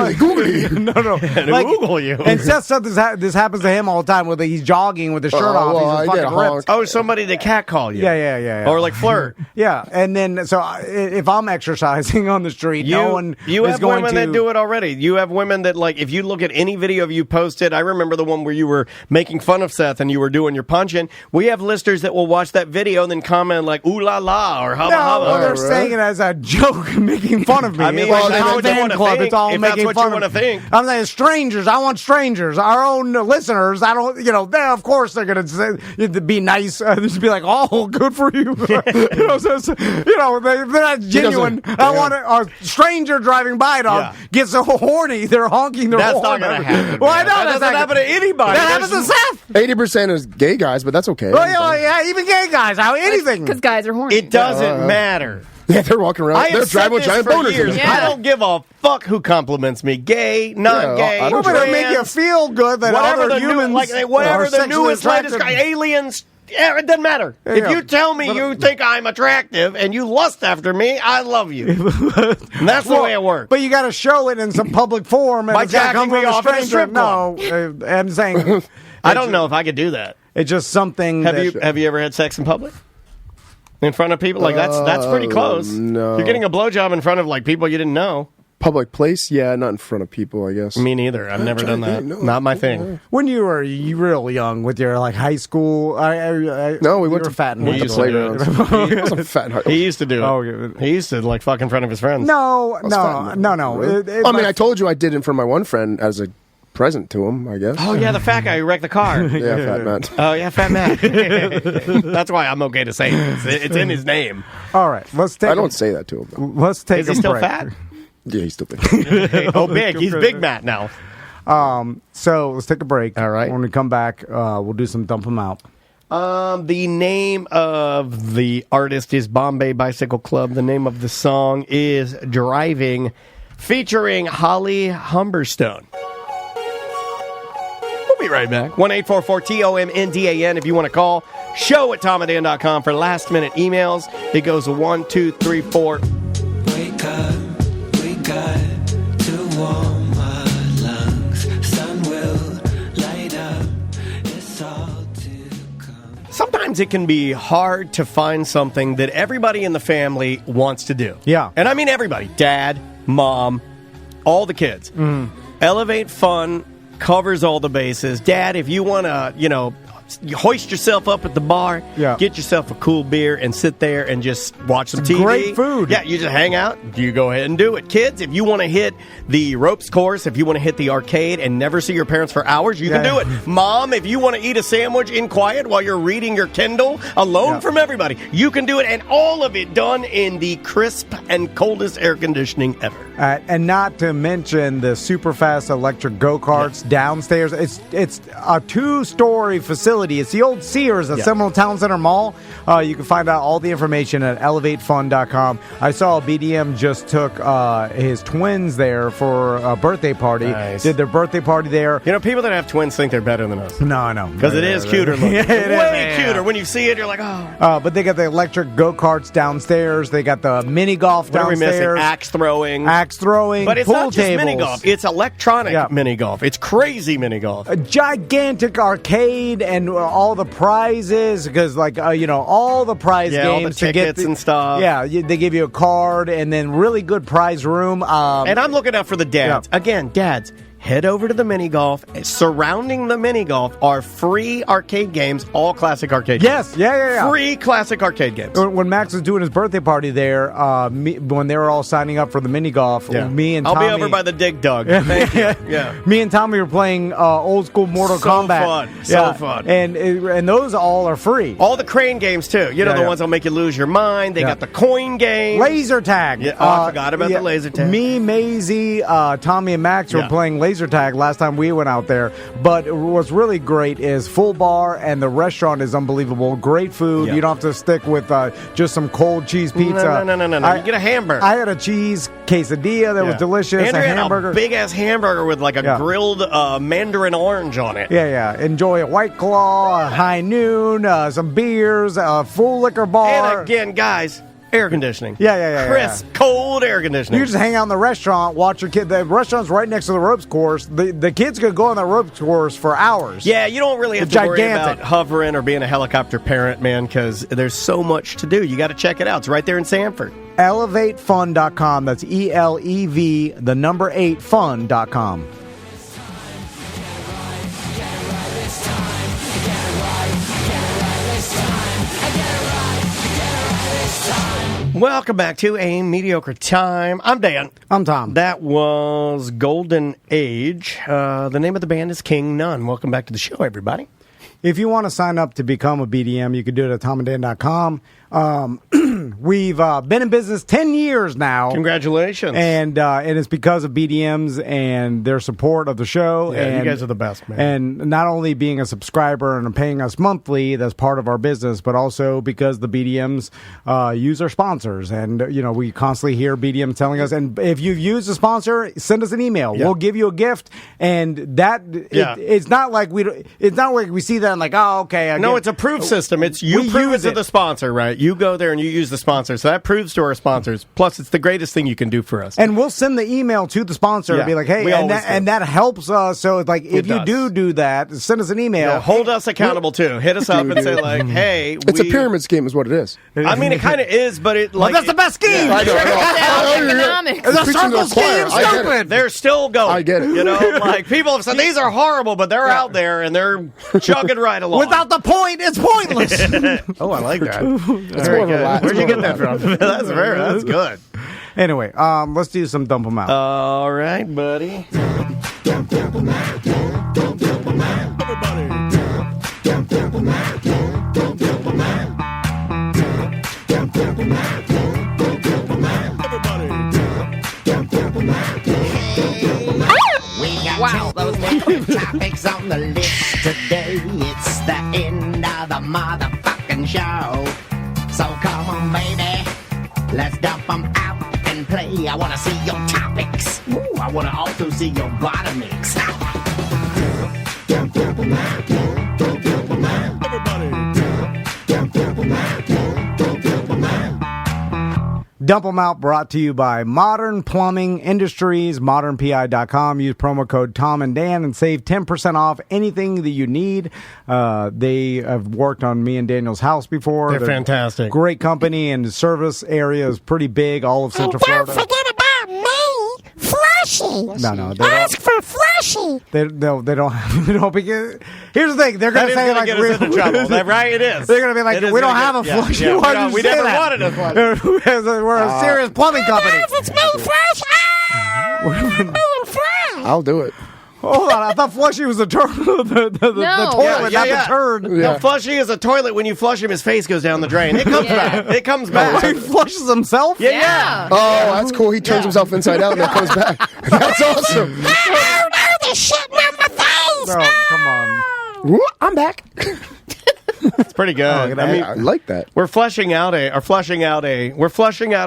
An Like, oogle you. And Seth said this happens to him all the time, where he's jogging with his shirt off. well, He's I just get fucking ripped. honked. Oh, somebody to catcall you. Yeah. Or like flirt. Yeah, and then so if I'm exercising on the street, no one you is have going women to that do it already. You have women that, like, if you look at any video of you posted, I remember the one where you were making fun of Seth and you were doing your punching. We have listeners that will watch that video and then comment like "ooh la la" or "hubba hubba." No, they're right. saying it as a joke, making fun of me. I mean, It's like if that's a what you fan wanna club. think, It's all if that's making what fun you wanna of think. I'm saying strangers. I want strangers. Our own listeners. I don't. Of course they're going to be nice. Just be like, "Oh, good for you." They're not genuine. I want a stranger driving by gets so horny they're honking their That's horn. not going to happen. Well, I know that doesn't happen to anybody. That happens to Seth. 80% is gay guys, but that's okay. Well, yeah, even gay guys. Anything. Because guys are horny. It doesn't matter. Yeah, they're walking around. I They're have said driving with this giant for boners. years. Yeah. I don't give a fuck who compliments me. Gay, not gay. I don't But it'll make you trans, feel good that whatever other the humans, whatever are the sexually newest latest attracted. aliens. Yeah, it doesn't matter. If Yeah. you tell me you think I'm attractive and you lust after me, I love you. And that's the way it works. But you got to show it in some public forum. And By it's gotta jacking come from me a off in a stranger. strip No, I'm saying I don't know if I could do that. it's just something. Have you ever had sex in public? In front of people? Like that's pretty close. No. You're getting a blowjob in front of like people you didn't know. Public place? Yeah, not in front of people, I guess. Me neither. I've never done that. No. Not my thing. When you were real young with your like high school? No, we you went were to fat and we high used school. to do playgrounds. He wasn't fat and high. He used to do it. Oh, yeah. He used to like fuck in front of his friends. No. Really? I mean, I told you I did it for my one friend as a present to him, I guess. Oh yeah, the fat guy who wrecked the car. Yeah, fat man. Oh yeah, fat man. That's why I'm okay to say it. It's in his name. All right, let's take. I don't say that to him, though. Let's take. Is he a still break. fat? Yeah, he's stupid. Oh, big. He's Big Matt now. So let's take a break. All right. When we come back, we'll do some dump 'em out. The name of the artist is Bombay Bicycle Club. The name of the song is Driving, featuring Holly Humberstone. We'll be right back. 1-844-TOMNDAN if you want to call. Show at TOMANDDAN20 for last minute emails. It goes 1, 2, 3, 4. Wake up, we got to warm our lungs. Sun will light up, it's all to come. Sometimes it can be hard to find something that everybody in the family wants to do. Yeah. And I mean everybody. Dad, mom, all the kids. Elevate Fun covers all the bases. Dad, if you want to, you hoist yourself up at the bar, get yourself a cool beer and sit there and just watch some TV. Great food. Yeah, you just hang out. You go ahead and do it. Kids, if you want to hit the ropes course, if you want to hit the arcade and never see your parents for hours, you can do it. Mom, if you want to eat a sandwich in quiet while you're reading your Kindle, alone from everybody, you can do it. And all of it done in the crisp and coldest air conditioning ever. And not to mention the super fast electric go-karts downstairs. It's a 2-story facility. It's the old Sears at Seminole Town Center Mall. You can find out all the information at elevatefun.com. I saw BDM just took his twins there for a birthday party. Nice. Did their birthday party there. People that have twins think they're better than us. No, I know. Because it is cuter looking. Yeah, it is. Way cuter. When you see it, you're like, oh. But they got the electric go-karts downstairs. They got the mini golf What are we missing? downstairs. Axe throwing. Axe throwing. But it's pool not just tables. mini golf. It's electronic mini golf. It's crazy mini golf. A gigantic arcade and all the prizes because all the prize Yeah, games all the to get tickets and stuff. Yeah, they give you a card and then really good prize room. And I'm looking out for the dads. Yeah. Again, dads, head over to the mini golf. Surrounding the mini golf are free arcade games, all classic arcade games. Yes, yeah. Free classic arcade games. When Max was doing his birthday party there, when they were all signing up for the mini golf, me and Tommy... I'll be over by the dig dug. Thank you. Yeah. Me and Tommy were playing old school Mortal Kombat. So fun. And those all are free. All the crane games, too. You know, the ones that'll make you lose your mind. They got the coin game. Laser tag. Yeah, I forgot about the laser tag. Me, Maisie, Tommy, and Max were playing laser tag last time we went out there. But what's really great is full bar, and the restaurant is unbelievable. Great food. You don't have to stick with just some cold cheese pizza. No. You get a hamburger. I had a cheese quesadilla that was delicious. Andrew a had hamburger. a big-ass hamburger with like a grilled mandarin orange on it. Yeah. Enjoy a White Claw, a High Noon, some beers, a full liquor bar. And again, guys, air conditioning. Yeah. Crisp, cold air conditioning. You just hang out in the restaurant, watch your kid. The restaurant's right next to the ropes course. The kids could go on the ropes course for hours. Yeah, you don't really have to worry about hovering or being a helicopter parent, man, because there's so much to do. You got to check it out. It's right there in Sanford. ElevateFun.com. That's ELEV, the number 8, fun.com. Welcome back to A Mediocre Time. I'm Dan. I'm Tom. That was Golden Age. The name of the band is King Nun. Welcome back to the show, everybody. If you want to sign up to become a BDM, you can do it at TOMANDDAN20. We've been in business 10 years now. Congratulations. And it's because of BDMs and their support of the show. Yeah, and you guys are the best, man. And not only being a subscriber and paying us monthly, that's part of our business, but also because the BDMs use our sponsors. And, we constantly hear BDMs telling us, and if you've used a sponsor, send us an email. Yeah. We'll give you a gift. And that, it's not like we see that and like, oh, okay. It's a proof system. It's you prove it to the sponsor, right? You go there and you use the sponsor. So that proves to our sponsors. Plus, it's the greatest thing you can do for us. And we'll send the email to the sponsor and be like, hey, and that helps us. So it's like, if you do that, send us an email. Yeah, hold us accountable, too. Hit us up and say, like, hey. It's a pyramid scheme is what it is. I mean, it kind of is, but it like. Well, that's the best scheme. Yeah, I know. Economics. The circle scheme, stupid. They're still going. I get it. Like, people have said, these are horrible, but they're out there and they're chugging right along. Without the point, it's pointless. Oh, I like that. That's more of a lie. Where'd you get that from? That's good. Anyway, let's do some dump 'em out. All right, buddy. Wow, those topics on the list today. It's the end of the motherfucking show. So come on, baby, let's dump them out and play. I want to see your topics. Ooh, I want to also see your bottomics. Dump 'em out brought to you by Modern Plumbing Industries, modernpi.com. Use promo code Tom and Dan and save 10% off anything that you need. They have worked on me and Daniel's house before. They're fantastic. Great company, and the service area is pretty big, all of Central Florida. Don't forget about me, Flushy. No. Ask for Flushy. They don't begin. Here's the thing. They're going to say, like, get us into trouble. Right, it is. They're going to be like, we don't have a Flushy. Yeah, we never wanted a Flushy. We're a serious plumbing company. It's me, Flush. Me and Flush. I'll do it. Hold on, I thought Flushy was the toilet, not the turd. Yeah. No, Flushy is a toilet. When you flush him, his face goes down the drain. It comes back. It comes back. He flushes himself? Yeah. Oh, that's cool. He turns himself inside out and it comes back. That's awesome. Oh, no, they're shitting on my face. No, come on. Ooh, I'm back. It's pretty good. I like that. We're fleshing out a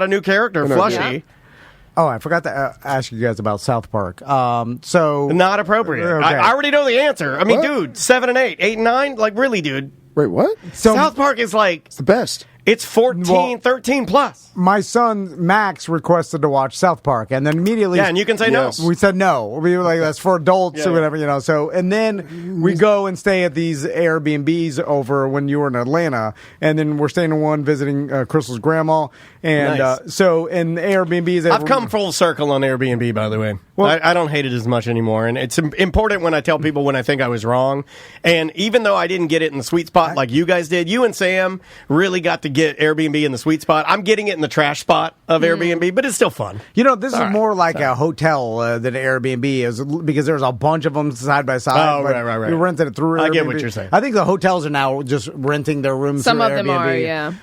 new character, Flushy. Yeah. Oh, I forgot to ask you guys about South Park. So not appropriate. Okay. I already know the answer. I mean, dude, 7 and 8, 8 and 9, like really, dude. Wait, what? So South Park is like It's the best. It's 13 plus. My son Max requested to watch South Park, and then immediately, and you can say no. We said no. We were like, that's for adults or whatever, So, and then we go and stay at these Airbnbs over when you were in Atlanta, and then we're staying in one visiting Crystal's grandma, and nice. So in Airbnbs, I've come full circle on Airbnb, by the way. Well, I don't hate it as much anymore, and it's important when I tell people when I think I was wrong. And even though I didn't get it in the sweet spot like you guys did, you and Sam really got to get Airbnb in the sweet spot. I'm getting it in the trash spot of Airbnb, but it's still fun. This is more like a hotel than Airbnb is, because there's a bunch of them side by side. Oh, right. We rented it through Airbnb. I get what you're saying. I think the hotels are now just renting their rooms Some through of them Airbnb. are,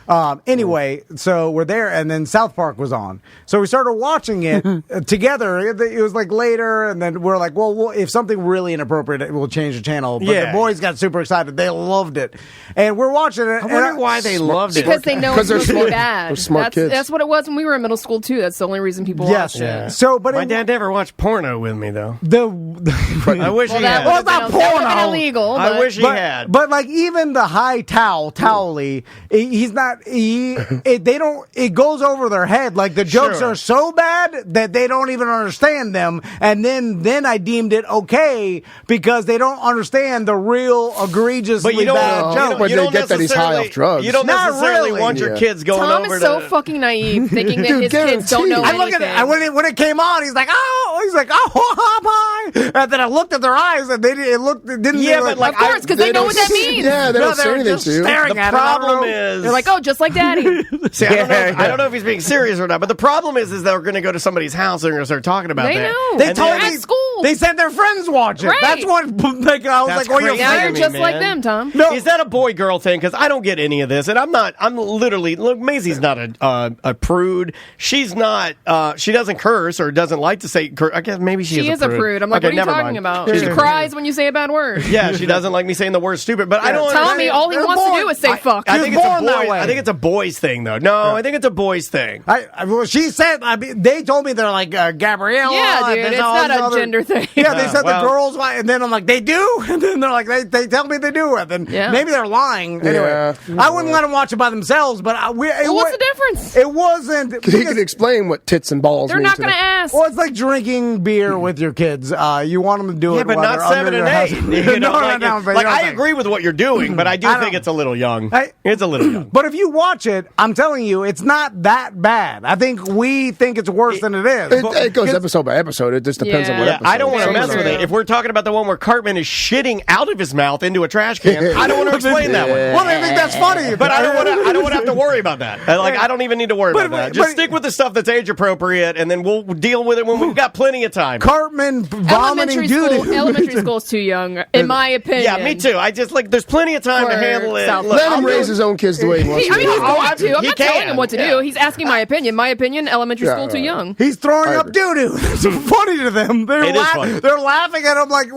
yeah. Anyway, so we're there, and then South Park was on. So we started watching it together. It was like later, and then we're like, well, if something really inappropriate, we'll change the channel. But the boys got super excited. They loved it. And we're watching it. I wonder why they loved it. Because they know it's supposed to be bad. They're smart kids. That's what it was when we were in middle school, too. That's the only reason people watched it. Yeah. So, but my dad never watched porno with me, though. I wish he had. Well, it's not porno. That would have been illegal. I wish he had. But like even the high towel-y, he's not. It goes over their head. Like the jokes are so bad that they don't even understand them. And then I deemed it okay because they don't understand the real egregiously bad joke. But they get that he's high off drugs. You don't necessarily want your kids going Tom over is so fucking naive, thinking that his kids don't know I look at it when it came on. He's like, oh, hi. And then I looked at their eyes, and it didn't. Yeah, but of course, because they know what that means. Yeah, they don't say anything to you. The problem is, they're like, oh, just like Daddy. See, I don't know if he's being serious or not, but the problem is they're going to go to somebody's house and they're going to start talking about that. They know. They told me at school. They said their friends watch it. Right. That's what. I was like, well, you're just like them, Tom. No, is that a boy-girl thing? Because I don't get any of this, and I'm not. I'm literally. Look, Maisie's not a prude. She's not. She doesn't curse or doesn't like to say. I guess maybe she is a prude. I'm like, what are you talking about? She cries when you say a bad word. Yeah, she doesn't like me saying the word stupid. But I don't. Tommy, all he wants to do is say fuck. I think it's a boy. I think it's a boys thing, though. No, I think it's a boys thing. Well, she said. They told me they're like Gabriella. Yeah, dude, it's not a gender thing. Yeah, they said the girls, and then I'm like, they do, and then they're like, they tell me they do, and then maybe they're lying. Anyway, I wouldn't let them watch it by themselves, but what's the difference? It wasn't. He could explain what tits and balls. They're not going to ask. Well, it's like drinking beer with your kids. You want them to do it, but not 7 and 8. No, I agree with what you're doing, but I do think it's a little young. It's a little young. But if you watch it, I'm telling you, it's not that bad. I think we think it's worse than it is. It goes episode by episode. It just depends on what episode. I don't want to mess with it. If we're talking about the one where Cartman is shitting out of his mouth into a trash can, I don't want to explain that one. Well, I think that's funny, but I don't want to have to worry about that. I don't even need to worry about that. Just stick with the stuff that's age appropriate, and then we'll deal with it when we've got plenty of time. Cartman vomiting doo-doo. Elementary school's too young, in my opinion. Yeah, me too. I just there's plenty of time to handle it. Let him raise his own kids the way he wants to. I mean, he's going to. I'm not telling him what to do. He's asking my opinion. My opinion, elementary school too young. He's throwing up doo-doo. It's funny to them. They're laughing at him like,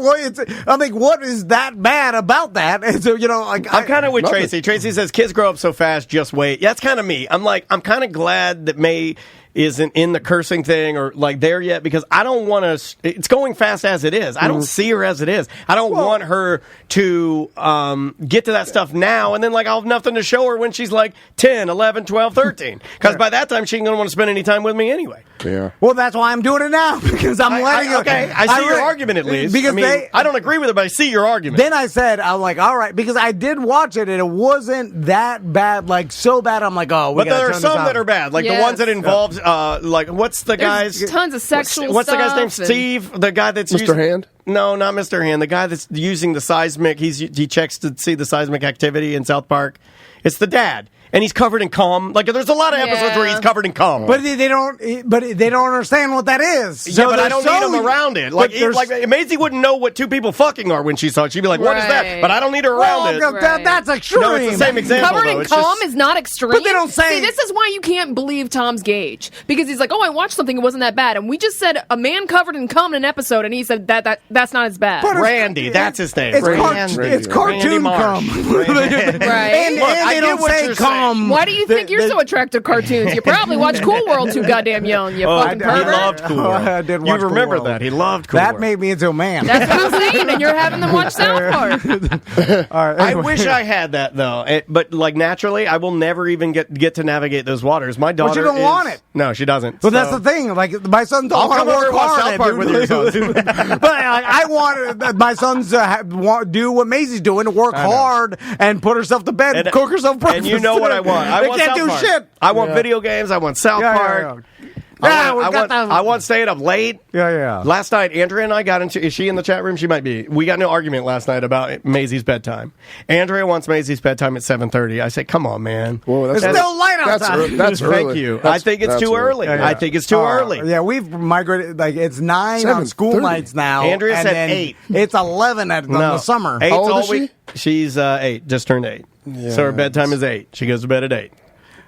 I'm like, what is that bad about that? And so, I'm kind of with Tracy. Tracy says kids grow up so fast, just wait. Yeah, that's kind of me. I'm kind of glad that May isn't in the cursing thing or there yet, because I don't want to. It's going fast as it is. I don't see her as it is. I don't want her to get to that stuff now, and then I'll have nothing to show her when she's 10, 11, 12, 13. Because by that time she ain't going to want to spend any time with me anyway. Yeah. Well, that's why I'm doing it now, because I'm letting it. Okay, I see your argument at least. Because I don't agree with it, but I see your argument. Then I said, I'm like, all right, because I did watch it and it wasn't that bad, so bad. I'm like, oh, but there are some that are bad, the ones that involve. What's the guy's? There's tons of sexual What's the guy's name? Steve, the guy that's Mr. Hand? No, not Mr. Hand. The guy that's using the seismic. He checks to see the seismic activity in South Park. It's the dad. And he's covered in cum. There's a lot of episodes where he's covered in cum. But they don't understand what that is. So but I don't need them around it. Maisie wouldn't know what two people fucking are when she saw it. She'd be like, "What is that?" But I don't need her around it. That's extreme. No, it's the same example. Covered in cum is not extreme. But they don't say. See, this is why you can't believe Tom's gauge, because he's like, "Oh, I watched something; it wasn't that bad." And we just said a man covered in cum in an episode, and he said that's not as bad. But Randy, that's his name. It's cartoon cum. Right. And they don't say cum. Why do you think you're so attracted to cartoons? You probably watch Cool World too goddamn young, you fucking He pervert. loved Cool World. I did You watch Cool remember World. that. He loved Cool That World. made me into a man. That's what I'm saying, and you're having them watch South Park. All right, I anyway. wish I had that though, but like naturally, I will never even get to navigate those waters. My daughter, you don't want it. No, she doesn't. But that's the thing. Like my son don't I'll want come to over work and watch hard. South Park with your sons. But like, I want my sons to do what Maisie's doing, to work hard and put herself to bed, and cook herself breakfast. And you know what I want? I They want can't South do Park. shit. I want video games. I want South Park. I want staying up late. Yeah. Last night, Andrea and I got into. Is she in the chat room? She might be. We got in an argument last night about Maisie's bedtime. Andrea wants Maisie's bedtime at 7:30. I say, come on, man. Whoa, It's still light outside. That's early. Thank you. That's- I think it's that's too early. Yeah. I think it's too early. Yeah, we've migrated. Like it's 9 on school 7:30. nights now. Andrea and said then 8. It's 11 in the summer. 8's How old all is she? we- She's 8. Just turned 8. So her bedtime is 8. She goes to bed at 8.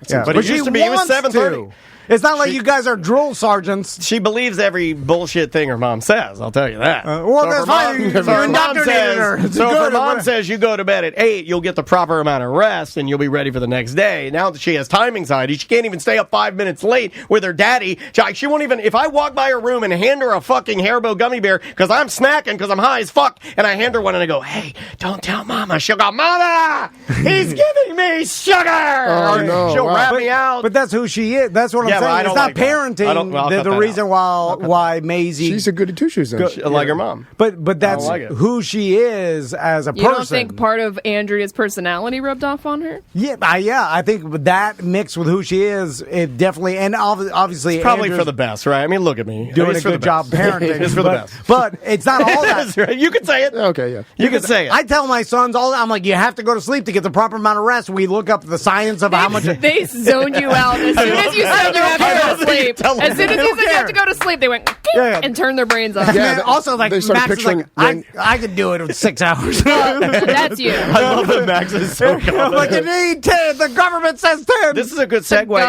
Yeah. But it she used to be. It was wants 7:30. to. It's not like you guys are drill sergeants. She believes every bullshit thing her mom says. I'll tell you that. Well, that's if her fine. You if her mom indoctrinated her. says, It's so if her good. mom says you go to bed at 8, you'll get the proper amount of rest and you'll be ready for the next day. Now that she has time anxiety, she can't even stay up 5 minutes late with her daddy. She won't even. If I walk by her room and hand her a fucking Haribo gummy bear because I'm snacking because I'm high as fuck, and I hand her one and I go, "Hey, don't tell Mama." She'll go, "Mama, he's giving me sugar." Oh, Or no. she'll Wow. rat me out. But that's who she is. That's what Yeah, I'm but I saying. don't It's not like that. I don't- parenting. I'll cut The that reason why Maisie. She's a goody two shoes. Then. Like her mom. But that's like it. who she is as a You person. don't think part of Andrea's personality rubbed off on her? Yeah, I think that mixed with who she is, it definitely, and obviously, Probably Andrew's for the best, right? I mean, look at me. doing It's a for the good job best. parenting. It's for the best. But it's not all That's that. right. You can say it. Okay, yeah. You can say it. I tell my sons I'm like, you have to go to sleep to get the proper amount of rest. We look up the science of how much. They zoned you out as soon as you said you have to go to sleep. As soon as you said you have to go to sleep, they went Yeah. and turned their brains off. Yeah. And also, like They Max started is like, picturing I could do it in 6 hours. That's you. I love that Max is so I'm like, you need 10. The government says 10. This is a good segue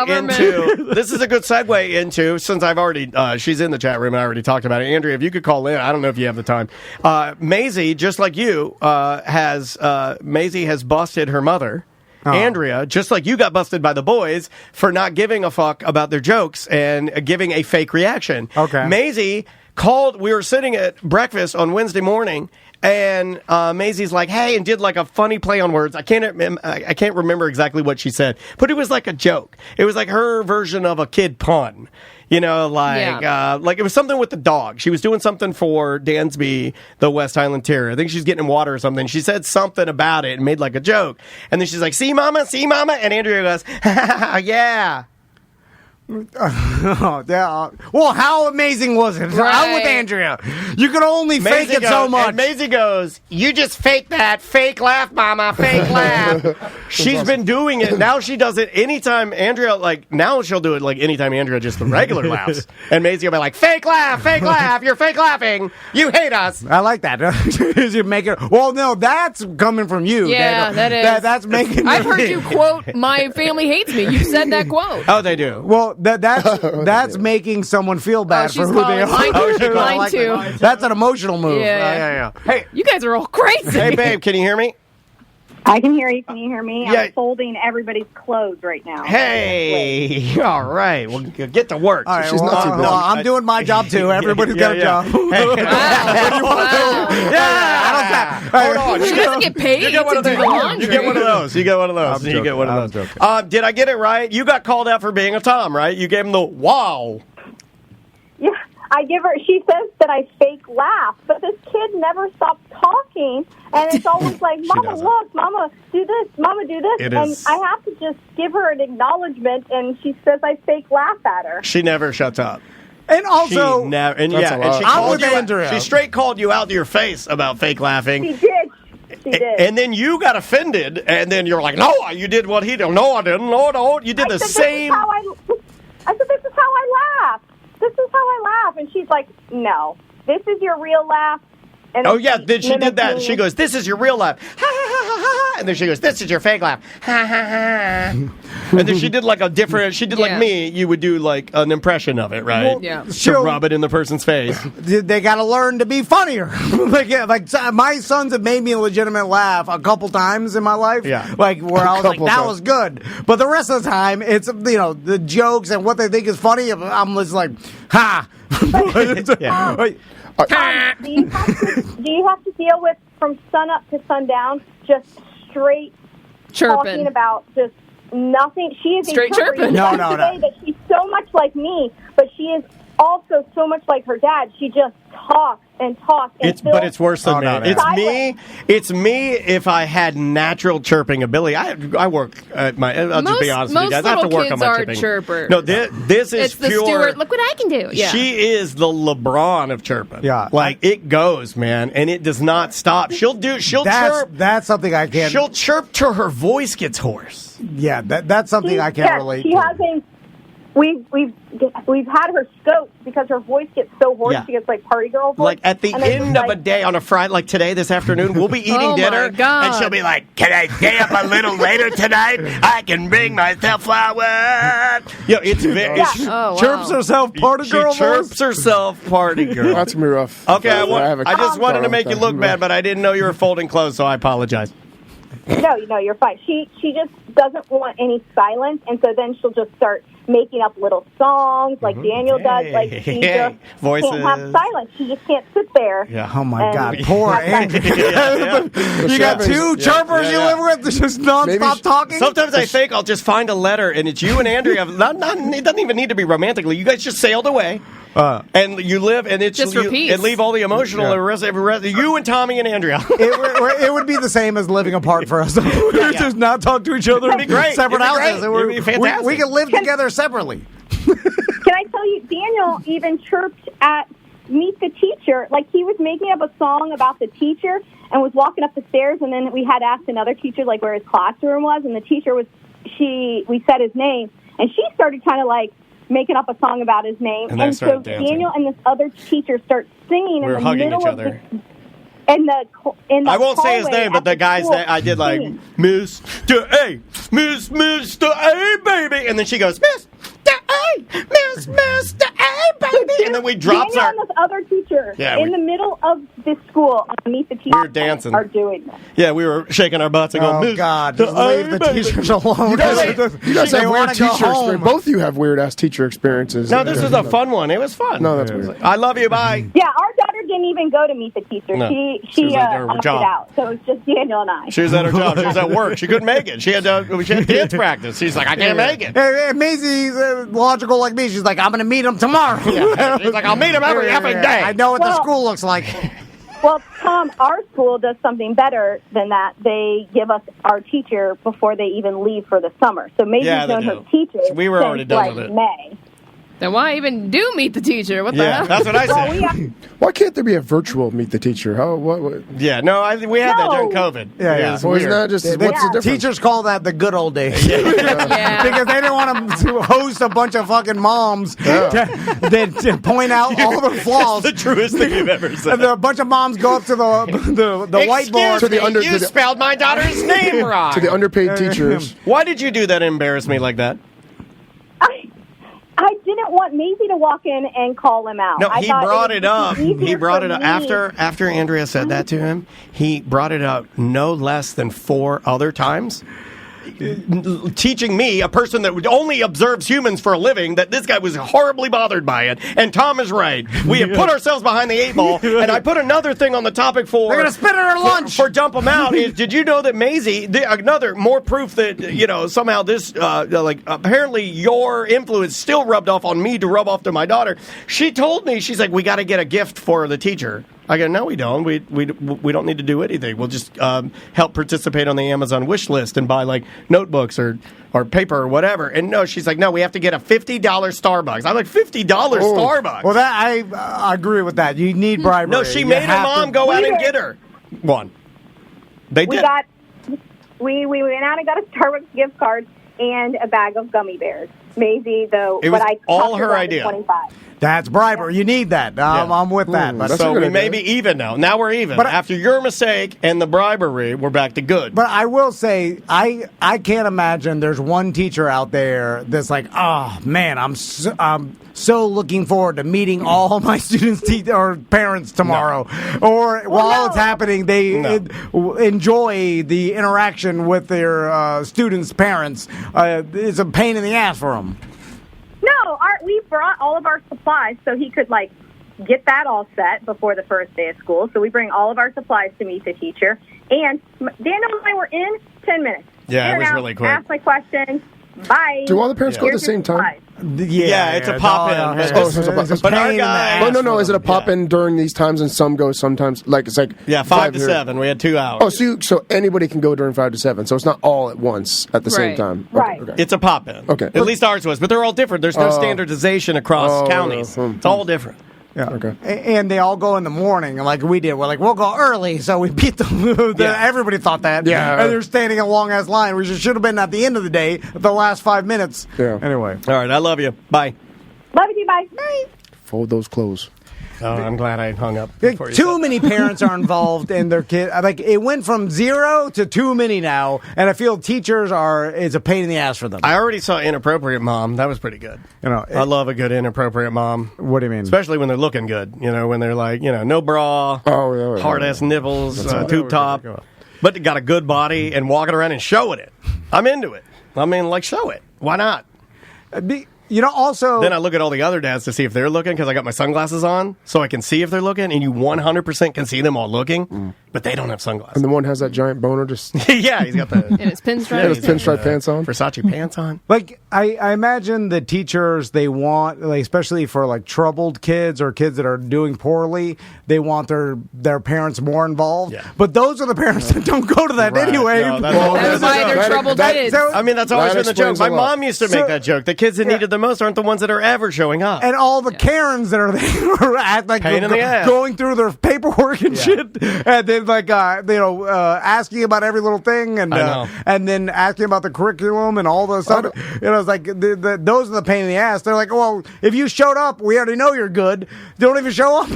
into since I've already she's in the chat room and I already talked about it. Andrea, if you could call in, I don't know if you have the time. Maisie, just like you, Maisie has busted her mother. Andrea, just like you got busted by the boys for not giving a fuck about their jokes and giving a fake reaction. Okay. Maisie called. We were sitting at breakfast on Wednesday morning. And Maisie's like, "Hey," and did like a funny play on words. I can't remember exactly what she said, but it was like a joke. It was like her version of a kid pun, you know, like it was something with the dog. She was doing something for Dansby, the West Highland Terrier. I think she's getting him water or something. She said something about it and made like a joke. And then she's like, see, mama," and Andrea goes, "Yeah." Oh, yeah. Well, how amazing was it? I'm with Right. Andrea. You can only fake it so much. And Maisie goes, "You just fake that fake laugh, mama, fake laugh." She's been doing it. Now she does it anytime Andrea, like, now she'll do it like anytime Andrea just the regular laughs. And Maisie will be like, fake laugh, you're fake laughing. You hate us. I like that. You make it. Well, no, that's coming from you. Yeah, Daniel. that is. That's making. I've heard you quote, "My family hates me." You said that quote. Oh, they do. Well, that's making someone feel bad she's for who they calling are. mine too. That's an emotional move. Yeah. Hey, You guys are all crazy. hey, babe, can you hear me? I can hear you. Can you hear me? Yeah. I'm folding everybody's clothes right now. Hey, all right. Well, get to work. All right, She's not too big. I'm doing my job too. Everybody's got a job. Wow. Hold on. She doesn't get paid You get one to of do those. the laundry. You get one of those. You get one of those. I'm You get one joking. of those. Did I get it right? You got called out for being a Tom, right? You gave him the wow. Yeah, I give her. She says that I fake laugh, but this kid never stops talking, and it's always like, "Mama, doesn't. look, Mama, do this, Mama, do this," It and is- I have to just give her an acknowledgement, and she says I fake laugh at her. She never shuts up. And also, She never. And That's yeah, a and lot. she I'm called with you out- Andrea. She straight called you out to your face about fake laughing. She did. She did. And then you got offended, and then you're like, "No, you did what he did. No, I didn't. No, you did the I said, same." I said, "This is how I laugh. This is how I laugh," and she's like, "No, this is your real laugh." And Oh yeah, then she did that. She goes, "This is your real laugh." And then she goes, this is your fake laugh. Ha, ha, ha. And then she did like a different, like me, you would do like an impression of it, right? Well, yeah. To rub it in the person's face. They got to learn to be funnier. like my sons have made me a legitimate laugh a couple times in my life. Yeah. Like where I was like, that was good. But the rest of the time, it's, the jokes and what they think is funny. I'm just like, ha. Yeah. Do you have to deal with from sun up to sundown just straight Chirping. talking about just nothing? She is Straight chirping. No. That she's so much like me, but she is also so much like her dad. She just talks and talks. And But it's worse than no, me. It's me if I had natural chirping ability. I work at my. I'll just be honest with you guys. I have to work on my kids are chirpers. No, this is It's the pure. Stuart. Look what I can do. Yeah. She is the LeBron of chirping. Yeah. Like it goes, man, and it does not stop. She'll chirp. That's something I can't. She'll chirp till her voice gets hoarse. Yeah, that's something I can't relate She to. hasn't. We've had her scoped because her voice gets so hoarse. Yeah. She gets like party girl voice. Like at the And then end she's of a day on a Friday, like today, this afternoon, we'll be eating Oh, my dinner, God. and she'll be like, "Can I stay up a little later tonight? I can bring myself forward." It's Oh, wow. Chirps herself party girl She chirps voice? herself party girl. That's gonna be rough. Okay, have a I just wanted to car make you with look that. bad, but I didn't know you were folding clothes, so I apologize. No, you're fine. She just doesn't want any silence, and so then she'll just start making up little songs like Daniel does. Like she just Voices. can't have silence. She just can't sit there. Yeah. Oh my And God, poor have Andrew. You got two chirpers you live with that just nonstop talking? Sometimes I think I'll just find a letter, and it's you and Andrea. It doesn't even need to be romantically. You guys just sailed away. And you live, and it's Just repeats. and leave all the emotional. The rest, you and Tommy and Andrea. It would be the same as living apart for us. We would just not talk to each other. It'd be great. Separate It'd be houses. great. It'd be fantastic. We can live together separately. Can I tell you, Daniel even chirped at Meet the Teacher. Like he was making up a song about the teacher and was walking up the stairs, and then we had asked another teacher like where his classroom was, and the teacher we said his name, and she started kind of like making up a song about his name, And they so started dancing. Daniel and this other teacher start singing We in were the hugging middle each of other. in the I won't say his hallway name, but at the guy's school name, I did like, singing. Mr. A, baby. And then she goes, Mr. A, Mr. A, baby. And then we drops Daniel our. and this other teacher Yeah, in the middle of this school on Meet the Teacher We were dancing. are doing this. Yeah, we were shaking our butts and going, Oh God, Mr. just leave the A, baby. teachers alone. You guys They have weird wanna go teacher home. experience. Both of you have weird ass teacher experiences. No, this was a fun one. It was fun. No, that's weird. I love you. Bye. Yeah, our daughter didn't even go to Meet the Teacher. No. She She was at her opted job. out. So it was just Daniel and I. She was at her job. She was at work. She couldn't make it. She had dance practice. She's like, I can't make it. Maisie's logical like me. She's like, I'm going to meet him tomorrow. Yeah. She's like, I'll meet him every effing day. I know what the Well- school looks like. Well, Tom, our school does something better than that. They give us our teacher before they even leave for the summer. So maybe Yeah, they known her do. teacher We were since, already done like, with it. May. Then why even do Meet the Teacher? What the Yeah, hell? that's what I Well, said. we have, Why can't there be a virtual Meet the Teacher? How? What? Yeah, no, we had that during No. COVID. Yeah. it's Or weird. isn't that just what's the difference? Teachers call that the good old days. Yeah. Because they didn't want to host a bunch of fucking moms to point out all the flaws. the truest thing you've ever said. And a bunch of moms go up to the whiteboard. To the under- you to the- spelled my daughter's name wrong. To the underpaid teachers. Why did you do that and embarrass me like that? I didn't want Maisie to walk in and call him out. No, I he thought brought would it be up. easier He brought for it up me. after Andrea said that to him. He brought it up no less than 4 other times. Teaching me, a person that only observes humans for a living, that this guy was horribly bothered by it. And Tom is right. We have put ourselves behind the 8 ball. And I put another thing on the topic for... They're going to spit it at lunch. For dump them out. Did you know that Maisie, another more proof that, somehow this, apparently your influence still rubbed off on me to rub off to my daughter. She told me, she's like, we got to get a gift for the teacher. I go, no, we don't. We don't need to do anything. We'll just help participate on the Amazon wish list and buy like notebooks or paper or whatever. And no, she's like, no, we have to get a $50 Starbucks. I'm like, $50 Starbucks. Well, that I agree with that. You need bribery. No, she You made her have mom to- go out We and did. get her one. They We did. went out and got a Starbucks gift card and a bag of gummy bears. Maisie, though. It was but I all talked her her down to idea. 25. That's bribery. You need that. I'm with that. So we may be even now. Now we're even. But after your mistake and the bribery, we're back to good. But I will say, I can't imagine there's one teacher out there that's like, oh man, I'm so looking forward to meeting all my students' or parents tomorrow. Or while it's happening, they enjoy the interaction with their students' parents. It's a pain in the ass for them. No, we brought all of our supplies so he could, get that all set before the first day of school. So we bring all of our supplies to meet the teacher. And Daniel and I were in 10 minutes. Yeah, it was really quick. Ask my questions. Bye. Do all the parents go at the same time? Yeah, it's a pop-in. But our guy... No, is it a pop-in during these times and some go sometimes? It's like... Yeah, 5 to 7. We had 2 hours. Oh, so anybody can go during 5 to 7. So it's not all at once at the same time. Right. Okay. It's a pop-in. Okay. At least ours was. But they're all different. There's no standardization across counties. It's all different. Yeah. Okay. And they all go in the morning, like we did. We're like, we'll go early, so we beat them. Everybody thought that. Yeah. And they're standing in a long ass line. We should have been at the end of the day, the last 5 minutes. Yeah. Anyway. All right. I love you. Bye. Love you. Bye. Bye. Fold those clothes. Oh, I'm glad I hung up. Too many parents are involved in their kid. It went from 0 to too many now, and I feel teachers it's a pain in the ass for them. I already saw Inappropriate Mom. That was pretty good. I love a good inappropriate mom. What do you mean? Especially when they're looking good. When they're like, no bra, hard ass nipples, tube top, but they got a good body and walking around and showing it. I'm into it. I mean, show it. Why not? Also... Then I look at all the other dads to see if they're looking because I got my sunglasses on so I can see if they're looking, and you 100% can see them all looking, but they don't have sunglasses. And the one has that giant boner just... Yeah, he's got the... And his pinstripes. Pinstripe pants on. Versace pants on. I imagine the teachers, they want, especially for troubled kids or kids that are doing poorly, they want their parents more involved. Yeah. But those are the parents that don't go to that anyway. No, that's why they're troubled kids. That's always been the joke. My mom used to make that joke. The kids that needed the most aren't the ones that are ever showing up. And all the Karens that are there pain in the ass. Going through their paperwork and shit, and then asking about every little thing, and then asking about the curriculum and all those stuff. It's like those are the pain in the ass. They're like, well, if you showed up, we already know you're good. Don't even show up.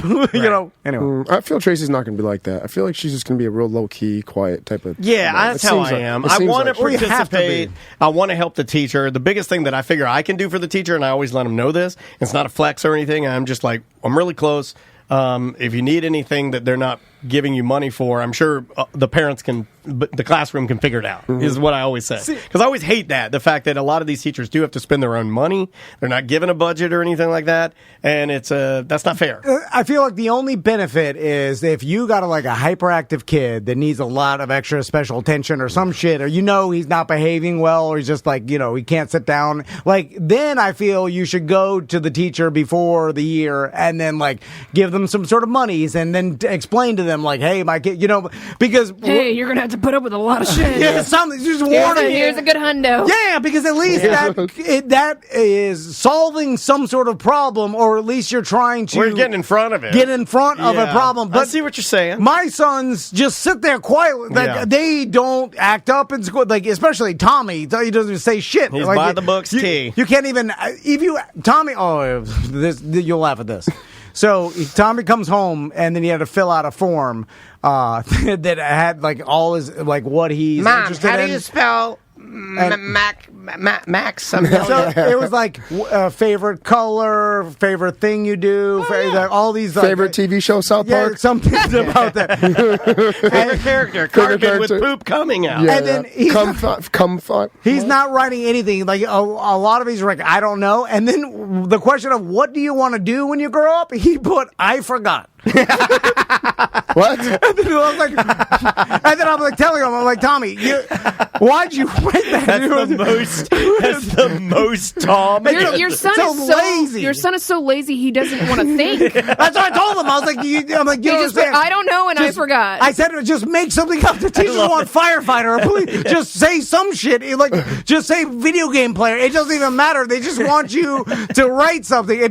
Anyway. I feel Tracy's not going to be like that. I feel like she's just going to be a real low key, quiet type of. Yeah, that's how I am. I want to participate. I want to help the teacher. The biggest thing that I figure I can do for the teacher, and I always let them know this. It's not a flex or anything. I'm just like, I'm really close. If you need anything that they're not giving you money for, I'm sure the parents the classroom can figure it out, is what I always say. Because I always hate the fact that a lot of these teachers do have to spend their own money. They're not given a budget or anything like that, and that's not fair. I feel like the only benefit is if you got a hyperactive kid that needs a lot of extra special attention or some shit, or he's not behaving well, or he's just he can't sit down. Then I feel you should go to the teacher before the year and then give them some sort of monies and then explain to them hey, my kid, because you're gonna have to put up with a lot of shit. Yeah, something. Just warning. Here's a good hundo. Yeah, because at least that is solving some sort of problem, or at least you're trying to. We're getting in front of it. Get in front of a problem. But I see what you're saying. My sons just sit there quietly. They don't act up in school. Especially Tommy. He doesn't say shit. He's by the books. You can't even. Tommy. Oh, you'll laugh at this. So Tommy comes home, and then he had to fill out a form that had all his what he's interested in. How do you spell Max? So it was favorite color, favorite thing you do, all these favorite TV show, South Park. Some things about that. Favorite character, Cartman with poop coming out. Yeah, and then he's he's not writing anything. A lot of these are I don't know. And then the question of what do you want to do when you grow up? He put I forgot. What? And then I'm telling him, I'm like, Tommy, why'd you write that? That's the most Tom. Your son is so lazy. Your son is so lazy he doesn't want to think. That's what I told him. I was like, you just said, I don't know, and I forgot. I said, just make something up. The teachers want firefighter or police. Just say some shit. Just say video game player. It doesn't even matter. They just want you to write something.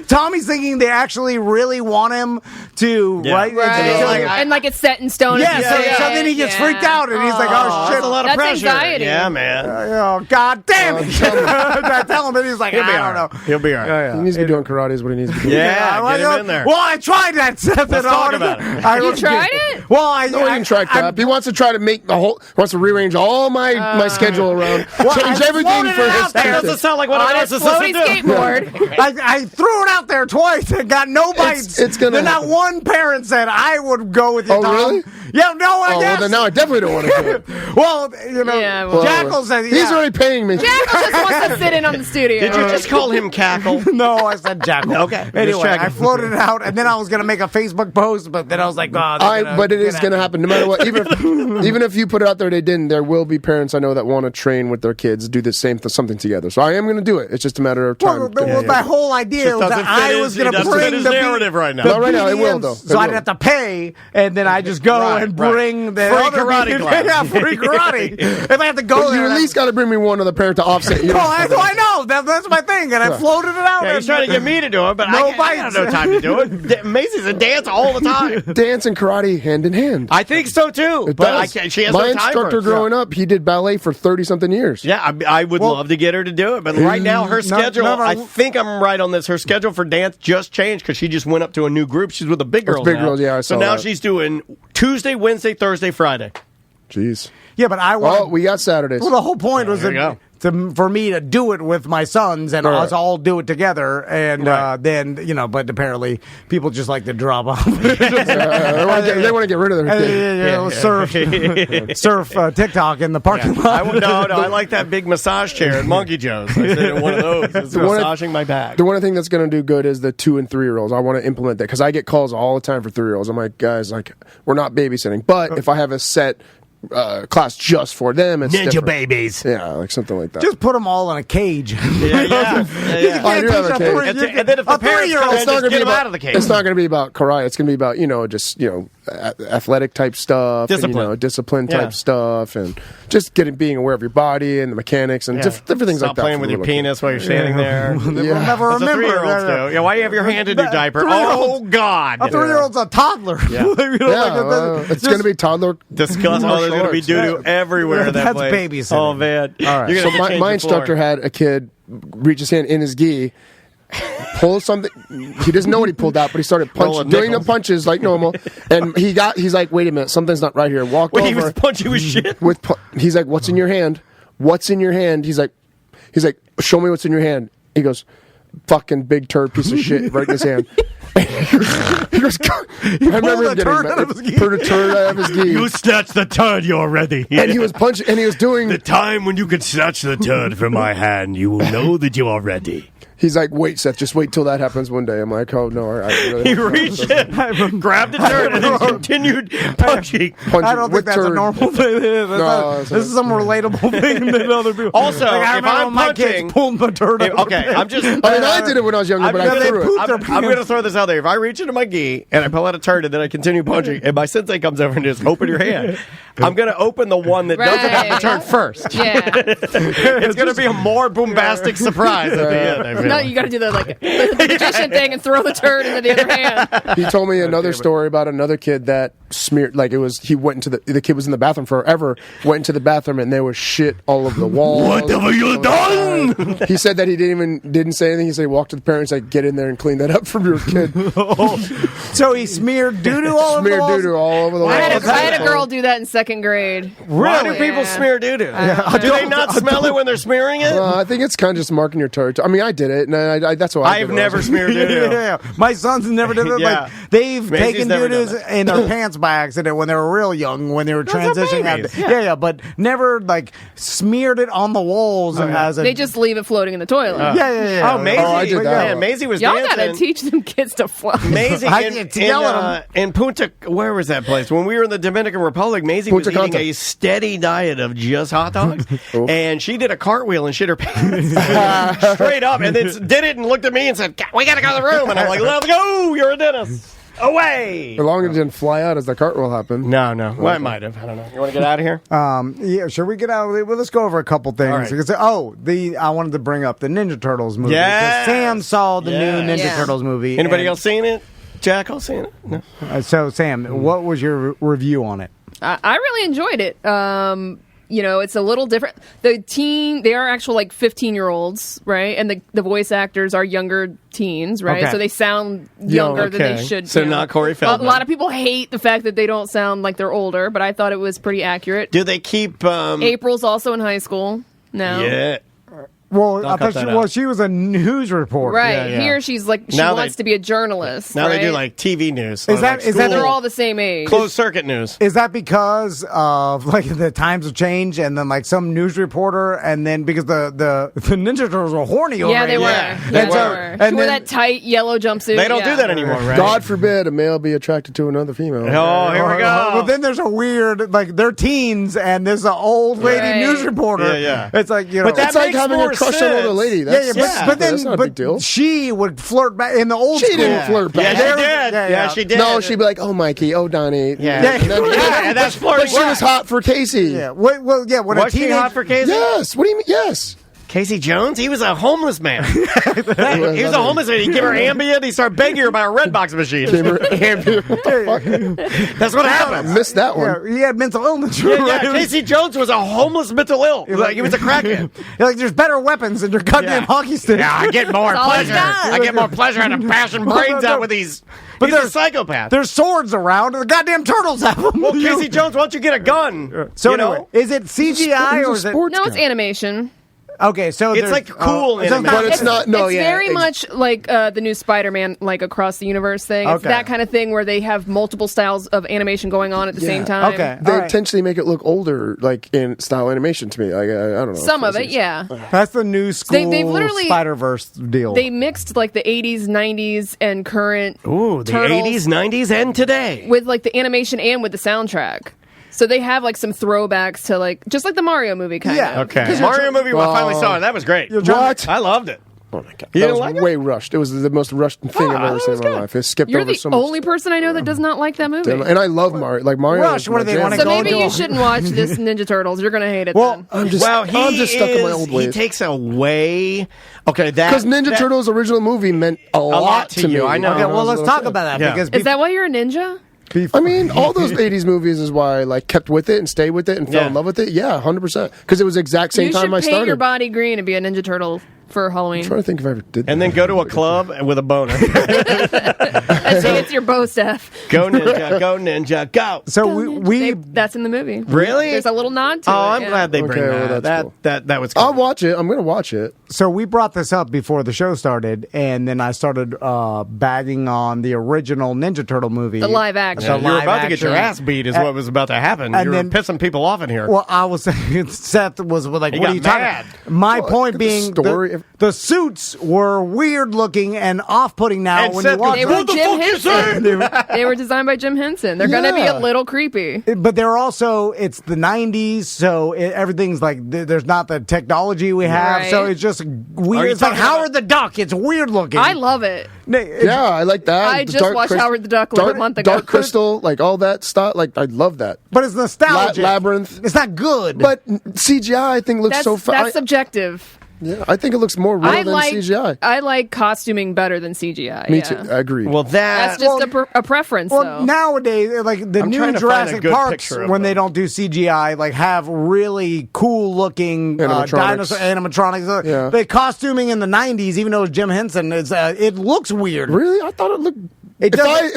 Tommy's thinking they actually really want him to write. Right. And it's set in stone. Yeah, so then he gets freaked out, and he's like, oh shit. That's a lot of pressure. Anxiety. Yeah. Yeah, man. Oh, God damn it. I tell him, and he's like, I don't know. He'll be all right. Yeah. He needs to be doing karate is what he needs to be doing. Yeah, get him in there. Well, I tried that, Seth. Let's talk about it. You tried it? Well, I didn't try crap. He wants to try to make wants to rearrange all my schedule around. Change everything for his That doesn't sound like what a narcissist floaty would do. skateboard. I threw it out there twice and got no bites. It's gonna Not one parent said I would go with you, Oh, Tom. really? Yeah, no, I Oh, guess. well, then now I definitely don't want to do it. Well, you know, Yeah, well- Jackal says He's already paying me. Jackal just wants to sit in on the studio. Did you just call him Cackle? No, I said Jackal. Okay, just Anyway, checking. I floated it out, and then I was going to make a Facebook post, but then I was like, oh, But it is going to happen no matter what. Even if you put it out there, they didn't. There will be parents I know that want to train with their kids, do the same something together. So I am going to do it. It's just a matter of time. Well, my whole idea was that I was going to bring his the narrative right now. No, right now, it will, BDMs, though. So I'd have to pay, and then I just go and bring the Free other karate class. Yeah, free karate. If I have to go But there, you at least got to bring me one other parent to offset you. Well, I know. That's my thing, and I floated it out. Yeah, he's trying to get me to do it, but No I got bites. no time to do it. Maisie's a dance all the time. Dance and karate hand in hand. I think so too, It but does. she has My no time instructor for it. growing up, he did ballet for 30-something years. Yeah, I would love to get her to do it, but right now her schedule, I think I'm right on this. Her schedule for dance just changed because she just went up to a new group. She's with the big girls big now. girls, yeah, I So saw now that. she's doing Tuesday, Wednesday, Thursday, Friday. Jeez. Yeah, but I want. Oh, we got Saturdays. Well, the whole point was there you go. for me to do it with my sons and us all do it together, and then But apparently, people just like to drop off. They want to get rid of their kid. Surf TikTok in the parking lot. I like that big massage chair at Monkey Joe's. I said in one of those. It's massaging my back. The one thing that's going to do good is the 2 and 3-year-olds. I want to implement that because I get calls all the time for 3-year-olds. I'm like, guys, we're not babysitting, but if I have a set class just for them, it's Ninja different. babies. Yeah, like something like that. Just put them all in a cage. Yeah. I do have a cage. And then if the parents come in, just get them out of the cage. It's not going to be about karate. It's going to be about athletic type stuff, Discipline. and, discipline type stuff, and just being aware of your body and the mechanics and different things Stop like that. playing with your penis while you're standing there. We'll never That's what remember. 3-year-olds do. Yeah, why do you have your hand in your diaper? Oh, God. A 3-year-old's a toddler. It's going to be toddler. Disgusting. Oh, there's going to be doo-doo everywhere. That's babysitting. Oh, man. All right. You're So gonna have to change my the instructor floor. had a kid reach his hand in his gi, pull something. He doesn't know what he pulled out, but he started Rolling doing the nickels. punches like normal. And he's like, wait a minute, something's not right here. Walked Wait, over. he was punching with shit? He's like, what's in your hand? What's in your hand? He's like, show me what's in your hand. He goes, fucking big turd piece of shit right in his hand. He goes, I remember him getting turd out of his gi. pulled a turd out of his gi. You snatched the turd, you're ready. And he was punching, and he was doing. The time when you can snatch the turd from my hand, you will know that you are ready. He's like, wait, Seth, just wait till that happens one day. I'm like, oh no, I really He don't reached in, grabbed the turd, and then continued punching. I don't think that's a normal thing. This is some relatable thing that other people. Also, I if remember I'm my kids punching, pulled the turd out. okay, I'm just. I did it when I was younger, but I threw it. I'm going to throw this out there. If I reach into my gi and I pull out a turd and then I continue punching, and my sensei comes over and just open your hand, I'm going to open the one that doesn't have the turd first. Yeah. It's going to be a more bombastic surprise at the end. I feel. No, you got to do the magician thing and throw the turd into the other hand. He told me another story about another kid that smeared, he went into the kid was in the bathroom forever, went into the bathroom and there was shit all over the walls. What have you done? He said that he didn't say anything. He said he walked to the parents, like, get in there and clean that up from your kid. So he smeared doo-doo all over the Smeared walls? doo-doo all over the walls. I had a girl do that in 2nd grade. Why do Really? people Yeah. smear doo-doo? Do they not smell it when they're smearing it? I think it's kind of just marking your territory. I mean, I did it, and I that's why I've never smeared doo-doo. Yeah. My sons never did it. Yeah. Like, they've Maisie's taken never done doo-doos in their pants by accident when they were real young, when they were transitioning out. babies. Yeah, but never smeared it on the walls as a. They just leave it floating in the toilet. Yeah. Oh, Maisie! I did that. Man, Maisie was Y'all dancing. gotta teach them kids to float. Maisie I in, get to yell at in Punta, where was that place? When we were in the Dominican Republic, Maisie was Punta eating Cana. a steady diet of just hot dogs, and she did a cartwheel and shit her pants straight up, and then did it and looked at me and said, "We gotta go to the room," and I'm like, "Let's go! You're a dentist." Away. As long as it didn't fly out as the cartwheel happened. No. Well, it might have. I don't know. You want to get out of here? Yeah, should we get out? Well, let's go over a couple things. All right. Because, I wanted to bring up the Ninja Turtles movie. Yes. Because Sam saw the Yes. new Ninja Yeah. Turtles movie. Anybody and- else seen it? Jack, all seen it? No. So, Sam, what was your review on it? I really enjoyed it. it's a little different. They are actual 15-year-olds, right? And the voice actors are younger teens, right? Okay. So they sound younger than they should. So not Corey Feldman. A lot of people hate the fact that they don't sound like they're older, but I thought it was pretty accurate. Do they keep... April's also in high school now. Yeah. Well, she was a news reporter. Right. Yeah. Here she's she wants to be a journalist. Now right? they do TV news. Is that they're all the same age? Closed circuit news. Is that because of the times have changed and then some news reporter and then because the Ninja Turtles were horny over they it? were. Yeah, they were. She wore that tight yellow jumpsuit. They don't do that anymore, right? God forbid a male be attracted to another female. Oh, here we go. But then there's a weird they're teens and there's an old lady news reporter. Yeah. It's but that's like having a crush on another lady. That's not a big deal. She would flirt back in the old school. She didn't flirt back. Yeah, she did. Yeah, she did. No, she'd be like, "Oh, Mikey, oh, Donnie." Yeah. And that's flirting. But she was hot for Casey. Yeah. When was she hot for Casey? Yes. What do you mean? Yes. Casey Jones? He was a homeless man. He was a homeless man. He'd give her Ambien. He'd start begging her about a Red Box machine. Gave her Ambien. What the fuck? That's what happened. I missed that one. Yeah, he had mental illness. Yeah, Casey Jones was a homeless mental ill. He was a crackhead. There's better weapons than your goddamn hockey stick. Yeah, I get more pleasure. I get more pleasure out of bashing brains out with these. But he's a psychopath. There's swords around, and the goddamn turtles have them. Well, Casey Jones, why don't you get a gun? So anyway, is it CGI or is it? No, it's animation. Okay, so it's cool, but it's not. No, it's very much like the new Spider-Man, across the universe thing. It's that kind of thing where they have multiple styles of animation going on at the same time. Okay, they intentionally make it look older, in style animation to me. I don't know. Some of it, yeah. That's the new school they've literally Spider-Verse deal. They mixed the 80s, 90s, and current. Ooh, the Turtles 80s, 90s, and today with the animation and with the soundtrack. So they have some throwbacks to just like the Mario movie kind of. Yeah, okay. Mario movie, I finally saw it. That was great. What? I loved it. Oh my god, that was way rushed. It was the most rushed thing I've ever seen in my life. It skipped You're over the so much. only person I know that does not like that movie. And I love Mario. Mario. Rush, what do they want to so go maybe you shouldn't watch this Ninja Turtles. You're going to hate it. Well, then. I'm just stuck in my old ways. He takes away. Okay, because Ninja Turtles original movie meant a lot to me. I know. Okay, well, let's talk about that because is that why you're a ninja? I mean, all those 80s movies is why I kept with it and stayed with it and fell in love with it. Yeah, 100%. Because it was the exact same time I started. You should paint your body green and be a Ninja Turtle for Halloween. I'm trying to think if I ever did that. And then go to a club with a boner. I say it's your bow staff. Go ninja, go. So that's in the movie. Really? There's a little nod to it. I'm glad they bring that. Well, cool. That was cool. I'll watch it. I'm going to watch it. So we brought this up before the show started, and then I started bagging on the original Ninja Turtle movie. The live action. You were about to get your ass beat is what was about to happen. You were pissing people off in here. Well, I was saying, Seth was what are you talking about? My point being, the suits were weird looking and off-putting now and when Seth you watch them. What the fuck you say? They were designed by Jim Henson. They're going to be a little creepy. But they're also, it's the 90s, so everything's there's not the technology we have, so it's just weird. It's like Howard the Duck. It's weird looking. I love it. Yeah, I like that. I just watched Howard the Duck a month ago. Dark Crystal, all that stuff. I love that. But it's nostalgic. Labyrinth. It's not good. But CGI, I think, looks so fun. That's subjective. Yeah, I think it looks more real than CGI. I like costuming better than CGI. Me too. I agree. Well, that's just a preference. Well, nowadays, the new Jurassic Parks, when they don't do CGI, have really cool looking dinosaur animatronics. Yeah. The costuming in the 90s, even though it's Jim Henson, it looks weird. Really, I thought it looked. If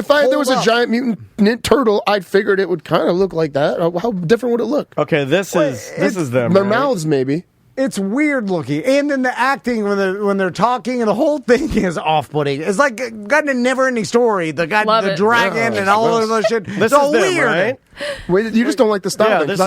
there was a giant mutant turtle, I figured it would kind of look like that. How different would it look? Okay, this is them. Their mouths, maybe. It's weird looking, and then the acting when they're talking, and the whole thing is off-putting. It's like got a never-ending story. The dragon and all of that shit. This it's all is them, weird. Right? Wait, you just don't like the style. You just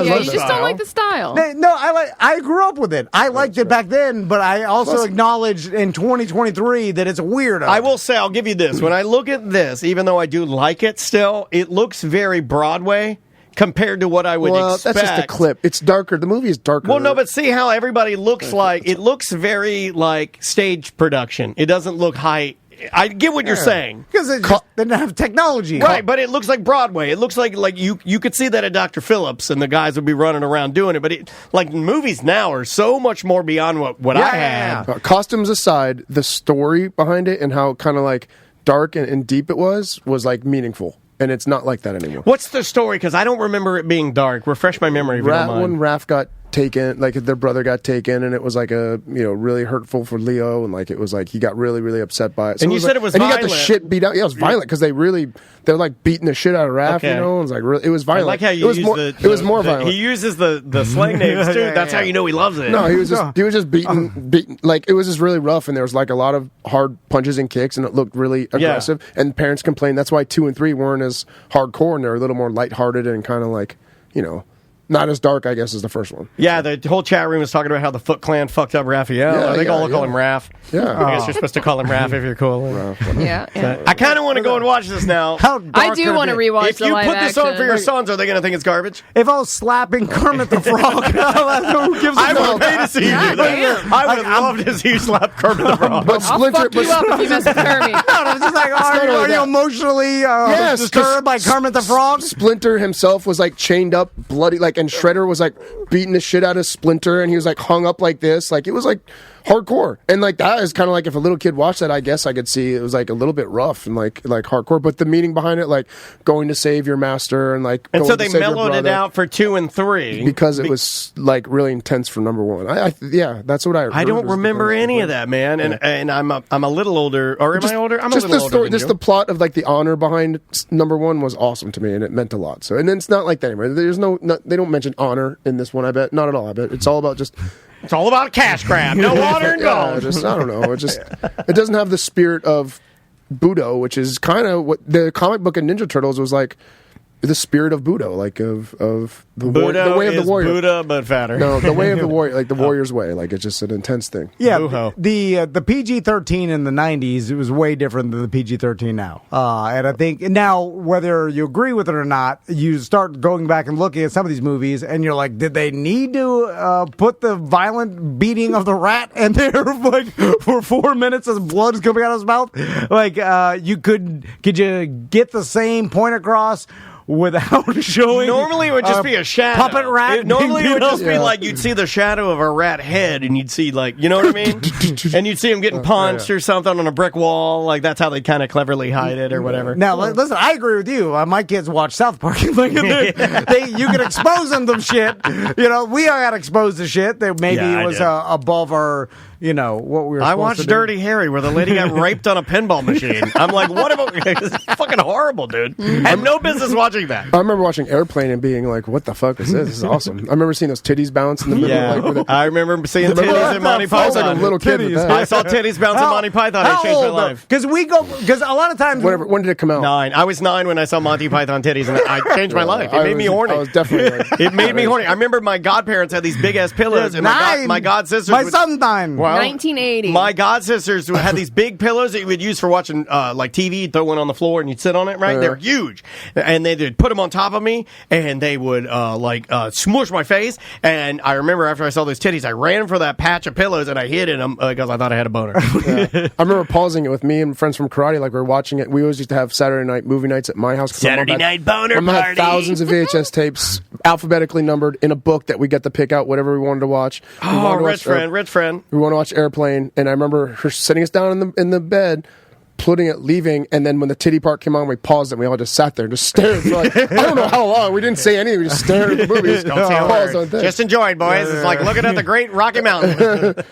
don't like the style. No, I grew up with it. I liked it back then, but I also acknowledge in 2023 that it's weird. I will say, I'll give you this. When I look at this, even though I do like it still, it looks very Broadway. Compared to what I would expect. That's just a clip. It's darker. The movie is darker. Well, no, but see how everybody looks like. It looks very like stage production. It doesn't look high. I get what you're saying. Because they didn't have technology. Right, but it looks like Broadway. It looks like you could see that at Dr. Phillips and the guys would be running around doing it. But movies now are so much more beyond what I had. Costumes aside, the story behind it and how kind of dark and deep it was meaningful. And it's not like that anymore. What's the story? Because I don't remember it being dark. Refresh my memory if you don't mind. When Raph got taken, like their brother got taken, and it was like really hurtful for Leo, and like it was like he got really, really upset by it. So and you said it was and violent. he got the shit beat out. Yeah, it was violent because they're like beating the shit out of Raph. Okay. It was like it was violent. I like how you it was more violent. He uses the slang names too. That's how you know he loves it. No, he was just beating. Like it was just really rough, and there was like a lot of hard punches and kicks, and it looked really aggressive. Yeah. And parents complained that's why 2 and 3 weren't as hardcore, and they're a little more lighthearted and kind of like not as dark, I guess, as the first one. Yeah, the whole chat room was talking about how the Foot Clan fucked up Raphael. Yeah, I think all call him Raph. Yeah. I guess you're supposed to call him Raph if you're cool. Yeah. I kind of want to go and watch this now. I do want to rewatch If you put this on for your sons, are they going to think it's garbage? If I was slapping Kermit the Frog, who gives a I would pay to see you do that. I would love to see you slap Kermit the Frog. But I'll fuck you up if you mess with Kermit. I'm just like, are you emotionally disturbed by Kermit the Frog? Splinter himself was like chained up, bloody, like, and Shredder was like beating the shit out of Splinter, and he was like hung up like this, like it was like hardcore. And like that is kind of like if a little kid watched that, I guess I could see it was like a little bit rough and like hardcore, but the meaning behind it, like going to save your master and like and so they mellowed it out for 2 and 3 because it was like really intense for number 1. Yeah, that's what I don't remember any of that, man. And I'm a little older, or am I older? I'm just a little older. Just the plot of like the honor behind number 1 was awesome to me, and it meant a lot. So, and then it's not like that anymore. There's they don't mention honor in this one. I bet not at all. I bet it's all about just. It's all about cash grab. No honor and gold. I don't know. It doesn't have the spirit of Budo, which is kind of what the comic book of Ninja Turtles was like. The spirit of Budo, like of the way of the warrior. Buddha, but fatter. No, the way of the warrior, like the warrior's way. Like it's just an intense thing. Yeah, the PG-13 in the 90s, it was way different than the PG-13 now. And I think now, whether you agree with it or not, you start going back and looking at some of these movies, and you're like, did they need to put the violent beating of the rat in there like for 4 minutes as blood is coming out of his mouth? Like, could you get the same point across without showing? Normally it would just be a shadow. Puppet rat. Normally it would just be like you'd see the shadow of a rat head, and you'd see like, you know what I mean? And you'd see him getting punched or something on a brick wall. Like that's how they kind of cleverly hide it or whatever. Now, listen, I agree with you. My kids watch South Park. You can expose them to shit. We all got exposed to shit that maybe was above our. What we were. I watched Dirty Harry, where the lady got raped on a pinball machine. I'm like, what about? It's fucking horrible, dude. I have no business watching that. I remember watching Airplane and being like, "What the fuck is this? This is awesome." I remember seeing those titties bounce in the middle. Yeah, I remember seeing titties in Monty Python. I was like a little kid. I saw titties bounce in Monty Python. It changed my life. Because a lot of times. When did it come out? 9. I was 9 when I saw Monty Python titties, and I changed my life. It made me horny. I was definitely. It made me horny. I remember my godparents had these big ass pillows, and my god sisters. My son's 9. 1980. My god sisters had these big pillows that you would use for watching like TV. You'd throw one on the floor and you'd sit on it, right? They were huge. And they'd put them on top of me, and they would smush my face. And I remember after I saw those titties, I ran for that patch of pillows and I hid in them because I thought I had a boner. I remember pausing it with me and friends from karate, like we were watching it. We always used to have Saturday night movie nights at my house. Saturday night boner party. Had thousands of VHS tapes, alphabetically numbered in a book that we got to pick out whatever we wanted to watch. Rich friend. We want to watch Airplane, and I remember her sitting us down in the bed, leaving, and then when the titty part came on, we paused and we all just sat there, just stared for like, I don't know how long. We didn't say anything. We just stared at the movie. Don't say a word. Just enjoyed, boys. It's like looking at the great Rocky Mountain.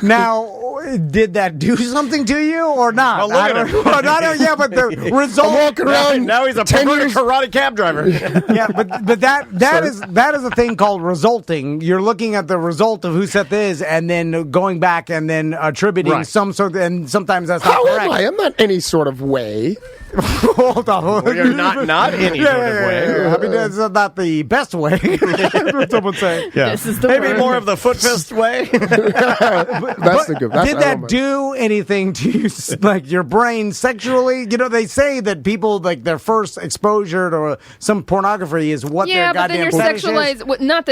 Now, did that do something to you or not? Well, look at him. But the result. I'm walking around. Now he's a perverted karate cab driver. Yeah, but that is a thing called resulting. You're looking at the result of who set this, and then going back and then attributing some sort, and sometimes that's not correct. How am I? I'm not any sort of way. Hold on. Well, you're not any sort of way. I mean, that's not the best way. Someone say. Yeah. This is the maybe word. more of the foot fist way. That's the good. Did that do anything to you, like your brain sexually? They say that people like their first exposure to some pornography is what their goddamn fetish is. Sexualized. Well, not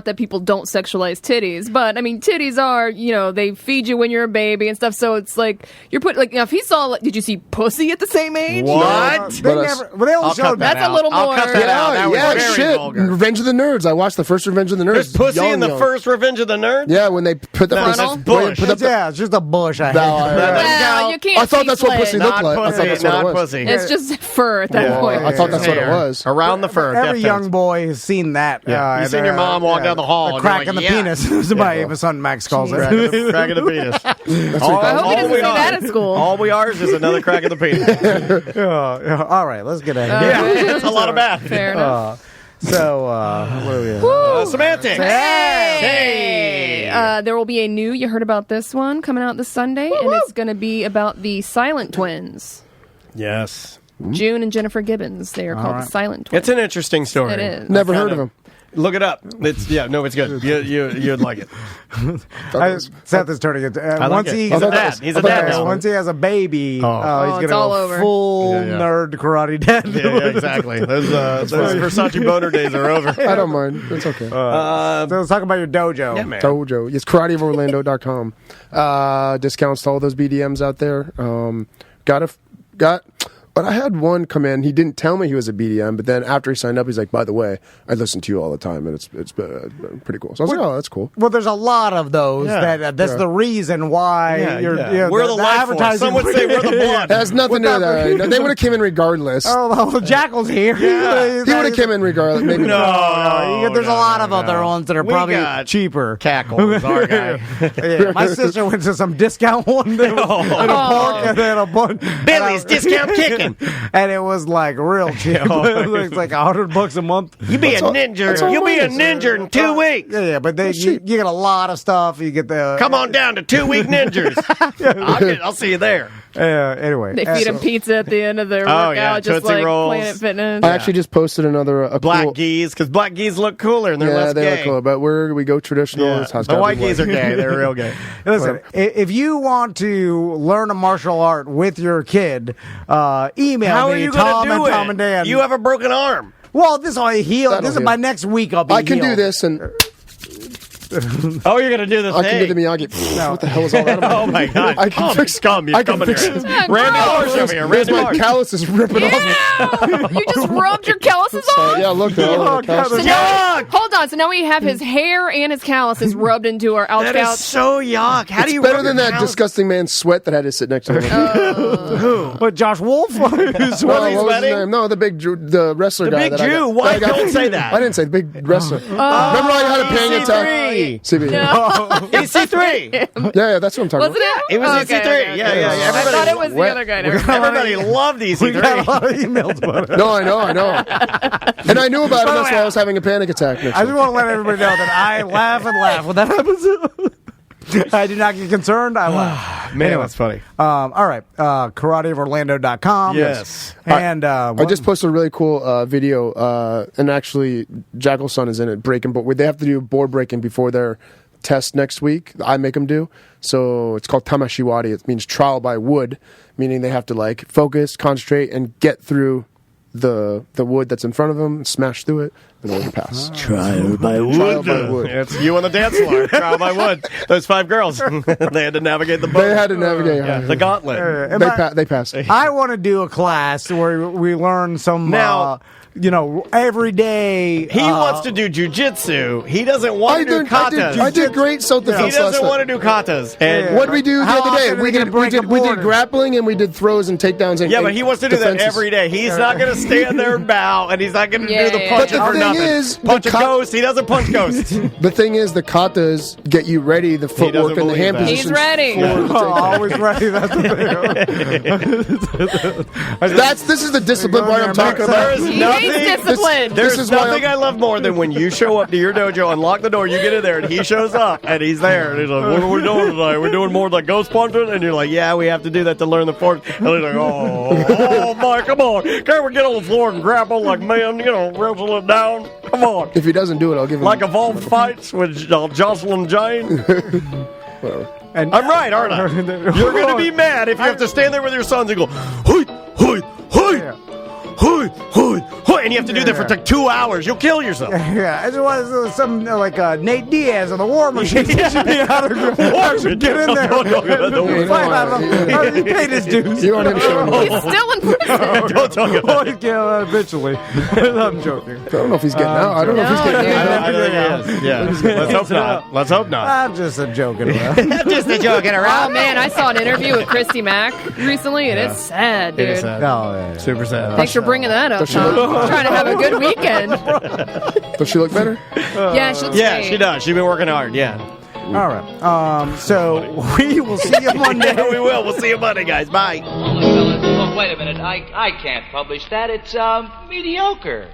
that people don't sexualize titties, but I mean, titties are they feed you when you're a baby and stuff. So it's like you're put like now if he saw did you see pussy at the same age? What? They never. Well, they only showed that's a little more. I'll cut that out. That was very shit. vulgar. Revenge of the Nerds. I watched the first Revenge of the Nerds. There's pussy in the first Revenge of the Nerds? Yeah, when they put the Bush. Just just a bush. Well, you can't I thought see that's what pussy flesh. looked like. I thought that's what it was. Pussy. It's just fur at that point. I thought that's what it was. Around the fur. Every Deftones. young boy has seen that. You've seen your mom walk down the hall. The and crack you're in the like, penis. Is my son Max calls it. Crack in the penis. I hope he doesn't see that at school. All we are is just another crack in the penis. All right, let's get ahead. Yeah, it's a lot of math. Fair enough. So, what are we at? Semantics. Hey! There will be a new, you heard about this one, coming out this Sunday, and it's going to be about the Silent Twins. Yes. June and Jennifer Gibbons. They are called the Silent Twins. It's an interesting story. It is. Never heard of him. Look it up. It's good. You'd like it. Seth is turning it. I like Once it. he, He's a dad. He's a dad now. Once he has a baby, he's going to it's all go over. full nerd karate dad. Yeah, exactly. Those Versace boner days are over. I don't mind. It's okay. So let's talk about your dojo. Yeah, man. Dojo. It's karateoforlando.com. Discounts to all those BDMs out there. But I had one come in. He didn't tell me he was a BDM, but then after he signed up, he's like, "By the way, I listen to you all the time, and it's pretty cool." So I was like, "Oh, that's cool." Well, there's a lot of those. That's the reason why we're the life force. Some would say we're the blood. It has nothing to do with that. No, they would have came in regardless. Oh, Jackal's here. Yeah. He would have came in regardless. Maybe no. There's a lot of other ones that are probably cheaper. Cackles, our guy. My sister went to some discount one day in a park, and then a bunch. Billy's discount kicking. And it was like real cheap. It's like $100 a month. You be a ninja. You'll be a ninja in 2 weeks. Yeah, but you get a lot of stuff. You get the come on down to 2 week ninjas. I'll see you there. Anyway, they feed him pizza at the end of their workout, just Tootsie like Rolls. Planet Fitness. I actually just posted another black geese, because black geese look cooler and they're less gay. They look cooler, but we go traditional. Yeah. The white geese are gay. They're real gay. Listen, if you want to learn a martial art with your kid, email How me. are you going to do it? Tom and Dan. You have a broken arm. Well, this will heal. This is by next week. I'll be. I can healed. do this and. Oh, you're gonna do the thing. I can do the Miyagi. No. What the hell is all that about? Oh my god! I can fix scum. You come in here. Randy Marsh over here. Randy my Marsh. callus is ripping off. You just rubbed your calluses off? Yeah, look. So now, hold on. So now we have his hair and his calluses rubbed into our ouch That is so yuck. How do you? Better than that disgusting man's sweat that had to sit next to him. Who? What? Josh Wolf? What was his name? No, the wrestler guy. The big Jew. Why don't say that? I didn't say the big wrestler. Remember I had a panic attack. CB. EC3. Yeah, that's what I'm talking about. Was it? It was EC3. Yeah. I thought it was the other guy. Everybody loved EC3. We got a lot of emails about it. No, I know. And I knew about it. That's why I was having a panic attack. I just want to let everybody know that I laugh and laugh when that happens. I do not get concerned. I laugh. Man, that's funny. All right. karateoforlando.com. Yes. And I just posted a really cool video, and actually Jackal's son is in it, breaking board. They have to do board breaking before their test next week. I make them do. So it's called tamashiwari. It means trial by wood, meaning they have to focus, concentrate, and get through the wood that's in front of them, smash through it, in order to pass. Trial by wood. Trial by wood. It's you on the dance floor. Trial by wood. Those 5 girls. They had to navigate the boat. They had to navigate the gauntlet. They passed. I want to do a class where we learn some. Now, every day. He wants to do jujitsu. He doesn't want to do katas. I did great self-defense. He doesn't want to do katas. And what did we do the other day? We did grappling and we did throws and takedowns. And but he wants to do that every day. He's not going to stand there and bow, and he's not going to do the punch for nothing. Punch a ghost. He doesn't punch ghosts. The thing is, the katas get you ready. The footwork and the hand positions. He's ready. Always ready. That's the thing. This is the discipline part I'm talking about. There's nothing I love more than when you show up to your dojo, unlock the door, you get in there, and he shows up, and he's there, and he's like, "What are we doing tonight? We're doing more like ghost punching?" And you're like, "Yeah, we have to do that to learn the force." And he's like, "Oh my, come on, can't we get on the floor and grapple like men? Wrestle it down? Come on." If he doesn't do it, I'll give him evolved fights with Jocelyn Jane. Whatever. And I'm right, aren't I? You're going to be mad if you have to stand there with your sons and go, "Hoi, hoi, hoi, hoi, hoi, hoi." and you have to do that for like 2 hours. You'll kill yourself. Yeah, it was some like Nate Diaz on the War Machine. Get in there. Fight out of him. He paid his dues. You want him showing He's still in prison. Don't talk about it. Eventually. I'm joking. I don't know if he's getting out. I don't know if he's getting out. I think he is. Yeah. Let's hope not. Let's hope not. I'm just joking around. I'm just joking around. Oh man, I saw an interview with Christy Mack recently, and it's sad, dude. It is sad. Super sad. Thanks for bringing that up. Tom. Trying to have a good weekend. Does she look better? Yeah, she looks Yeah, great. she does. She's been working hard. Yeah. All right. So we will see you Monday. We will. We'll see you Monday, guys. Bye. Oh, wait a minute. I can't publish that. It's mediocre.